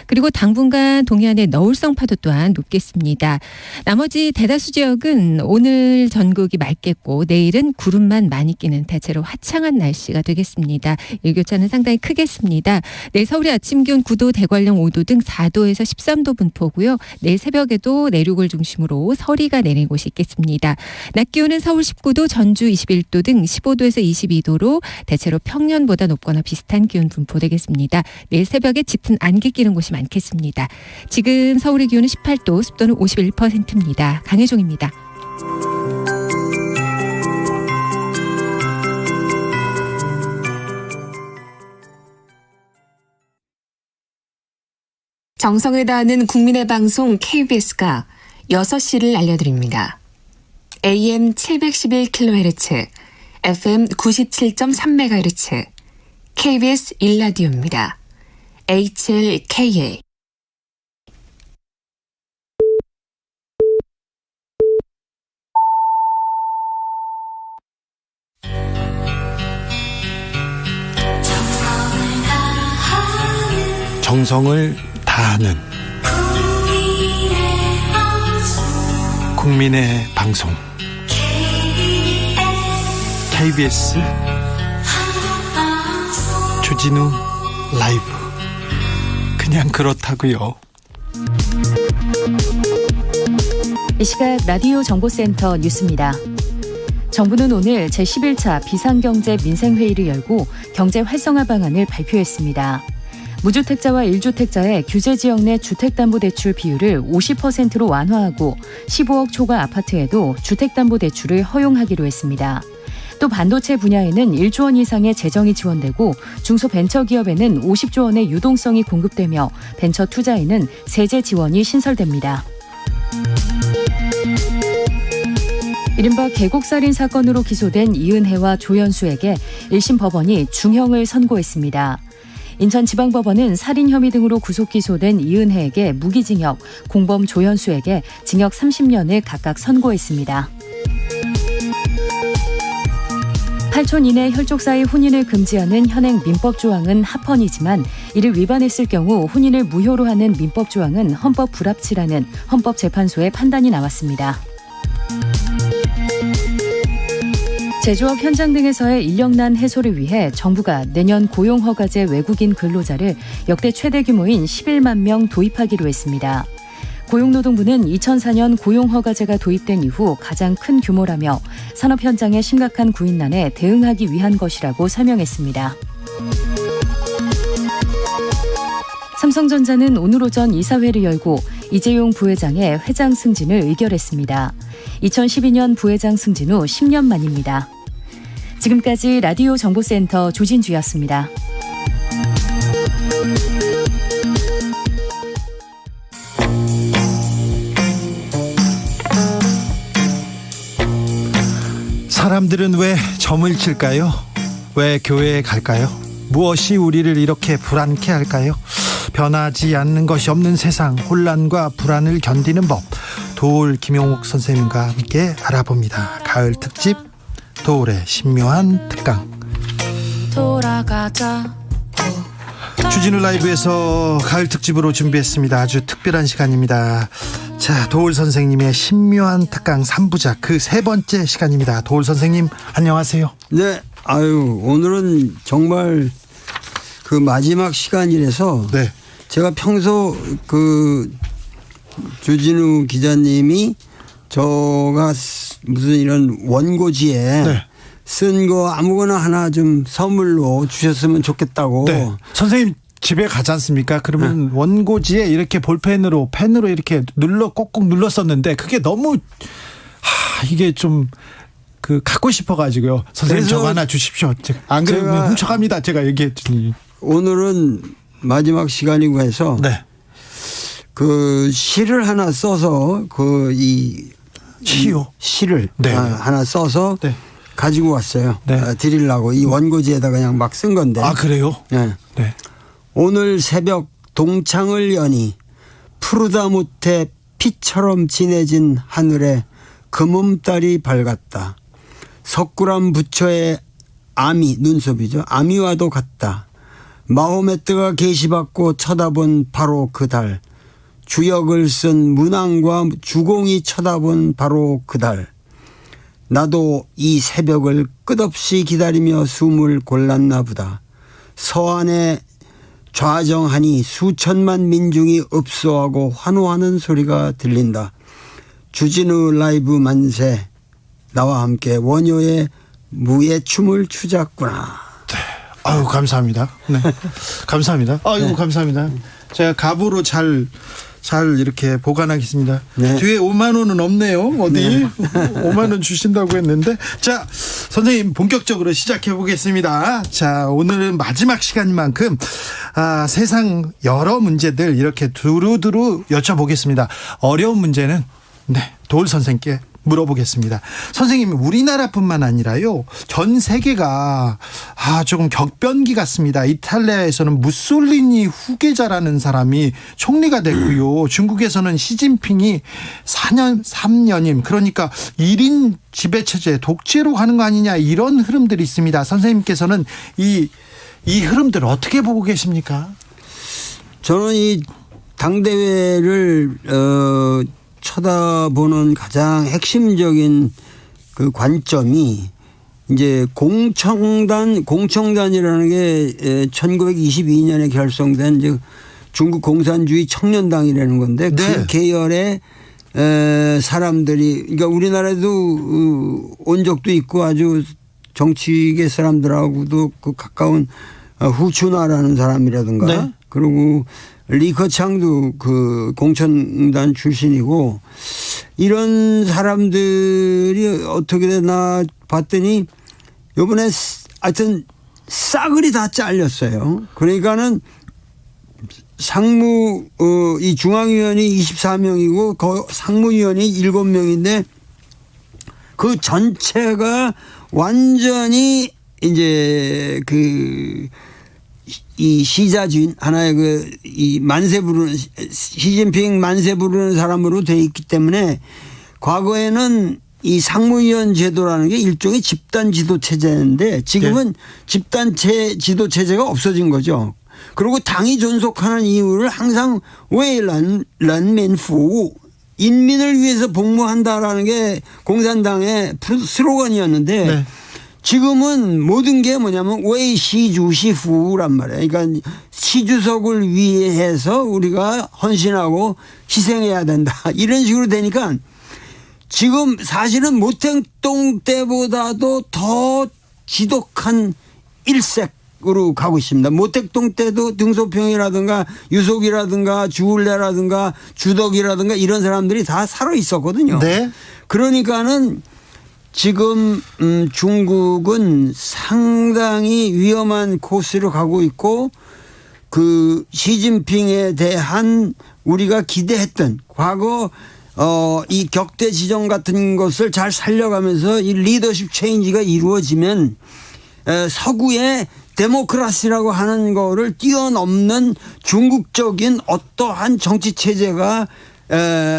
그리고 당분간 동해안의 너울성 파도 또한 높겠습니다. 나머지 대다수 지역은 오늘 전국이 맑겠고 내일은 구름만 많이 끼는 대체로 화창한 날씨가 되겠습니다. 일교차는 상당히 크겠습니다. 내일 서울의 아침 기온 9도, 대관령 5도 등 4도에서 13도 분포고요. 내일 새벽에도 내륙을 중심으로 서리가 내릴 곳이 있겠습니다. 낮 기온은 서울 19도, 전주 21도 등 15도에서 22도로 대체로 평년보다 높거나 비슷한 기온 분포되겠습니다. 내일 새벽에 짙은 안개 끼는 곳이 많겠습니다. 지금 서울의 기온은 18도, 습도는 51%입니다. 강혜종입니다. 정성을 다하는 국민의 방송 KBS가 6시를 알려드립니다. AM 711kHz, FM 97.3MHz, KBS 1라디오입니다. HLKA. 정성을 다하는 국민의 방송 KBS 주진우 라이브. 그냥 그렇다고요. 이 시각 라디오 정보센터 뉴스입니다. 정부는 오늘 제11차 비상경제 민생회의를 열고 경제 활성화 방안을 발표했습니다. 무주택자와 1주택자의 규제지역 내 주택담보대출 비율을 50%로 완화하고 15억 초과 아파트에도 주택담보대출을 허용하기로 했습니다. 또 반도체 분야에는 1조 원 이상의 재정이 지원되고 중소벤처기업에는 50조 원의 유동성이 공급되며 벤처 투자에는 세제 지원이 신설됩니다. 이른바 계곡살인 사건으로 기소된 이은혜와 조연수에게 1심 법원이 중형을 선고했습니다. 인천지방법원은 살인 혐의 등으로 구속 기소된 이은혜에게 무기징역, 공범 조연수에게 징역 30년을 각각 선고했습니다. 8촌 이내 혈족 사이 혼인을 금지하는 현행 민법 조항은 합헌이지만 이를 위반했을 경우 혼인을 무효로 하는 민법 조항은 헌법 불합치라는 헌법재판소의 판단이 나왔습니다. 제조업 현장 등에서의 인력난 해소를 위해 정부가 내년 고용허가제 외국인 근로자를 역대 최대 규모인 11만 명 도입하기로 했습니다. 고용노동부는 2004년 고용허가제가 도입된 이후 가장 큰 규모라며 산업 현장의 심각한 구인난에 대응하기 위한 것이라고 설명했습니다. 삼성전자는 오늘 오전 이사회를 열고 이재용 부회장의 회장 승진을 의결했습니다. 2012년 부회장 승진 후 10년 만입니다. 지금까지 라디오 정보센터 조진주였습니다. 사람들은 왜 점을 칠까요? 왜 교회에 갈까요? 무엇이 우리를 이렇게 불안케 할까요? 변하지 않는 것이 없는 세상, 혼란과 불안을 견디는 법, 도올 김용옥 선생님과 함께 알아봅니다. 가을 특집 도올의 신묘한 특강. 돌아가자. 주진우 라이브에서 가을 특집으로 준비했습니다. 아주 특별한 시간입니다. 자, 도올 선생님의 신묘한 특강 3부작 그 세 번째 시간입니다. 도올 선생님 안녕하세요. 네, 아유 오늘은 정말 그 마지막 시간이라서 네. 제가 평소 그 주진우 기자님이 저가 무슨 이런 원고지에 네. 쓴 거 아무거나 하나 좀 선물로 주셨으면 좋겠다고. 네. 선생님 집에 가지 않습니까? 그러면 원고지에 이렇게 볼펜으로 펜으로 이렇게 꼭꼭 눌렀었는데 그게 너무 이게 좀 그 갖고 싶어가지고요. 선생님 저거 하나 주십시오. 안 그러면 훔쳐갑니다. 제가 얘기했더니. 오늘은 마지막 시간이고 해서 네. 그 시를 하나 써서 시를 네. 하나 써서 네. 가지고 왔어요. 네. 드리려고 이 원고지에다 그냥 막 쓴 건데. 아 그래요? 네. 네. 오늘 새벽 동창을 여니 푸르다 못해 피처럼 진해진 하늘에 금음달이 밝았다. 석굴암 부처의 아미 눈썹이죠. 아미와도 같다. 마호메트가 계시받고 쳐다본 바로 그 달. 주역을 쓴 문왕과 주공이 쳐다본 바로 그 달. 나도 이 새벽을 끝없이 기다리며 숨을 골랐나 보다. 서안에 좌정하니 수천만 민중이 읍소하고 환호하는 소리가 들린다. 주진우 라이브 만세. 나와 함께 원효의 무예 춤을 추자꾸나. 아유 감사합니다. 네. 감사합니다. 아유 네. 감사합니다. 제가 갑으로 잘 이렇게 보관하겠습니다. 네. 뒤에 5만 원은 없네요. 어디? 네. 5만 원 주신다고 했는데. 자, 선생님 본격적으로 시작해 보겠습니다. 자, 오늘은 마지막 시간인 만큼 세상 여러 문제들 이렇게 두루두루 여쭤보겠습니다. 어려운 문제는 도올 선생님께 물어보겠습니다. 선생님, 우리나라뿐만 아니라요, 전 세계가 조금 격변기 같습니다. 이탈리아에서는 무솔리니 후계자라는 사람이 총리가 됐고요. 중국에서는 시진핑이 3년임, 그러니까 1인 지배체제, 독재로 가는 거 아니냐, 이런 흐름들이 있습니다. 선생님께서는 이 흐름들 어떻게 보고 계십니까? 저는 이 당대회를 쳐다보는 가장 핵심적인 그 관점이 이제 공청단이라는 게 1922년에 결성된 이제 중국 공산주의 청년당이라는 건데 네. 그 계열의 사람들이 그러니까 우리나라에도 온 적도 있고 아주 정치계 사람들하고도 그 가까운 후추나라는 사람이라든가 네. 그리고 리커창도 그 공천단 출신이고 이런 사람들이 어떻게 되나 봤더니 이번에 하여튼 싸그리 다 잘렸어요. 그러니까는 이 중앙위원이 24명이고 상무위원이 7명인데 그 전체가 완전히 이제 이 시자주인 하나의 이 만세 부르는 시진핑 만세 부르는 사람으로 돼 있기 때문에 과거에는 이 상무위원 제도라는 게 일종의 집단 지도 체제인데 지금은 집단 지도 체제가 없어진 거죠. 그리고 당이 존속하는 이유를 항상 왜 란맨푸 인민을 위해서 복무한다라는 게 공산당의 슬로건이었는데 네. 지금은 모든 게 뭐냐면 왜 시주시후란 말이에요. 그러니까 시주석을 위해서 우리가 헌신하고 희생해야 된다. 이런 식으로 되니까 지금 사실은 모택동 때보다도 더 지독한 일색으로 가고 있습니다. 모택동 때도 등소평이라든가 유속이라든가 주울레라든가 주덕이라든가 이런 사람들이 다 살아 있었거든요. 네. 그러니까는 지금 중국은 상당히 위험한 코스로 가고 있고 그 시진핑에 대한 우리가 기대했던 과거 이 격대 지정 같은 것을 잘 살려가면서 이 리더십 체인지가 이루어지면 서구의 데모크라시라고 하는 거를 뛰어넘는 중국적인 어떠한 정치 체제가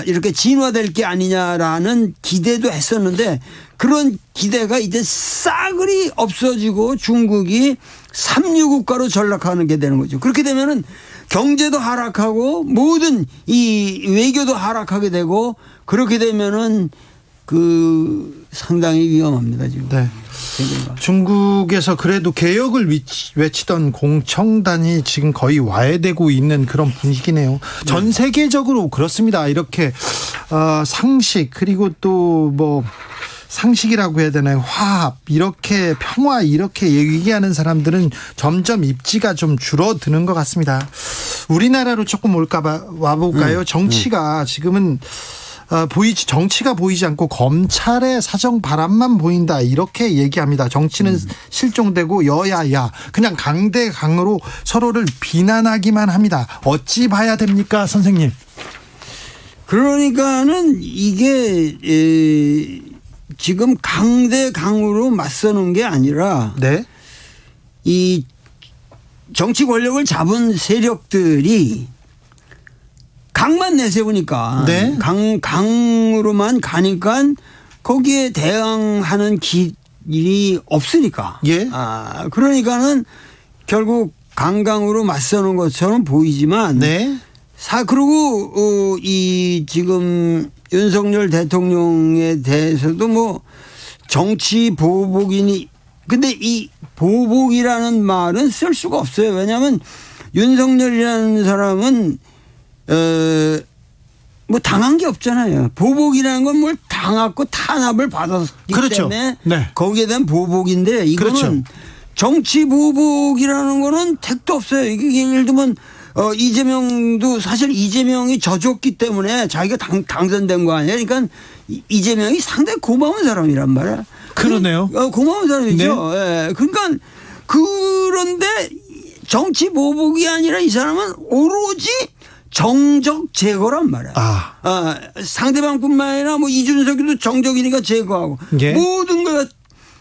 이렇게 진화될 게 아니냐라는 기대도 했었는데 그런 기대가 이제 싸그리 없어지고 중국이 삼류국가로 전락하는 게 되는 거죠. 그렇게 되면은 경제도 하락하고 모든 이 외교도 하락하게 되고 그렇게 되면은 그 상당히 위험합니다 지금. 네. 중국에서 그래도 개혁을 외치던 공청단이 지금 거의 와해되고 있는 그런 분위기네요. 전 세계적으로 그렇습니다. 이렇게 상식 그리고 또 뭐 상식이라고 해야 되나요? 화합 이렇게 평화 이렇게 얘기하는 사람들은 점점 입지가 좀 줄어드는 것 같습니다. 우리나라로 조금 와볼까요? 정치가 지금은 정치가 보이지 않고 검찰의 사정 바람만 보인다 이렇게 얘기합니다. 정치는 실종되고 여야야 그냥 강대강으로 서로를 비난하기만 합니다. 어찌 봐야 됩니까, 선생님? 그러니까는 이게 지금 강대강으로 맞서는 게 아니라 네. 이 정치 권력을 잡은 세력들이 강만 내세우니까 네. 강으로만 가니까 거기에 대항하는 길이 없으니까. 예. 그러니까는 결국 강강으로 맞서는 것처럼 보이지만. 네. 그리고 이 지금 윤석열 대통령에 대해서도 뭐 정치 보복이니 근데 이 보복이라는 말은 쓸 수가 없어요. 왜냐하면 윤석열이라는 사람은 뭐 당한 게 없잖아요. 보복이라는 건 뭘 당하고 탄압을 받았기 그렇죠. 때문에 네. 거기에 대한 보복인데 이거는 그렇죠. 정치 보복이라는 거는 택도 없어요. 이게 예를 들면 이재명도 사실 이재명이 져줬기 때문에 자기가 당선된 거 아니에요. 그러니까 이재명이 상당히 고마운 사람이란 말이야. 그러네요. 고마운 사람이죠. 네. 예. 그러니까 그런데 정치 보복이 아니라 이 사람은 오로지 정적 제거란 말이야. 상대방뿐만 아니라 뭐 이준석이도 정적이니까 제거하고 예. 모든 거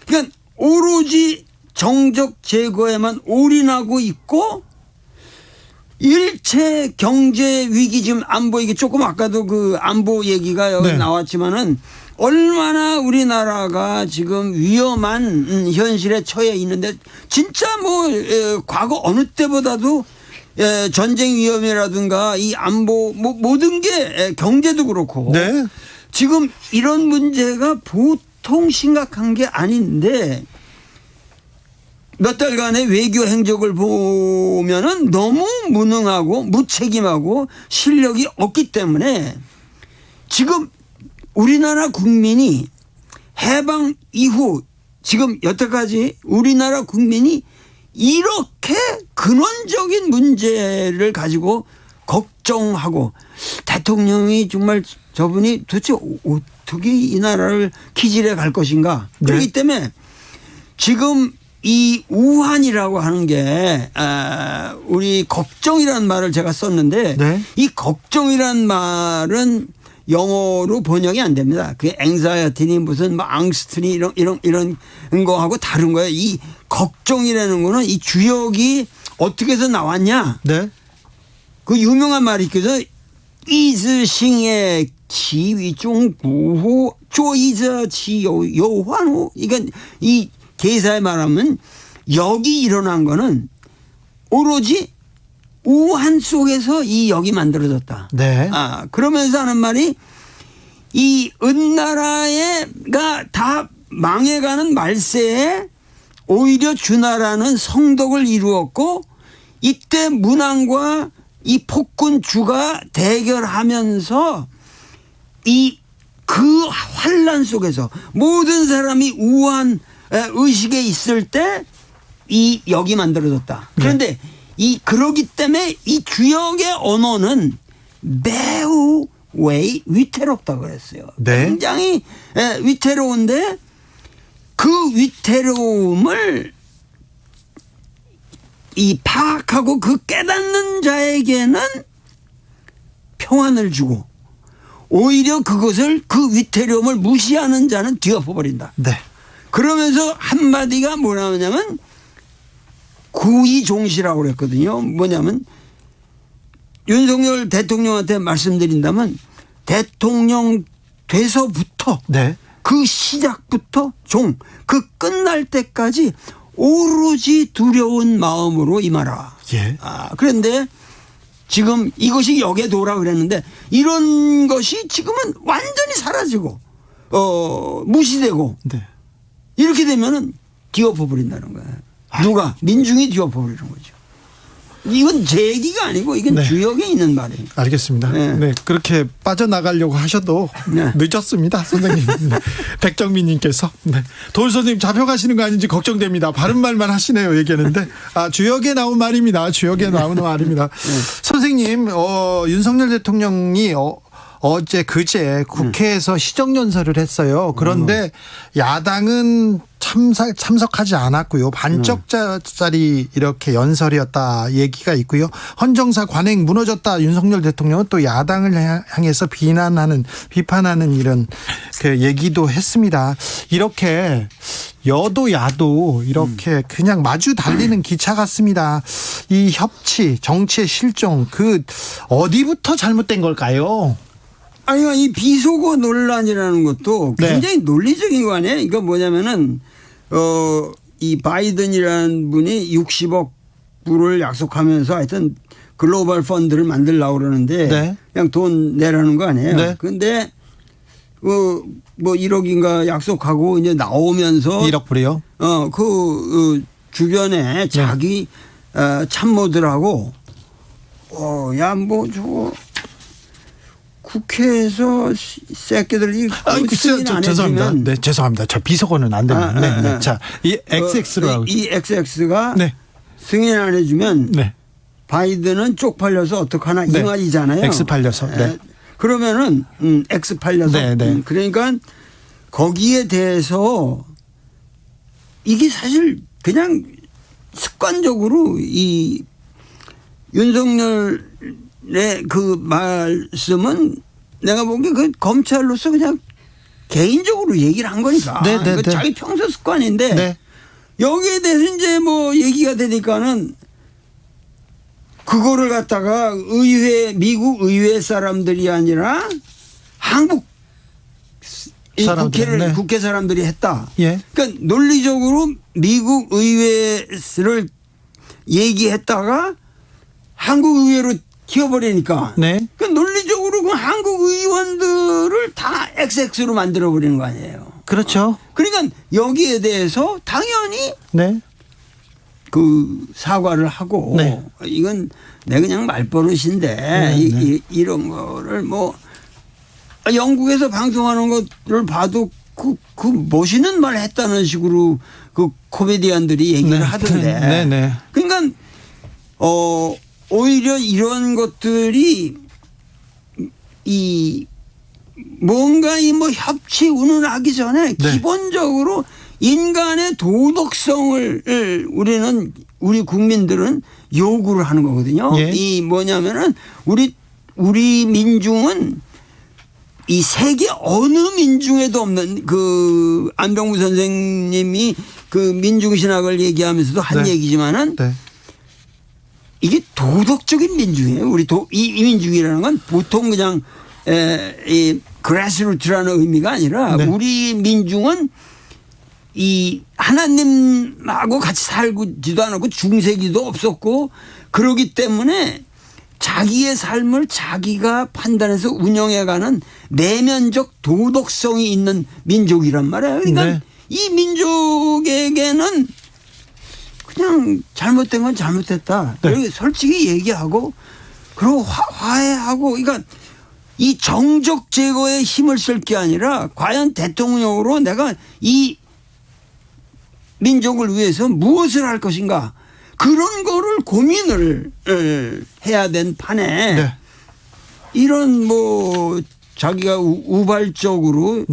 그러니까 오로지 정적 제거에만 올인하고 있고 일체 경제 위기 지금 안보 이게 조금 아까도 그 안보 얘기가 여기 네. 나왔지만은 얼마나 우리나라가 지금 위험한 현실에 처해 있는데 진짜 뭐 과거 어느 때보다도 전쟁 위험이라든가 이 안보 뭐 모든 게 경제도 그렇고 네. 지금 이런 문제가 보통 심각한 게 아닌데 몇 달간의 외교 행적을 보면은 너무 무능하고 무책임하고 실력이 없기 때문에 지금 우리나라 국민이 해방 이후 지금 여태까지 우리나라 국민이 이렇게 근원적인 문제를 가지고 걱정하고 대통령이 정말 저분이 도대체 어떻게 이 나라를 기질해 갈 것인가. 네. 그렇기 때문에 지금 이 우환이라고 하는 게 우리 걱정이라는 말을 제가 썼는데 네. 이 걱정이라는 말은 영어로 번역이 안 됩니다. 그게 anxiety니 무슨 뭐 앙스트니 이런 거하고 다른 거예요. 이 걱정이라는 거는 이 주역이 어떻게 해서 나왔냐? 네. 그 유명한 말이 있거든. 이즈싱의 지위중 구호 조이저 지요 요환호. 이건 이 개사에 말하면 역이 일어난 거는 오로지 우한 속에서 이 역이 만들어졌다. 네. 그러면서 하는 말이 이 은나라가 다 망해가는 말세에 오히려 주나라는 성덕을 이루었고 이때 문왕과 이 폭군주가 대결하면서 그 환란 속에서 모든 사람이 우한 의식에 있을 때 이 역이 만들어졌다. 그런데 그러기 때문에 이 주역의 언어는 매우 위태롭다고 그랬어요. 네. 굉장히 위태로운데 그 위태로움을 파악하고 그 깨닫는 자에게는 평안을 주고 오히려 그 위태로움을 무시하는 자는 뒤엎어버린다. 네. 그러면서 한마디가 뭐냐면 구의종시라고 그랬거든요. 뭐냐면 윤석열 대통령한테 말씀드린다면 대통령 돼서부터 네. 그 시작부터 그 끝날 때까지 오로지 두려운 마음으로 임하라. 예. 그런데 지금 이것이 역에 도라 그랬는데 이런 것이 지금은 완전히 사라지고 무시되고 네. 이렇게 되면은 뒤엎어 버린다는 거예요. 누가? 민중이 뒤엎어 버리는 거죠. 이건 제 얘기가 아니고 이건 네. 주역에 있는 말이에요. 알겠습니다. 네. 네. 그렇게 빠져나가려고 하셔도 네. 늦었습니다. 선생님. 네. 백정민님께서. 네. 도울 선생님 잡혀가시는 거 아닌지 걱정됩니다. 바른 말만 하시네요. 얘기하는데. 주역에 나온 말입니다. 주역에 나오는 말입니다. 선생님, 윤석열 대통령이 어제 그제 국회에서 시정연설을 했어요. 그런데 야당은 참석하지 않았고요. 반쪽짜리 이렇게 연설이었다 얘기가 있고요. 헌정사 관행 무너졌다. 윤석열 대통령은 또 야당을 향해서 비판하는 이런 그 얘기도 했습니다. 이렇게 여도 야도 이렇게 그냥 마주 달리는 기차 같습니다. 이 협치, 정치의 실종 어디부터 잘못된 걸까요? 아니, 이 비속어 논란이라는 것도 굉장히 논리적인 거 아니에요? 이거 뭐냐면은, 이 바이든이라는 분이 60억 불을 약속하면서 하여튼 글로벌 펀드를 만들려고 그러는데 그냥 돈 내라는 거 아니에요? 그런데 뭐 1억인가 약속하고 이제 나오면서 1억 불이요? 주변에 자기 참모들하고 저거 국회에서 새끼들이 죄송합니다. 네, 죄송합니다. 저 비속어는 안 됩니다. 자, 이 XX로 이 XX가 승인 안 해주면 바이든은 쪽팔려서 어떡하나 이 말이잖아요. X 팔려서. 그러면은 X 팔려서. 그러니까 거기에 대해서 이게 사실 그냥 습관적으로 이 윤석열의 그 말씀은 내가 보기엔 그 검찰로서 그냥 개인적으로 얘기를 한 거니까. 자기 평소 습관인데 여기에 대해서 이제 뭐 얘기가 되니까는 그거를 갖다가 미국 의회 사람들이 아니라 한국 국회 사람들이 했다. 그러니까 논리적으로 미국 의회를 얘기했다가 한국 의회로 튀어버리니까. 그러니까 논리적으로 그 한국 의원들을 다 XX로 만들어버리는 거 아니에요. 그렇죠. 그러니까 여기에 대해서 당연히 그 사과를 하고 이건 내 그냥 말버릇인데 이런 거를 뭐 영국에서 방송하는 것을 봐도 그 멋있는 말 했다는 식으로 그 코미디언들이 얘기를 하던데. 그러니까 오히려 이런 것들이 뭔가 협치 운운하기 전에 기본적으로 인간의 도덕성을 우리 국민들은 요구를 하는 거거든요. 이 뭐냐면은 우리 민중은 이 세계 어느 민중에도 없는 그 안병무 선생님이 그 민중신학을 얘기하면서도 한 얘기지만은 이게 도덕적인 민중이에요. 이 민중이라는 건 보통 그냥 이 그래스루트라는 의미가 아니라 우리 민중은 이 하나님하고 같이 살지도 않았고 중세기도 없었고 그러기 때문에 자기의 삶을 자기가 판단해서 운영해가는 내면적 도덕성이 있는 민족이란 말이에요. 그러니까 이 민족에게는 그냥 잘못된 건 잘못됐다. 그리고 솔직히 얘기하고 그리고 화해하고 그러니까 이 정적 제거에 힘을 쓸 게 아니라 과연 대통령으로 내가 이 민족을 위해서 무엇을 할 것인가 그런 거를 고민을 해야 된 판에 이런 뭐 자기가 우발적으로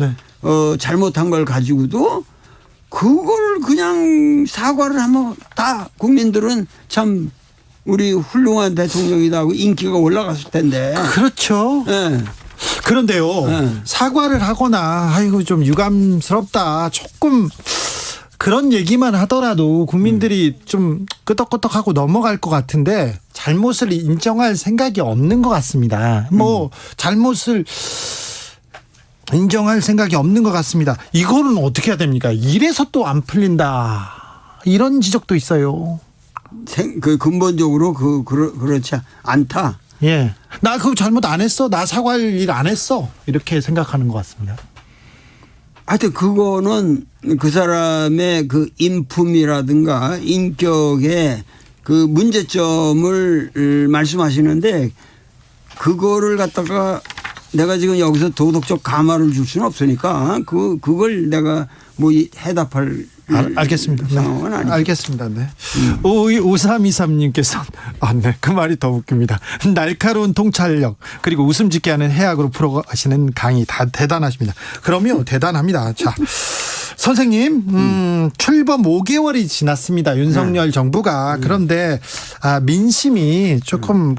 잘못한 걸 가지고도 그걸 그냥 사과를 하면 다 국민들은 참 우리 훌륭한 대통령이다 하고 인기가 올라갔을 텐데. 그렇죠. 그런데요. 사과를 하거나 아이고 좀 유감스럽다 조금 그런 얘기만 하더라도 국민들이 좀 끄덕끄덕하고 넘어갈 것 같은데 잘못을 인정할 생각이 없는 것 같습니다. 뭐 잘못을 인정할 생각이 없는 것 같습니다. 이거는 어떻게 해야 됩니까? 이래서 또 안 풀린다. 이런 지적도 있어요. 그 근본적으로 그렇지 않다. 예. 나 그거 잘못 안 했어. 나 사과할 일 안 했어. 이렇게 생각하는 것 같습니다. 하여튼 그거는 그 사람의 그 인품이라든가 인격의 그 문제점을 말씀하시는데 그거를 갖다가 내가 지금 여기서 도덕적 감화를 줄 수는 없으니까 그걸 내가 뭐 해답할 알겠습니다. 상황은 아니죠. 알겠습니다. 네. 5323님께서 네. 그 말이 더 웃깁니다. 날카로운 통찰력 그리고 웃음 짓게 하는 해악으로 풀어가시는 강의 다 대단하십니다. 그럼요. 대단합니다. 자, 선생님 출범 5개월이 지났습니다. 윤석열 정부가. 그런데 민심이 조금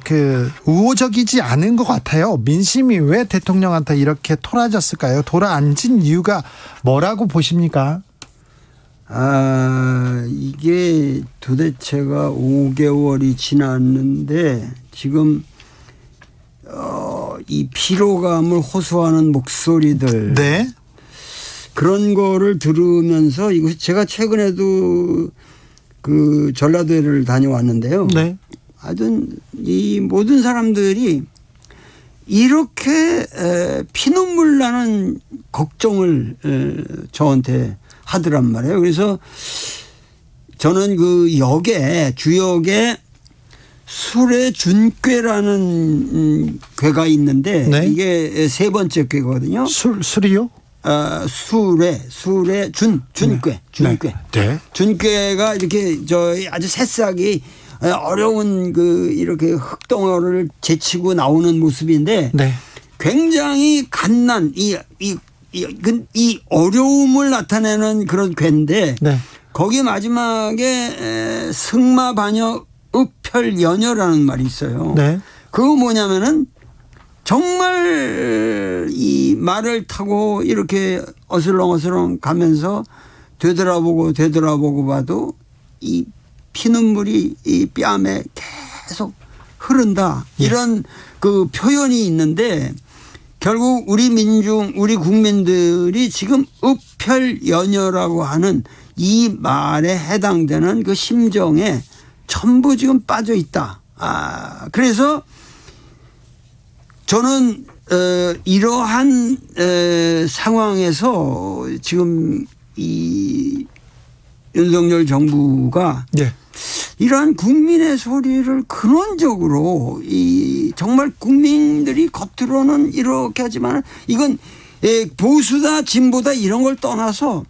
우호적이지 않은 것 같아요. 민심이 왜 대통령한테 이렇게 토라졌을까요? 돌아앉은 이유가 뭐라고 보십니까? 이게 도대체가 5개월이 지났는데 지금 이 피로감을 호소하는 목소리들, 네, 그런 거를 들으면서 이거 제가 최근에도 그 전라도를 다녀왔는데요. 네, 하여튼 이 모든 사람들이 이렇게 피눈물 나는 걱정을 저한테 하더란 말이에요. 그래서 저는 그 주역에 술의 준꾀라는 괴가 있는데 네. 이게 세 번째 괴거든요. 술이요? 술의 준꾀. 네. 준꾀가 이렇게 아주 새싹이 어려운 이렇게 흙덩어리를 제치고 나오는 모습인데 네. 굉장히 갓난 이 어려움을 나타내는 그런 괴인데 네. 거기 마지막에 승마반여 읍혈연여라는 말이 있어요. 네. 그거 뭐냐면은 정말 이 말을 타고 이렇게 어슬렁어슬렁 가면서 되돌아보고 봐도 이 피눈물이 이 뺨에 계속 흐른다. 이런 그 표현이 있는데 결국 우리 국민들이 지금 읍혈연여라고 하는 이 말에 해당되는 그 심정에 전부 지금 빠져 있다. 그래서 저는 이러한 상황에서 지금 이 윤석열 정부가 이러한 국민의 소리를 근원적으로 정말 국민들이 겉으로는 이렇게 하지만 이건 보수다 진보다 이런 걸 떠나서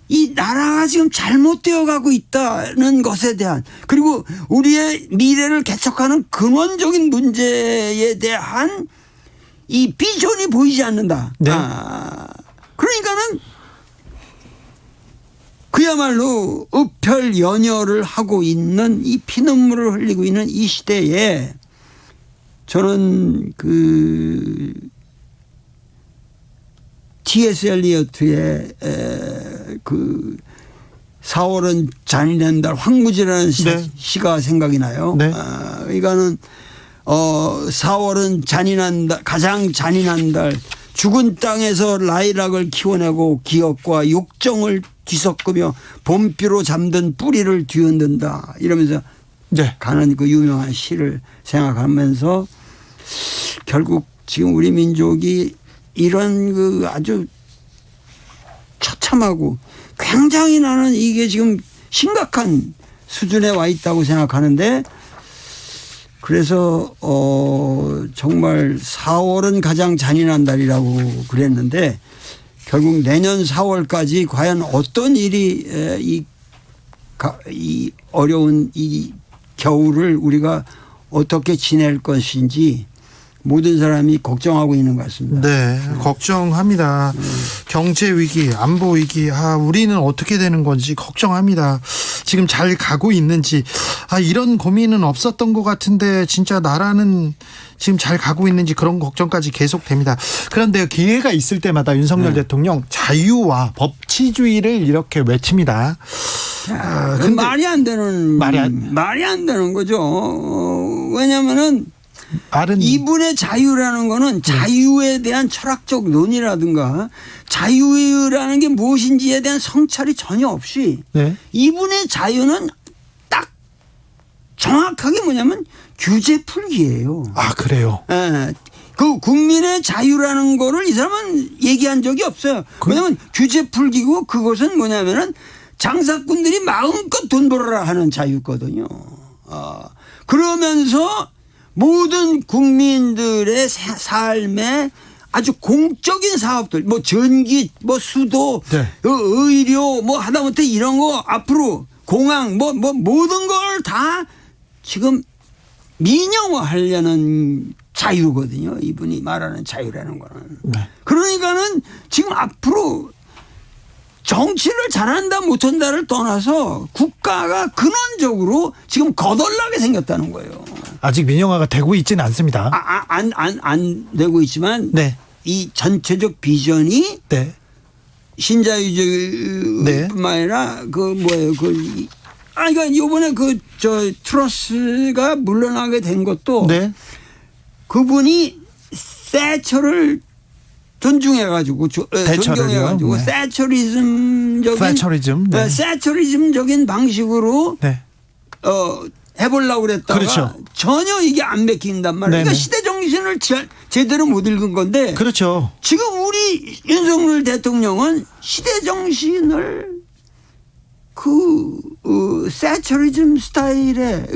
이 나라가 지금 잘못되어 가고 있다는 것에 대한 그리고 우리의 미래를 개척하는 근원적인 문제에 대한 이 비전이 보이지 않는다. 네. 그러니까는 그야말로 읍혈연여를 하고 있는 이 피눈물을 흘리고 있는 이 시대에 저는 T.S. 엘리어트의 4월은 잔인한 달 황무지라는 시가 생각이 나요. 네. 그러니까는 4월은 잔인한 달, 가장 잔인한 달, 죽은 땅에서 라이락을 키워내고 기억과 욕정을 뒤섞으며 봄비로 잠든 뿌리를 뒤흔든다 이러면서 가는 그 유명한 시를 생각하면서 결국 지금 우리 민족이 이런 아주 처참하고 굉장히 나는 이게 지금 심각한 수준에 와 있다고 생각하는데 그래서 정말 4월은 가장 잔인한 달이라고 그랬는데 결국 내년 4월까지 과연 어떤 일이 이 어려운 이 겨울을 우리가 어떻게 지낼 것인지 모든 사람이 걱정하고 있는 것 같습니다. 네, 걱정합니다. 경제 위기, 안보 위기, 우리는 어떻게 되는 건지 걱정합니다. 지금 잘 가고 있는지, 이런 고민은 없었던 것 같은데 진짜 나라는 지금 잘 가고 있는지 그런 걱정까지 계속됩니다. 그런데 기회가 있을 때마다 윤석열 대통령 자유와 법치주의를 이렇게 외칩니다. 근데 말이 안 되는 거죠. 왜냐하면은 이분의 자유라는 거는 자유에 대한 철학적 논의라든가 자유라는 게 무엇인지에 대한 성찰이 전혀 없이 네. 이분의 자유는 딱 정확하게 뭐냐면 규제 풀기예요. 아, 그래요? 예. 그 국민의 자유라는 거를 이 사람은 얘기한 적이 없어요. 왜냐하면 규제 풀기고 그것은 뭐냐면은 장사꾼들이 마음껏 돈 벌어라 하는 자유거든요. 그러면서 모든 국민들의 삶에 아주 공적인 사업들, 뭐 전기, 뭐 수도, 네. 의료, 뭐 하다못해 이런 거 앞으로 공항, 뭐 모든 걸 다 지금 민영화하려는 자유거든요. 이분이 말하는 자유라는 거는. 네. 그러니까는 지금 앞으로 정치를 잘한다 못한다를 떠나서 국가가 근원적으로 지금 거덜나게 생겼다는 거예요. 아직 민영화가 되고 있지는 않습니다. 안 되고 있지만 네. 이 전체적 비전이 네. 신자유주의뿐만 아니라 그러니까 이번에 트러스가 물러나게 된 것도 네. 그분이 세처를 존중해가지고 존경해가지고 네. 세처리즘적인 방식으로 네. 해보려고 그랬다가 그렇죠. 전혀 이게 안 맥힌단 말이에요. 그러니까 시대 정신을 제대로 못 읽은 건데. 그렇죠. 지금 우리 윤석열 대통령은 시대 정신을 세처리즘 스타일의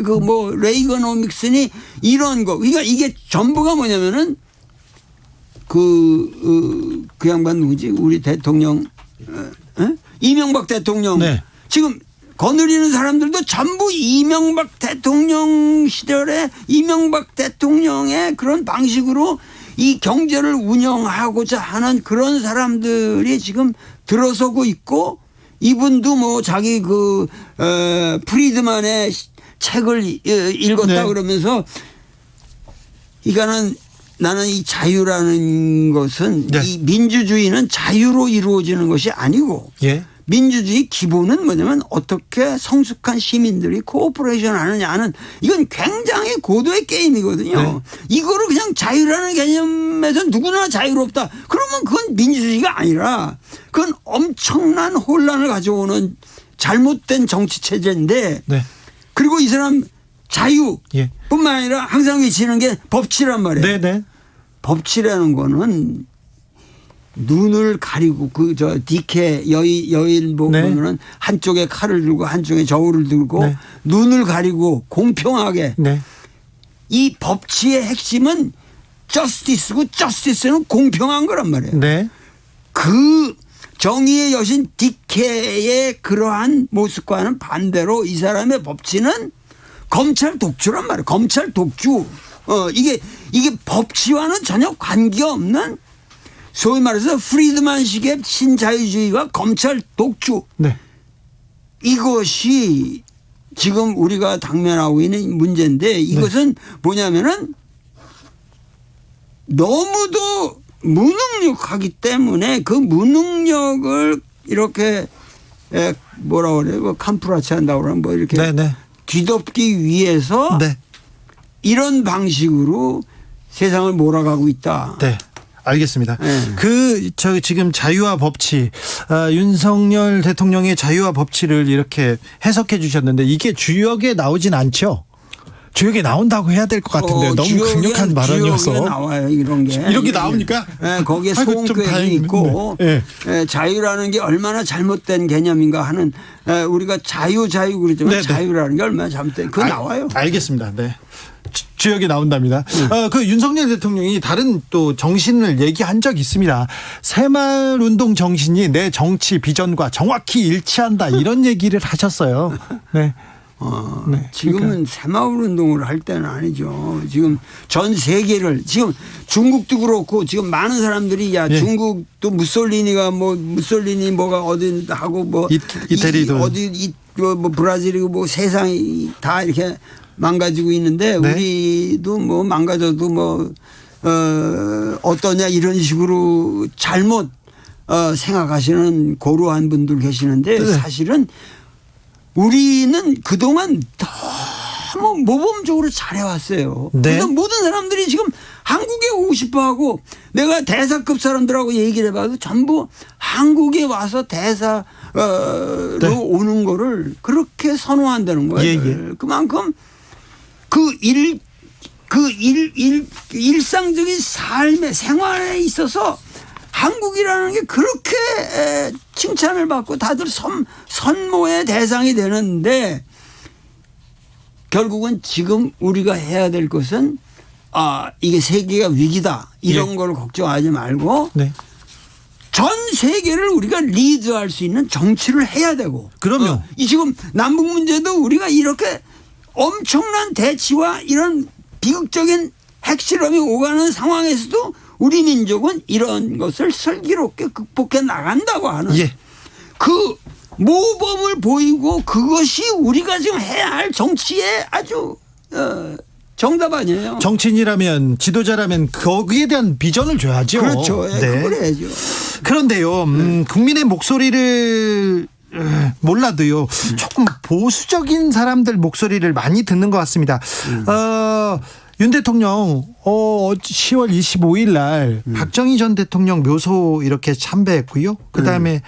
레이거노믹스니 이런 거. 그러니까 이게 전부가 뭐냐면은 그 양반 누구지? 우리 대통령 이명박 대통령. 네. 지금 거느리는 사람들도 전부 이명박 대통령 시절에 이명박 대통령의 그런 방식으로 이 경제를 운영하고자 하는 그런 사람들이 지금 들어서고 있고 이분도 뭐 자기 프리드만의 책을 읽었다 네. 그러면서 이거는 나는 이 자유라는 것은 네. 이 민주주의는 자유로 이루어지는 것이 아니고 예. 민주주의 기본은 뭐냐면 어떻게 성숙한 시민들이 코오퍼레이션 하느냐 하는 이건 굉장히 고도의 게임이거든요. 네. 이거를 그냥 자유라는 개념에서 누구나 자유롭다. 그러면 그건 민주주의가 아니라 그건 엄청난 혼란을 가져오는 잘못된 정치 체제인데 네. 그리고 이 사람 자유뿐만 예. 아니라 항상 외치는 게 법치란 말이에요. 네네. 법치라는 거는 눈을 가리고 디케 여인 보면은 한쪽에 칼을 들고 한쪽에 저울을 들고 네. 눈을 가리고 공평하게 네. 이 법치의 핵심은 저스티스고 저스티스는 공평한 거란 말이에요. 네. 그 정의의 여신 디케의 그러한 모습과는 반대로 이 사람의 법치는 검찰 독주란 말이에요. 검찰 독주. 이게 법치와는 전혀 관계없는 소위 말해서 프리드만식의 신자유주의와 검찰 독주. 네. 이것이 지금 우리가 당면하고 있는 문제인데 이것은 뭐냐면은 너무도 무능력하기 때문에 그 무능력을 이렇게 뭐라 그래요? 캄프라치 한다고 그러면 뭐 이렇게 네네. 뒤덮기 위해서 네. 이런 방식으로 세상을 몰아가고 있다. 네. 알겠습니다. 네. 지금 자유와 법치, 윤석열 대통령의 자유와 법치를 이렇게 해석해 주셨는데 이게 주역에 나오진 않죠? 주역에 나온다고 해야 될 것 같은데 너무 강력한 발언이어서. 주역에 나와요 이런 게. 이렇게 나옵니까? 네, 거기에 좀 소원교회도 있고 네. 자유라는 게 얼마나 잘못된 개념인가 하는 우리가 자유 그러지만 네, 자유라는 게 얼마나 잘못된 그거 나와요. 알겠습니다. 네. 주역이 나온답니다. 그 윤석열 대통령이 다른 또 정신을 얘기한 적이 있습니다. 새마을운동 정신이 내 정치 비전과 정확히 일치한다 이런 얘기를 하셨어요. 네. 네. 지금은 새마을운동을 할 때는 아니죠. 지금 전 세계를 지금 중국도 그렇고 지금 많은 사람들이 중국도 무솔리니 뭐가 어디 하고 뭐 이태리도 어디 뭐 브라질이고 뭐 세상이 다 이렇게 망가지고 있는데 우리도 뭐 망가져도 뭐 어떠냐 이런 식으로 잘못 생각하시는 고루한 분들 계시는데 사실은 우리는 그동안 참 모범적으로 잘해왔어요. 네. 그래서 모든 사람들이 지금 한국에 오고 싶어하고 내가 대사급 사람들하고 얘기를 해봐도 전부 한국에 와서 대사로 오는 거를 그렇게 선호한다는 거예요. 예. 그만큼 일상적인 삶의 생활에 있어서 한국이라는 게 그렇게 칭찬을 받고 다들 선모의 대상이 되는데 결국은 지금 우리가 해야 될 것은 이게 세계가 위기다 이런 걸 걱정하지 말고 전 세계를 우리가 리드할 수 있는 정치를 해야 되고 그럼요. 이 지금 남북 문제도 우리가 이렇게 엄청난 대치와 이런 비극적인 핵실험이 오가는 상황에서도 우리 민족은 이런 것을 슬기롭게 극복해 나간다고 하는 그 모범을 보이고 그것이 우리가 지금 해야 할 정치의 아주 정답 아니에요. 정치인이라면 지도자라면 거기에 대한 비전을 줘야죠. 그렇죠. 그걸 해야죠. 그런데요. 국민의 목소리를 몰라도요. 조금 보수적인 사람들 목소리를 많이 듣는 것 같습니다. 윤 대통령 10월 25일 날 박정희 전 대통령 묘소 이렇게 참배했고요. 그다음에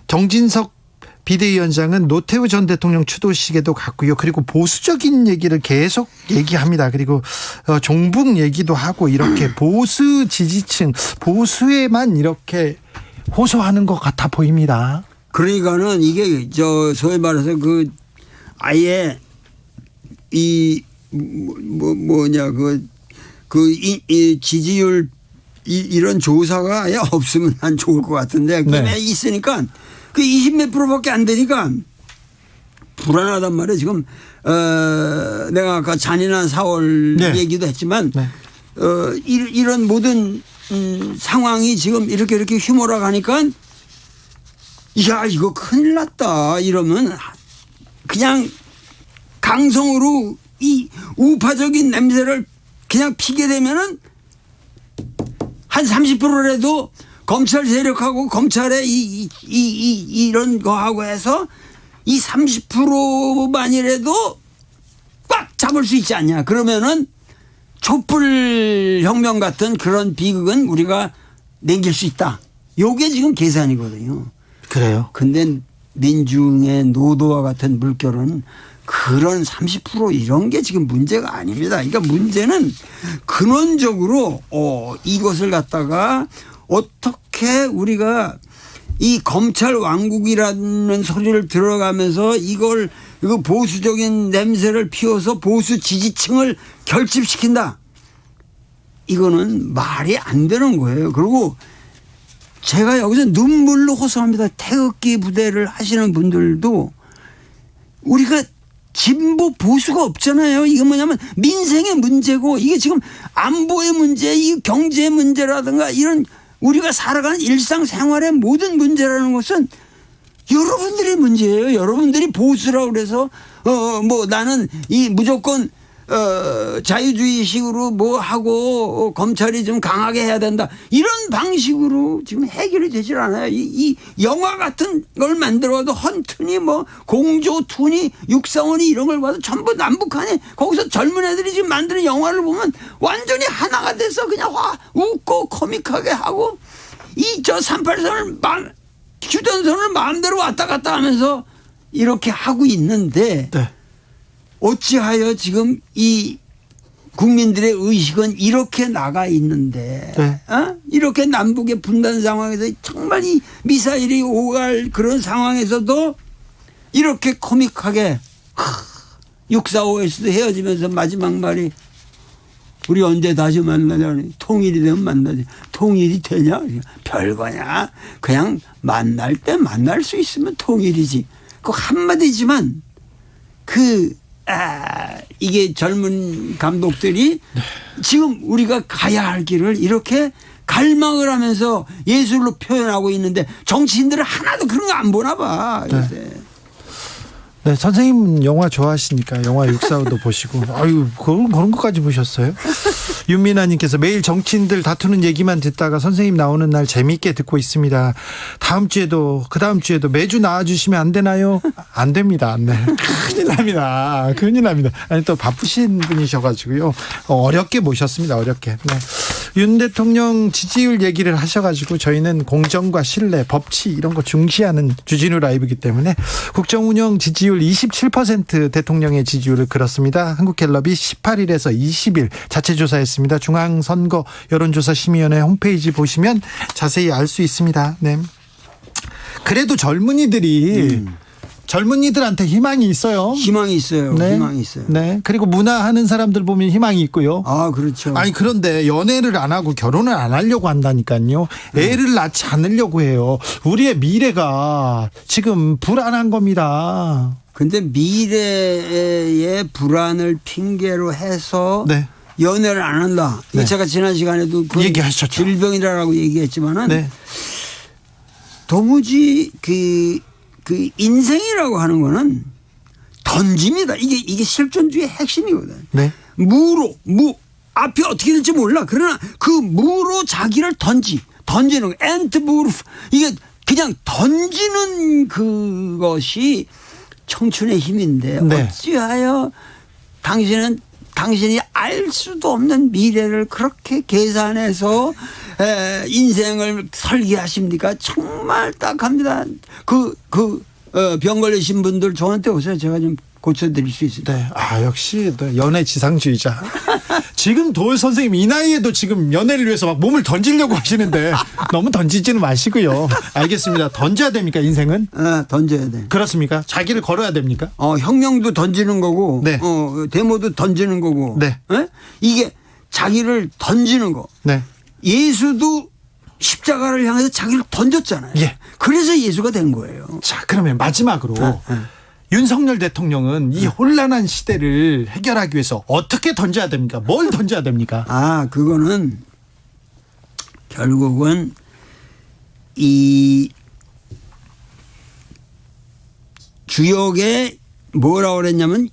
정진석 비대위원장은 노태우 전 대통령 추도식에도 갔고요. 그리고 보수적인 얘기를 계속 얘기합니다. 그리고 종북 얘기도 하고 이렇게 보수 지지층 보수에만 이렇게 호소하는 것 같아 보입니다. 그러니까는 이게 소위 말해서 아예 이 지지율 이런 조사가 아예 없으면 난 좋을 것 같은데 그게 있으니까 그 20몇 프로밖에 안 되니까 불안하단 말이에요. 지금 내가 아까 잔인한 4월 얘기도 했지만 이런 모든 상황이 지금 이렇게 휘몰아 가니까 야 이거 큰일 났다 이러면 그냥 강성으로 이 우파적인 냄새를 그냥 피게 되면은 한 30%라도 검찰 세력하고 검찰의 이런 거하고 해서 이 30%만이라도 꽉 잡을 수 있지 않냐. 그러면은 촛불 혁명 같은 그런 비극은 우리가 남길 수 있다. 요게 지금 계산이거든요. 그래요. 근데 민중의 노도와 같은 물결은 그런 30% 이런 게 지금 문제가 아닙니다. 그러니까 문제는 근원적으로 이것을 갖다가 어떻게 우리가 이 검찰 왕국이라는 소리를 들어가면서 이거 보수적인 냄새를 피워서 보수 지지층을 결집시킨다. 이거는 말이 안 되는 거예요. 그리고 제가 여기서 눈물로 호소합니다. 태극기 부대를 하시는 분들도 우리가 진보 보수가 없잖아요. 이게 뭐냐면 민생의 문제고 이게 지금 안보의 문제, 이 경제 문제라든가 이런 우리가 살아가는 일상생활의 모든 문제라는 것은 여러분들의 문제예요. 여러분들이 보수라고 그래서 나는 이 무조건 자유주의식으로 뭐 하고 검찰이 좀 강하게 해야 된다. 이런 방식으로 지금 해결이 되질 않아요. 이 영화 같은 걸 만들어도 헌트니 뭐 공조투니 육상원이 이런 걸 봐도 전부 남북한이 거기서 젊은 애들이 지금 만드는 영화를 보면 완전히 하나가 돼서 그냥 웃고 코믹하게 하고 이 38선을 휴전선을 마음대로 왔다 갔다 하면서 이렇게 하고 있는데 어찌하여 지금 이 국민들의 의식은 이렇게 나가 있는데 이렇게 남북의 분단 상황에서 정말 이 미사일이 오갈 그런 상황에서도 이렇게 코믹하게 645에서도 헤어지면서 마지막 말이 우리 언제 다시 만나자니 통일이 되면 만나지. 통일이 되냐? 별거냐? 그냥 만날 때 만날 수 있으면 통일이지. 그 한마디지만 이게 젊은 감독들이 지금 우리가 가야 할 길을 이렇게 갈망을 하면서 예술로 표현하고 있는데 정치인들은 하나도 그런 거 안 보나 봐. 요새. 네, 선생님 영화 좋아하시니까 영화 645도 보시고 아유 그런 것까지 보셨어요? 윤미나님께서 매일 정치인들 다투는 얘기만 듣다가 선생님 나오는 날 재미있게 듣고 있습니다. 다음 주에도 그 다음 주에도 매주 나와주시면 안 되나요? 안 됩니다. 네. 큰일 납니다. 큰일 납니다. 아니 또 바쁘신 분이셔가지고요. 어렵게 모셨습니다. 어렵게. 네. 윤 대통령 지지율 얘기를 하셔가지고 저희는 공정과 신뢰, 법치 이런 거 중시하는 주진우 라이브이기 때문에 국정운영 지지율 27% 대통령의 지지율을 그렇습니다. 한국갤럽이 18일에서 20일 자체 조사했습니다. 중앙선거 여론조사 심의위원회 홈페이지 보시면 자세히 알 수 있습니다. 네. 그래도 젊은이들한테 희망이 있어요. 희망이 있어요. 네. 희망이 있어요. 네. 그리고 문화하는 사람들 보면 희망이 있고요. 아, 그렇죠. 아니 그런데 연애를 안 하고 결혼을 안 하려고 한다니까요. 애를 낳지 않으려고 해요. 우리의 미래가 지금 불안한 겁니다. 근데 미래의 불안을 핑계로 해서 네. 연애를 안 한다. 네. 제가 지난 시간에도 그 얘기하셨죠. 질병이라고 얘기했지만은 네. 도무지 그 인생이라고 하는 거는 던집니다. 이게 실존주의의 핵심이거든. 네. 무로 앞이 어떻게 될지 몰라. 그러나 그 무로 자기를 던지는 거. 엔트부르프 이게 그냥 던지는 그것이 청춘의 힘인데 네. 어찌하여 당신이 알 수도 없는 미래를 그렇게 계산해서 인생을 설계하십니까? 정말 딱합니다. 병 걸리신 분들 저한테 오세요. 제가 좀 고쳐드릴 수 있습니다. 네. 아, 역시 연애 지상주의자. 지금 도울 선생님 이 나이에도 지금 연애를 위해서 막 몸을 던지려고 하시는데 너무 던지지는 마시고요. 알겠습니다. 던져야 됩니까, 인생은? 던져야 돼. 그렇습니까? 자기를 걸어야 됩니까? 혁명도 던지는 거고, 네. 데모도 던지는 거고, 네. 이게 자기를 던지는 거. 네. 예수도 십자가를 향해서 자기를 던졌잖아요. 예. 그래서 예수가 된 거예요. 자, 그러면 마지막으로 윤석열 대통령은 이 혼란한 시대를 해결하기 위해서 어떻게 던져야 됩니까? 뭘 던져야 됩니까? 아, 그거는 결국은 이 주역에 뭐라고 그랬냐면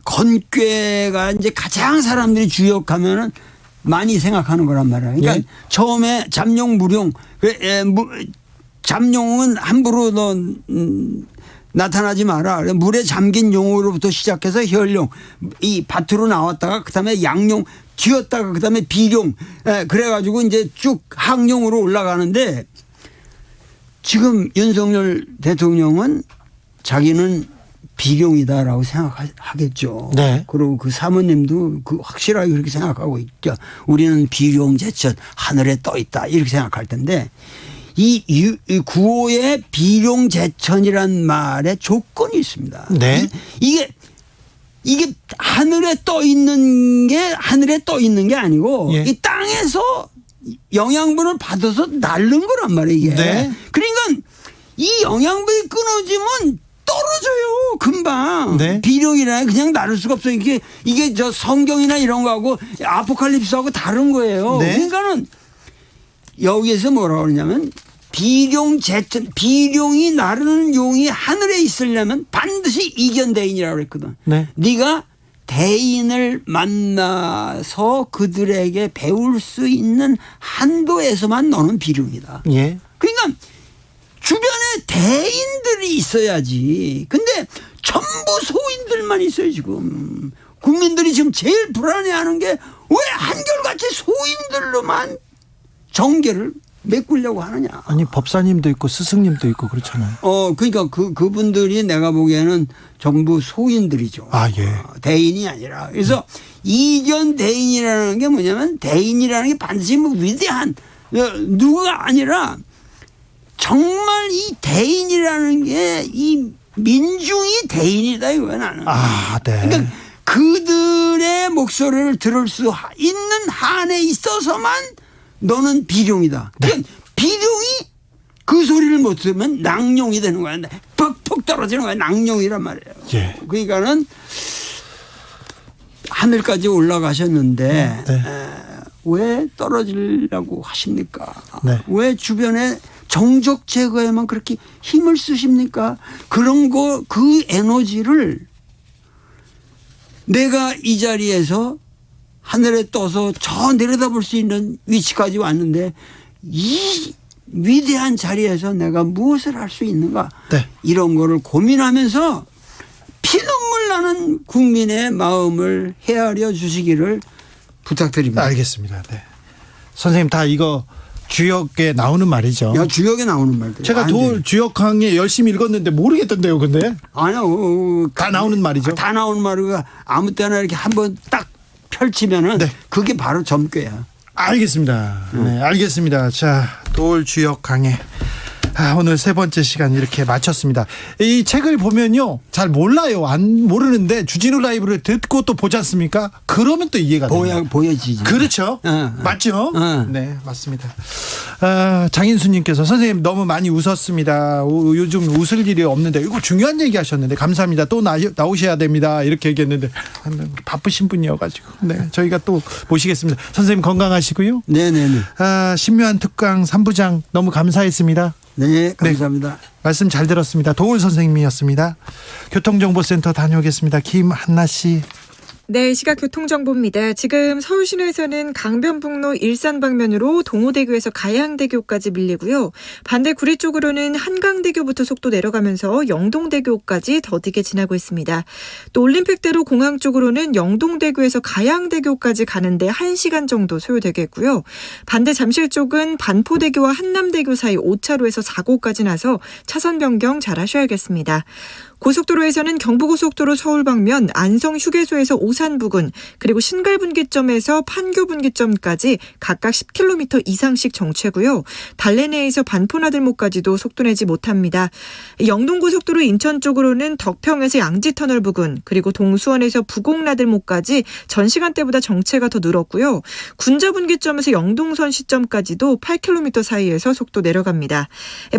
건꾀가 이제 가장 사람들이 주역하면은 많이 생각하는 거란 말이에요. 그러니까 예. 처음에 잠룡 무룡 잠룡은 함부로 너 나타나지 마라. 물에 잠긴 용으로부터 시작해서 혈룡 이 밭으로 나왔다가 그다음에 양룡 튀었다가 그다음에 비룡 그래가지고 이제 쭉 항룡으로 올라가는데 지금 윤석열 대통령은 자기는 비룡이다라고 생각하겠죠. 네. 그리고 그 사모님도 그 확실하게 그렇게 생각하고 있죠. 우리는 비룡제천 하늘에 떠 있다 이렇게 생각할 텐데 이 구호의 비룡제천이란 말에 조건이 있습니다. 네. 이게 하늘에 떠 있는 게 아니고 예. 이 땅에서 영양분을 받아서 날는 거란 말이에요. 이게. 네. 그러니까 이 영양분이 끊어지면 떨어져요 금방. 네. 비룡이라 그냥 나를 수가 없어요. 이게 저 성경이나 이런 거하고 아포칼립스하고 다른 거예요. 네. 그러니까는 여기에서 뭐라고 그러냐면 비룡제천 비룡이 나르는 용이 하늘에 있으려면 반드시 이견대인이라고 그랬거든. 네. 네가 대인을 만나서 그들에게 배울 수 있는 한도에서만 너는 비룡이다. 예. 그러니까 주변에 대인들이 있어야지. 근데 전부 소인들만 있어요 지금. 국민들이 지금 제일 불안해하는 게 왜 한결같이 소인들로만 정계를 메꾸려고 하느냐. 아니 법사님도 있고 스승님도 있고 그렇잖아요. 그러니까 그분들이 내가 보기에는 전부 소인들이죠. 아, 예. 대인이 아니라. 그래서 이견 대인이라는 게 뭐냐면 대인이라는 게 반드시 뭐 위대한 누가 아니라 정말 이 대인이라는 게 이 민중이 대인이다 이거야 나는. 아, 네. 그러니까 그들의 목소리를 들을 수 있는 한에 있어서만 너는 비룡이다. 그러니까 비룡이 그 소리를 못 들으면 낭룡이 되는 거야. 퍽퍽 떨어지는 거야. 낭룡이란 말이에요. 예. 그러니까는 하늘까지 올라가셨는데 네. 왜 떨어지려고 하십니까? 네. 왜 주변에 정적 제거에만 그렇게 힘을 쓰십니까? 그런 거 그 에너지를 내가 이 자리에서 하늘에 떠서 저 내려다볼 수 있는 위치까지 왔는데 이 위대한 자리에서 내가 무엇을 할 수 있는가 네. 이런 거를 고민하면서 피눈물 나는 국민의 마음을 헤아려 주시기를 부탁드립니다. 알겠습니다. 네. 선생님 다 이거 주역에 나오는 말이죠. 야, 주역에 나오는 말들. 제가 도울 주역 강의 열심히 읽었는데 모르겠던데요, 근데. 아니요. 다 나오는 말이죠. 다 나오는 말이가 아무 때나 이렇게 한번 딱 펼치면은 네. 그게 바로 점괘야. 알겠습니다. 네, 알겠습니다. 자, 도울 주역 강의. 오늘 세 번째 시간 이렇게 마쳤습니다. 이 책을 보면요, 잘 몰라요. 안 모르는데 주진우 라이브를 듣고 또 보지 않습니까? 그러면 또 이해가 됩니다. 보여지지. 그렇죠. 맞죠? 네, 맞습니다. 장인수님께서 선생님 너무 많이 웃었습니다. 요즘 웃을 일이 없는데 이거 중요한 얘기 하셨는데 감사합니다. 또 나오셔야 됩니다. 이렇게 얘기했는데 바쁘신 분이어가지고 네, 저희가 또 모시겠습니다. 선생님 건강하시고요. 네네네. 신묘한 특강 3부장 너무 감사했습니다. 네, 감사합니다. 네, 말씀 잘 들었습니다. 도울 선생님이었습니다. 교통정보센터 다녀오겠습니다. 김한나 씨. 네, 시각 교통정보입니다. 지금 서울 시내에서는 강변북로 일산 방면으로 동호대교에서 가양대교까지 밀리고요. 반대 구리 쪽으로는 한강대교부터 속도 내려가면서 영동대교까지 더디게 지나고 있습니다. 또 올림픽대로 공항 쪽으로는 영동대교에서 가양대교까지 가는데 1시간 정도 소요되겠고요. 반대 잠실 쪽은 반포대교와 한남대교 사이 5차로에서 사고까지 나서 차선 변경 잘 하셔야겠습니다. 고속도로에서는 경부고속도로 서울 방면 안성 휴게소에서 오산 부근 그리고 신갈분기점에서 판교분기점까지 각각 10km 이상씩 정체고요. 달래내에서 반포나들목까지도 속도 내지 못합니다. 영동고속도로 인천 쪽으로는 덕평에서 양지터널 부근 그리고 동수원에서 부곡나들목까지 전 시간대보다 정체가 더 늘었고요. 군자분기점에서 영동선 시점까지도 8km 사이에서 속도 내려갑니다.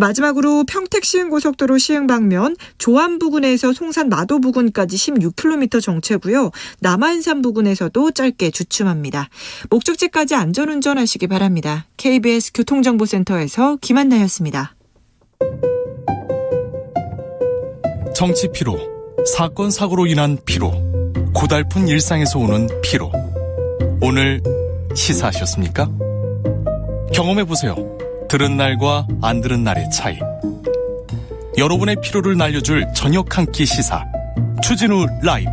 마지막으로 평택시흥고속도로 시흥 방면 조암 부근에서 송산 마도 부근까지 16km 정체고요. 남한산 부근에서도 짧게 주춤합니다. 목적지까지 안전운전하시기 바랍니다. KBS 교통정보센터에서 김한나였습니다. 정치 피로, 사건 사고로 인한 피로, 고달픈 일상에서 오는 피로. 오늘 시사하셨습니까? 경험해보세요. 들은 날과 안 들은 날의 차이. 여러분의 피로를 날려줄 저녁 한 끼 시사 추진우 라이브.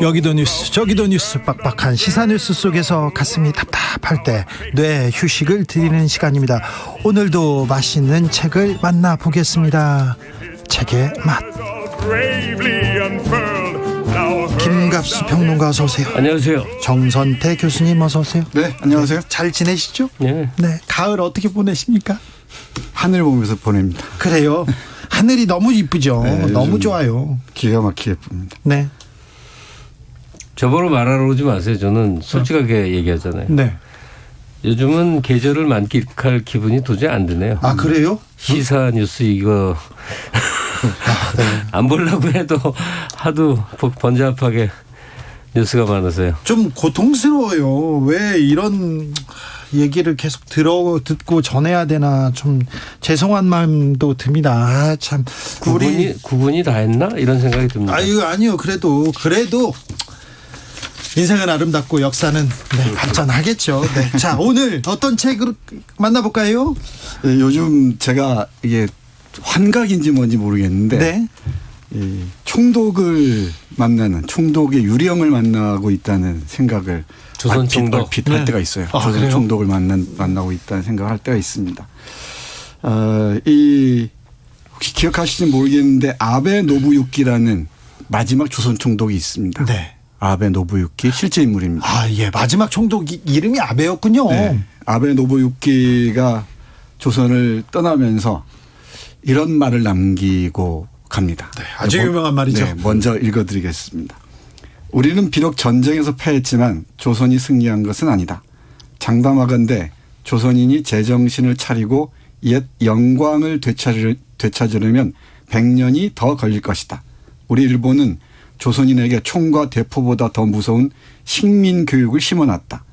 여기도 뉴스 저기도 뉴스 빡빡한 시사 뉴스 속에서 가슴이 답답할 때 뇌 휴식을 드리는 시간입니다. 오늘도 맛있는 책을 만나보겠습니다. 책의 맛. 김갑수 평론가 어서 오세요. 안녕하세요. 정선태 교수님 어서 오세요. 네, 안녕하세요. 잘 지내시죠? 네. 네. 가을 어떻게 보내십니까? 하늘 보면서 보냅니다. 그래요. 하늘이 너무 이쁘죠. 네, 너무 좋아요. 기가 막히게 예쁩니다. 네. 저보러 말하러 오지 마세요. 저는 솔직하게 얘기하잖아요. 네. 요즘은 계절을 만끽할 기분이 도저히 안 드네요. 아, 그래요? 시사 뉴스 이거 네. 안 보려고 해도 하도 번잡하게 뉴스가 많으세요. 좀 고통스러워요. 왜 이런 얘기를 계속 듣고 전해야 되나 좀 죄송한 마음도 듭니다. 아, 참. 구분이 다 했나? 이런 생각이 듭니다. 아니요. 그래도 인생은 아름답고 역사는 발전하겠죠. 네. 자, 오늘 어떤 책으로 만나볼까요? 네, 요즘 제가 이게 환각인지 뭔지 모르겠는데 네. 이 총독의 유령을 만나고 있다는 생각을 조선 총독 얼핏 할 때가 있어요. 조선 그래요? 총독을 만나고 있다는 생각을 할 때가 있습니다. 이 혹시 기억하실지 모르겠는데 아베 노부유키라는 마지막 조선 총독이 있습니다. 네. 아베 노부유키 실제 인물입니다. 아, 예. 마지막 총독 이름이 아베였군요. 네. 아베 노부유키가 조선을 떠나면서 이런 말을 남기고 갑니다. 네, 아주 유명한 말이죠. 네, 먼저 읽어드리겠습니다. 우리는 비록 전쟁에서 패했지만 조선이 승리한 것은 아니다. 장담하건대 조선인이 제정신을 차리고 옛 영광을 되찾으려면 100년이 더 걸릴 것이다. 우리 일본은 조선인에게 총과 대포보다 더 무서운 식민 교육을 심어놨다.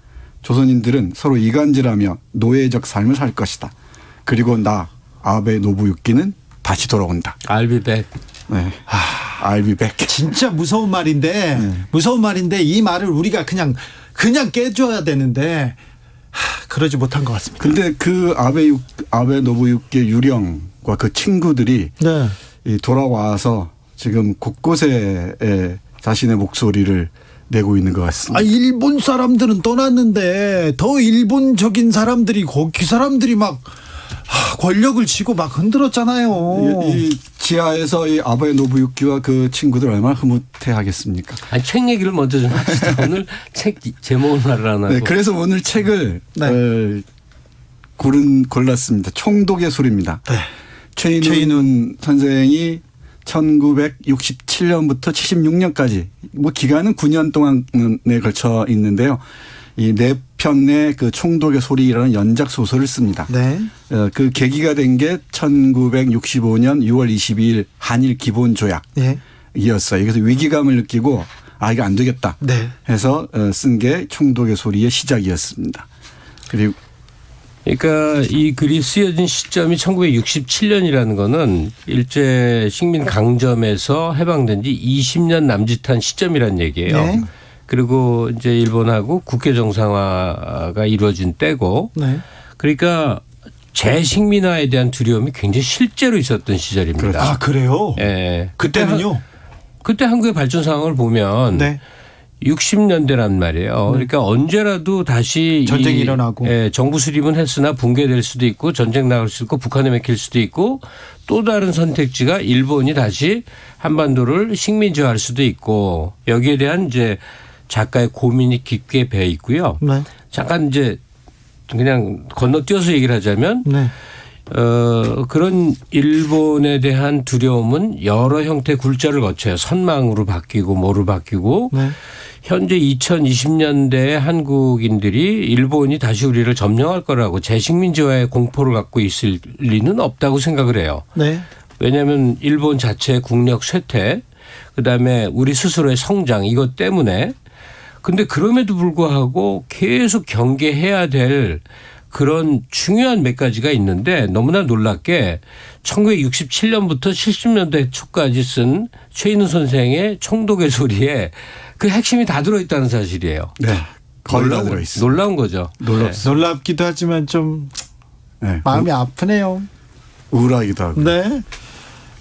조선인들은 서로 이간질하며 노예적 삶을 살 것이다. 그리고 나 아베 노부유키는 다시 돌아온다. I'll be back. 네. I'll be back. 진짜 무서운 말인데 무서운 말인데 이 말을 우리가 그냥 깨줘야 되는데 그러지 못한 것 같습니다. 근데 그 아베 노부유키의 유령과 그 친구들이 네. 이 돌아와서 지금 곳곳에 자신의 목소리를 내고 있는 것 같습니다. 일본 사람들은 떠났는데 더 일본적인 사람들이 거기 사람들이 막 권력을 쥐고 막 흔들었잖아요. 이 지하에서 이 아베 노부유키와 그 친구들 얼마나 흐뭇해하겠습니까? 아니, 책 얘기를 먼저 좀 합시다. 오늘 책 제목을 말을 안 하고. 네, 그래서 오늘 책을 골랐습니다. 총독의 소리입니다. 네. 최인훈 선생이 1967년부터 76년까지 뭐 기간은 9년 동안에 걸쳐 있는데요. 이 네 편의 그 총독의 소리라는 연작 소설을 씁니다. 네. 그 계기가 된 게 1965년 6월 22일 한일 기본 조약이었어요. 그래서 위기감을 느끼고 이거 안 되겠다 네. 해서 쓴 게 총독의 소리의 시작이었습니다. 그리고 그러니까 이 글이 쓰여진 시점이 1967년이라는 거는 일제 식민 강점에서 해방된 지 20년 남짓한 시점이란 얘기예요. 네. 그리고 이제 일본하고 국교 정상화가 이루어진 때고 네. 그러니까 재식민화에 대한 두려움이 굉장히 실제로 있었던 시절입니다. 그렇죠. 그래요? 예. 그때는요? 그때 한국의 발전 상황을 보면 60년대란 말이에요. 그러니까 언제라도 다시 전쟁이 일어나고 정부 수립은 했으나 붕괴될 수도 있고 전쟁 나갈 수도 있고 북한에 맥힐 수도 있고 또 다른 선택지가 일본이 다시 한반도를 식민지화할 수도 있고 여기에 대한 이제 작가의 고민이 깊게 배어 있고요. 네. 잠깐 이제 그냥 건너뛰어서 얘기를 하자면 네. 그런 일본에 대한 두려움은 여러 형태의 굴절을 거쳐요. 선망으로 바뀌고 뭐로 바뀌고 네. 현재 2020년대의 한국인들이 일본이 다시 우리를 점령할 거라고 재식민지화의 공포를 갖고 있을 리는 없다고 생각을 해요. 네. 왜냐하면 일본 자체의 국력 쇠퇴 그다음에 우리 스스로의 성장 이것 때문에 근데 그럼에도 불구하고 계속 경계해야 될 그런 중요한 몇 가지가 있는데 너무나 놀랍게 1967년부터 70년대 초까지 쓴 최인훈 선생의 총독의 소리에 그 핵심이 다 들어있다는 사실이에요. 네. 거의 다 들어있어요. 놀라운 거죠. 놀랍기도 하지만 좀 마음이 아프네요. 우울하기도 하고. 네.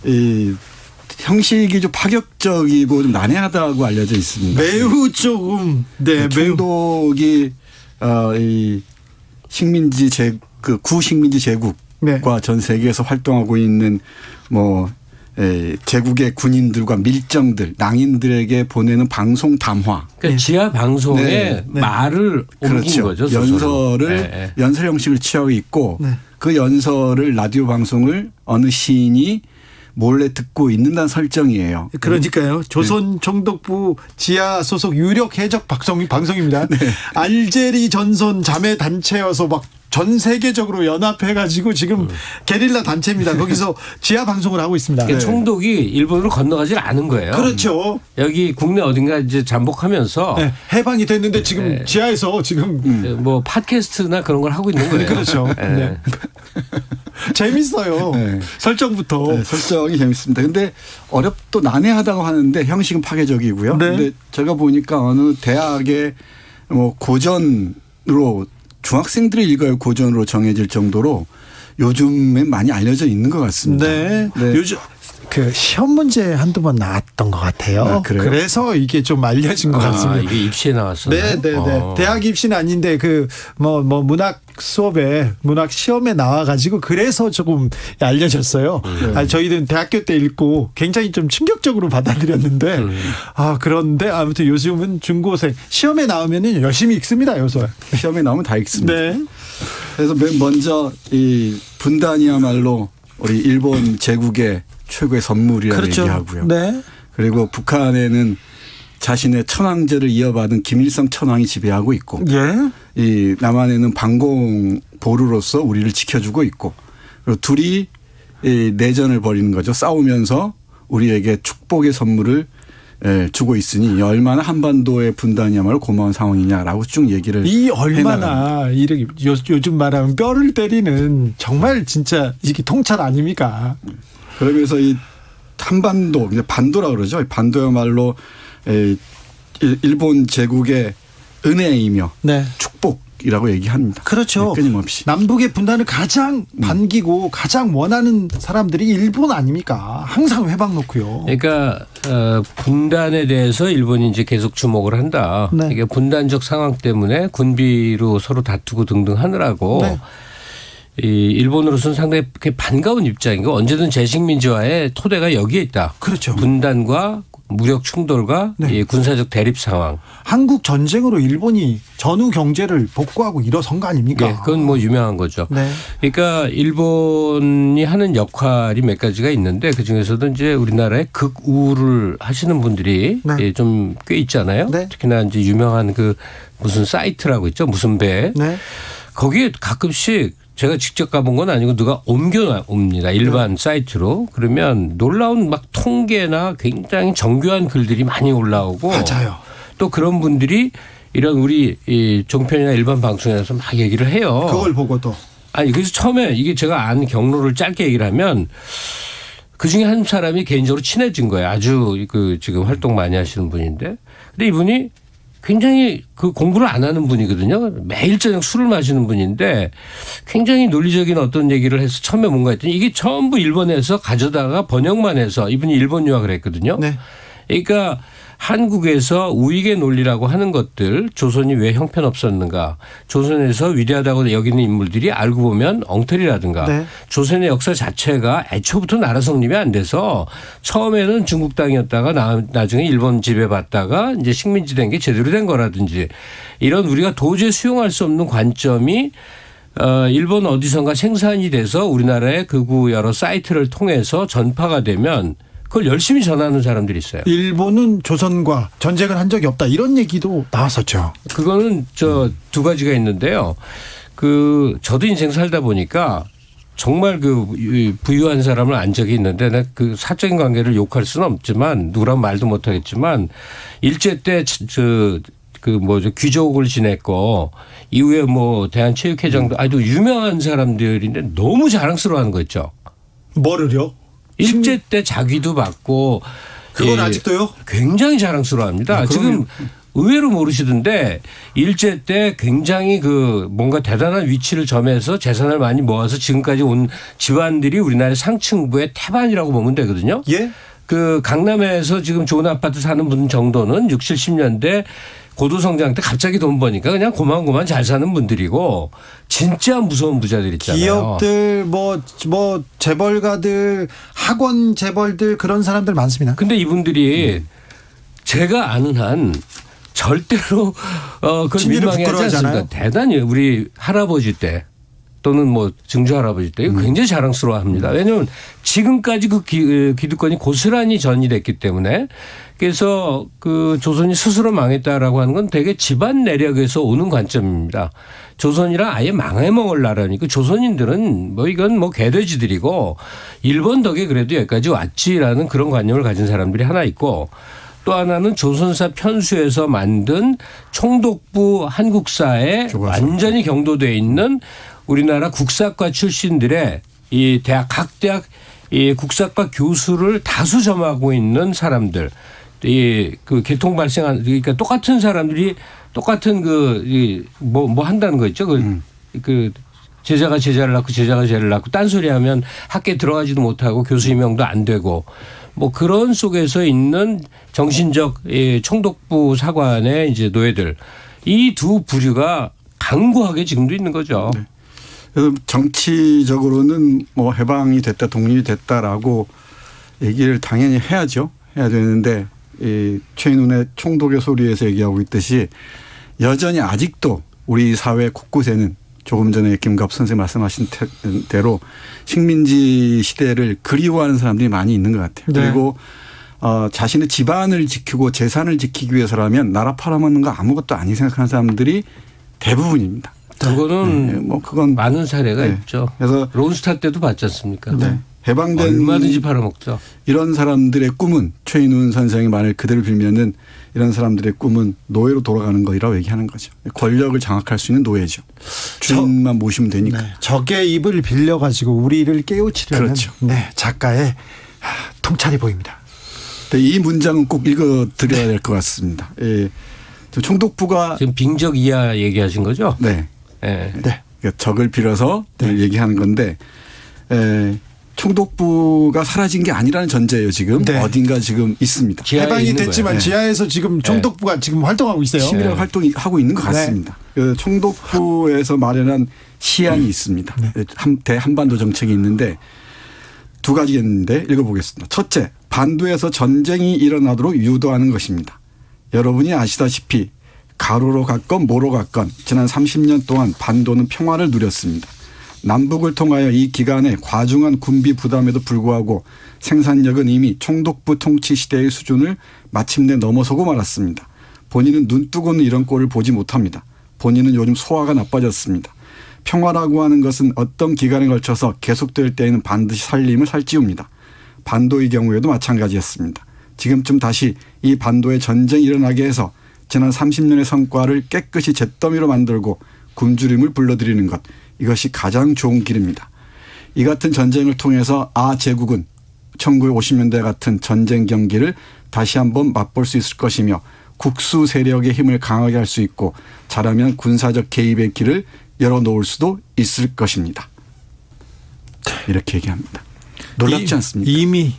이 형식이 좀 파격적이고 좀 난해하다고 알려져 있습니다. 매우 조금 총독이 이 식민지 그 구식민지 제국과 전 세계에서 활동하고 있는 뭐 제국의 군인들과 밀정들 낭인들에게 보내는 방송 담화. 그러니까 지하 방송에 말을 옮긴 거죠. 연설 형식을 취하고 있고 그 연설을 라디오 방송을 어느 시인이 몰래 듣고 있는다는 설정이에요. 그러니까요. 조선 총독부 지하 소속 유력 해적 방송입니다. 알제리 전선 자매 단체여서 막 전 세계적으로 연합해가지고 지금 게릴라 단체입니다. 거기서 지하 방송을 하고 있습니다. 그러니까 총독이 일본으로 건너가질 않은 거예요. 그렇죠. 여기 국내 어딘가 이제 잠복하면서 해방이 됐는데 지금 지하에서 지금 뭐 팟캐스트나 그런 걸 하고 있는 거예요. 그렇죠. 네. 재밌어요. 설정부터. 설정이 재밌습니다. 근데 또 난해하다고 하는데 형식은 파괴적이고요. 근데 제가 보니까 어느 대학의 뭐 고전으로 중학생들이 읽어야 고전으로 정해질 정도로 요즘에 많이 알려져 있는 것 같습니다. 네. 요즘 그 시험 문제 한두 번 나왔던 것 같아요. 그래서 이게 좀 알려진 것 같습니다. 이게 입시에 나왔어요. 네. 대학 입시는 아닌데 그 뭐 문학 수업에 문학 시험에 나와가지고 그래서 조금 알려졌어요. 저희는 대학교 때 읽고 굉장히 좀 충격적으로 받아들였는데 그런데 아무튼 요즘은 중고생 시험에 나오면은 열심히 읽습니다. 요새 시험에 나오면 다 읽습니다. 네. 그래서 맨 먼저 이 분단이야말로 우리 일본 제국의 최고의 선물이라는 얘기하고요. 네. 그리고 북한에는 자신의 천황제를 이어받은 김일성 천황이 지배하고 있고 이 남한에는 방공 보루로서 우리를 지켜주고 있고 그리고 둘이 이 내전을 벌이는 거죠. 싸우면서 우리에게 축복의 선물을 주고 있으니 얼마나 한반도의 분단이야말로 고마운 상황이냐라고 쭉 얘기를 이 얼마나 해나갑니다. 이렇게 요즘 말하면 뼈를 때리는 정말 진짜 이게 통찰 아닙니까? 그러면서 이 한반도, 이제 반도라 그러죠. 반도야말로 일본 제국의 은혜이며 축복이라고 얘기합니다. 그렇죠. 끊임없이. 남북의 분단을 가장 반기고 가장 원하는 사람들이 일본 아닙니까? 항상 회방 놓고요. 그러니까 분단에 대해서 일본이 이제 계속 주목을 한다. 네. 이게 분단적 상황 때문에 군비로 서로 다투고 등등 하느라고 네. 이 일본으로서는 상당히 반가운 입장이고 언제든 재식민지화의 토대가 여기에 있다. 그렇죠. 분단과 무력 충돌과 이 군사적 대립 상황. 한국 전쟁으로 일본이 전후 경제를 복구하고 일어선 거 아닙니까? 네, 그건 뭐 유명한 거죠. 네. 그러니까 일본이 하는 역할이 몇 가지가 있는데 그 중에서도 이제 우리나라의 극우를 하시는 분들이 좀 꽤 있잖아요. 특히나 이제 유명한 그 무슨 사이트라고 있죠. 무슨 배. 거기에 가끔씩 제가 직접 가본 건 아니고 누가 옮겨옵니다. 일반 사이트로. 그러면 놀라운 막 통계나 굉장히 정교한 글들이 많이 올라오고. 맞아요. 또 그런 분들이 이런 우리 이 종편이나 일반 방송에서 막 얘기를 해요. 그걸 보고도. 아니 그래서 처음에 이게 제가 아는 경로를 짧게 얘기를 하면 그중에 한 사람이 개인적으로 친해진 거예요. 아주 그 지금 활동 많이 하시는 분인데. 근데 이분이 굉장히 그 공부를 안 하는 분이거든요. 매일 저녁 술을 마시는 분인데 굉장히 논리적인 어떤 얘기를 해서 처음에 뭔가 했더니 이게 전부 일본에서 가져다가 번역만 해서 이분이 일본 유학을 했거든요. 그러니까 한국에서 우익의 논리라고 하는 것들 조선이 왜 형편없었는가 조선에서 위대하다고 여기는 인물들이 알고 보면 엉터리라든가 조선의 역사 자체가 애초부터 나라 성립이 안 돼서 처음에는 중국 땅이었다가 나중에 일본 지배받다가 이제 식민지 된 게 제대로 된 거라든지 이런 우리가 도저히 수용할 수 없는 관점이 일본 어디선가 생산이 돼서 우리나라의 극우 여러 사이트를 통해서 전파가 되면 그걸 열심히 전하는 사람들이 있어요. 일본은 조선과 전쟁을 한 적이 없다 이런 얘기도 나왔었죠. 그거는 저 두 가지가 있는데요. 그 저도 인생 살다 보니까 정말 그 부유한 사람을 안 적이 있는데 내가 그 사적인 관계를 욕할 수는 없지만 누구랑 말도 못 하겠지만 일제 때 귀족을 지냈고 이후에 뭐 대한체육회장도 아주 유명한 사람들인데 너무 자랑스러워하는 거 있죠. 뭐를요? 일제 때 자귀도 받고 그건 아직도요? 굉장히 자랑스러워합니다. 지금 의외로 모르시던데 일제 때 굉장히 그 뭔가 대단한 위치를 점해서 재산을 많이 모아서 지금까지 온 집안들이 우리나라의 상층부의 태반이라고 보면 되거든요. 예? 그 강남에서 지금 좋은 아파트 사는 분 정도는 60, 70년대 고도성장 때 갑자기 돈 버니까 그냥 고만고만 잘 사는 분들이고 진짜 무서운 부자들 있잖아요. 기업들 뭐 재벌가들 학원 재벌들 그런 사람들 많습니다. 근데 이분들이 제가 아는 한 절대로 그걸 민망해하지 않습니다. 대단히 우리 할아버지 때 또는 뭐 증조 할아버지 때 굉장히 자랑스러워합니다. 왜냐하면 지금까지 그 기득권이 고스란히 전이 됐기 때문에 그래서 그 조선이 스스로 망했다라고 하는 건 되게 집안 내력에서 오는 관점입니다. 조선이랑 아예 망해먹을 나라니까 조선인들은 뭐 이건 뭐 개돼지들이고 일본 덕에 그래도 여기까지 왔지라는 그런 관념을 가진 사람들이 하나 있고 또 하나는 조선사 편수에서 만든 총독부 한국사에 완전히 경도되어 있는 우리나라 국사과 출신들의 이 각 대학 이 국사과 교수를 다수 점하고 있는 사람들, 그 개통 발생한 그러니까 똑같은 사람들이 똑같은 뭐 한다는 거 있죠. 그 제자가 제자를 낳고 제자가 제자를 낳고 딴소리하면 학교에 들어가지도 못하고 교수 임명도 안 되고 뭐 그런 속에서 있는 정신적 총독부 사관의 이제 노예들 이 두 부류가 강고하게 지금도 있는 거죠. 네. 그래서 정치적으로는 뭐 해방이 됐다 독립이 됐다라고 얘기를 당연히 해야죠. 해야 되는데 이 최인훈의 총독의 소리에서 얘기하고 있듯이 여전히 아직도 우리 사회 곳곳에는 조금 전에 김갑 선생님 말씀하신 대로 식민지 시대를 그리워하는 사람들이 많이 있는 것 같아요. 네. 그리고 자신의 집안을 지키고 재산을 지키기 위해서라면 나라 팔아먹는 거 아무것도 아니 생각하는 사람들이 대부분입니다. 그거는 뭐 그건 많은 사례가 있죠. 그래서 론스타 때도 봤지 않습니까? 네. 해방된 얼마든지 팔아먹죠. 이런 사람들의 꿈은 최인훈 선생의 말을 그대로 빌면은 이런 사람들의 꿈은 노예로 돌아가는 거라고 얘기하는 거죠. 권력을 장악할 수 있는 노예죠. 주인만 모시면 되니까. 네, 적의 입을 빌려가지고 우리를 깨우치려는 그렇죠. 네, 작가의 통찰이 보입니다. 네, 이 문장은 꼭 읽어드려야 될 것 같습니다. 예. 총독부가 지금 빙적 이하 얘기하신 거죠? 네. 네. 네. 그러니까 적을 빌어서 얘기하는 건데 총독부가 사라진 게 아니라는 전제예요. 지금 어딘가 지금 있습니다. 해방이 됐지만 네. 지하에서 지금 총독부가 지금 활동하고 있어요. 치밀하게 활동하고 있는 것 같습니다. 그 총독부에서 마련한 시안이 있습니다. 대한반도 정책이 있는데 두 가지였는데 읽어보겠습니다. 첫째, 반도에서 전쟁이 일어나도록 유도하는 것입니다. 여러분이 아시다시피 가로로 갔건 뭐로 갔건 지난 30년 동안 반도는 평화를 누렸습니다. 남북을 통하여 이 기간에 과중한 군비 부담에도 불구하고 생산력은 이미 총독부 통치 시대의 수준을 마침내 넘어서고 말았습니다. 본인은 눈 뜨고는 이런 꼴을 보지 못합니다. 본인은 요즘 소화가 나빠졌습니다. 평화라고 하는 것은 어떤 기간에 걸쳐서 계속될 때에는 반드시 살림을 살찌웁니다. 반도의 경우에도 마찬가지였습니다. 지금쯤 다시 이 반도에 전쟁이 일어나게 해서 지난 30년의 성과를 깨끗이 잿더미로 만들고 굶주림을 불러들이는 것. 이것이 가장 좋은 길입니다. 이 같은 전쟁을 통해서 제국은 1950년대 같은 전쟁 경기를 다시 한번 맛볼 수 있을 것이며 국수 세력의 힘을 강하게 할 수 있고 잘하면 군사적 개입의 길을 열어놓을 수도 있을 것입니다. 이렇게 얘기합니다. 놀랍지 않습니까? 이미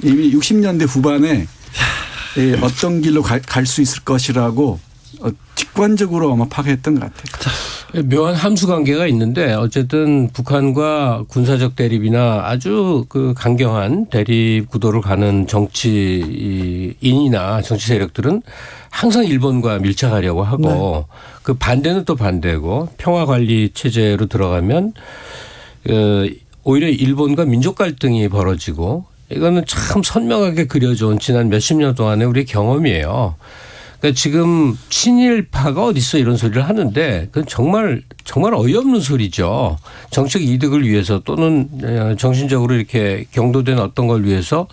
60년대 후반에 어떤 길로 갈 수 있을 것이라고 직관적으로 아마 파악했던 것 같아요. 묘한 함수 관계가 있는데 어쨌든 북한과 군사적 대립이나 아주 그 강경한 대립 구도를 가는 정치인이나 정치 세력들은 항상 일본과 밀착하려고 하고 그 반대는 또 반대고 평화 관리 체제로 들어가면 오히려 일본과 민족 갈등이 벌어지고 이거는 참 선명하게 그려져온 지난 몇십 년 동안의 우리의 경험이에요. 그러니까 지금 친일파가 어디 있어 이런 소리를 하는데 그건 정말 어이없는 소리죠. 정책 이득을 위해서 또는 정신적으로 이렇게 경도된 어떤 걸 위해서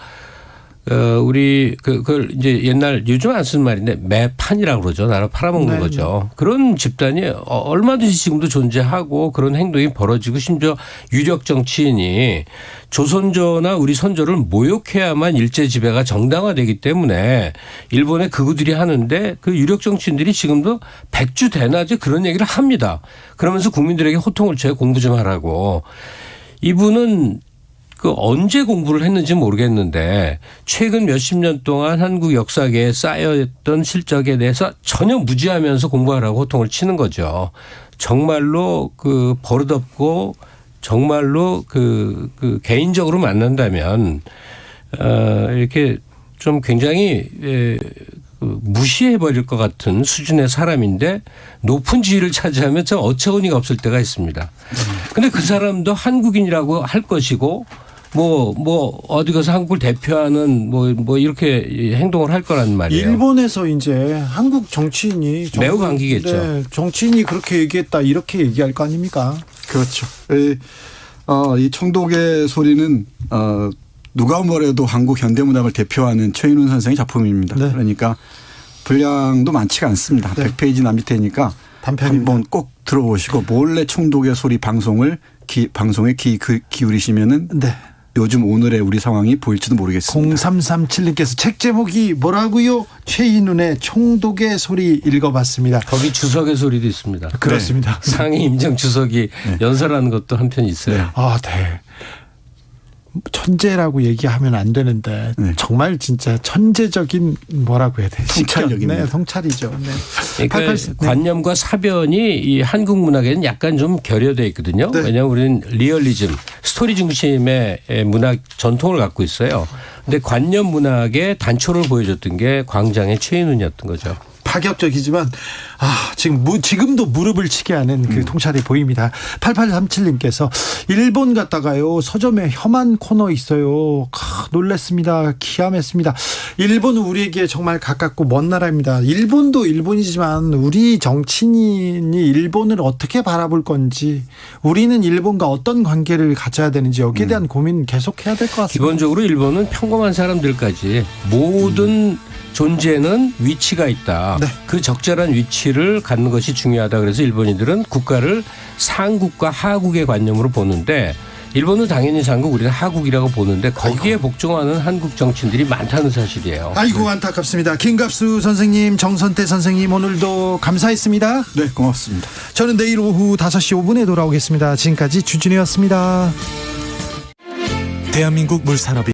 우리 그걸 이제 옛날 요즘 안 쓰는 말인데 매판이라고 그러죠. 나라 팔아먹는 거죠. 그런 집단이 얼마든지 지금도 존재하고 그런 행동이 벌어지고 심지어 유력 정치인이 조선조나 우리 선조를 모욕해야만 일제 지배가 정당화되기 때문에 일본의 극우들이 하는데 그 유력 정치인들이 지금도 백주대낮에 그런 얘기를 합니다. 그러면서 국민들에게 호통을 쳐요. 공부 좀 하라고. 이분은 그 언제 공부를 했는지 모르겠는데 최근 몇십 년 동안 한국 역사계에 쌓여있던 실적에 대해서 전혀 무지하면서 공부하라고 호통을 치는 거죠. 정말로 그 버릇없고 정말로 그 개인적으로 만난다면 이렇게 좀 굉장히 무시해버릴 것 같은 수준의 사람인데 높은 지위를 차지하면 참 어처구니가 없을 때가 있습니다. 그런데 그 사람도 한국인이라고 할 것이고 어디 가서 한국을 대표하는 뭐 이렇게 행동을 할 거란 말이에요. 일본에서 이제 한국 정치인이 매우 반기겠죠. 네, 정치인이 그렇게 얘기했다 이렇게 얘기할 거 아닙니까? 그렇죠. 이 총독의 소리는 누가 뭐래도 한국 현대문학을 대표하는 최인훈 선생의 작품입니다. 그러니까 분량도 많지가 않습니다. 100페이지 남짓되니까 한번 꼭 들어보시고 몰래 총독의 소리 방송에 귀 기울이시면은 요즘 오늘의 우리 상황이 보일지도 모르겠습니다. 0337님께서 책 제목이 뭐라고요? 최인훈의 총독의 소리 읽어봤습니다. 거기 주석의 소리도 있습니다. 그렇습니다. 상임 임정 주석이 연설하는 것도 한편 있어요. 천재라고 얘기하면 안 되는데 정말 진짜 천재적인 뭐라고 해야 돼? 통찰력입니다. 통찰이죠. 그러니까 관념과 사변이 이 한국 문학에는 약간 좀 결여되어 있거든요. 왜냐하면 우리는 리얼리즘, 스토리 중심의 문학 전통을 갖고 있어요. 근데 관념 문학의 단초를 보여줬던 게 광장의 최인훈이었던 거죠. 파격적이지만 지금도 무릎을 치게 하는 그 통찰이 보입니다. 8837님께서 일본 갔다가요 서점에 혐한 코너 있어요. 놀랬습니다. 기함했습니다. 일본은 우리에게 정말 가깝고 먼 나라입니다. 일본도 일본이지만 우리 정치인이 일본을 어떻게 바라볼 건지, 우리는 일본과 어떤 관계를 가져야 되는지 여기에 대한 고민 계속해야 될 것 같습니다. 기본적으로 일본은 평범한 사람들까지 모든 존재는 위치가 있다. 네. 그 적절한 위치를 갖는 것이 중요하다. 그래서 일본인들은 국가를 상국과 하국의 관념으로 보는데, 일본은 당연히 상국, 우리는 하국이라고 보는데 거기에 복종하는 한국 정치인들이 많다는 사실이에요. 아이고 안타깝습니다. 김갑수 선생님, 정선태 선생님 오늘도 감사했습니다. 네, 고맙습니다. 저는 내일 오후 5시 5분에 돌아오겠습니다. 지금까지 주진우였습니다. 대한민국 물산업이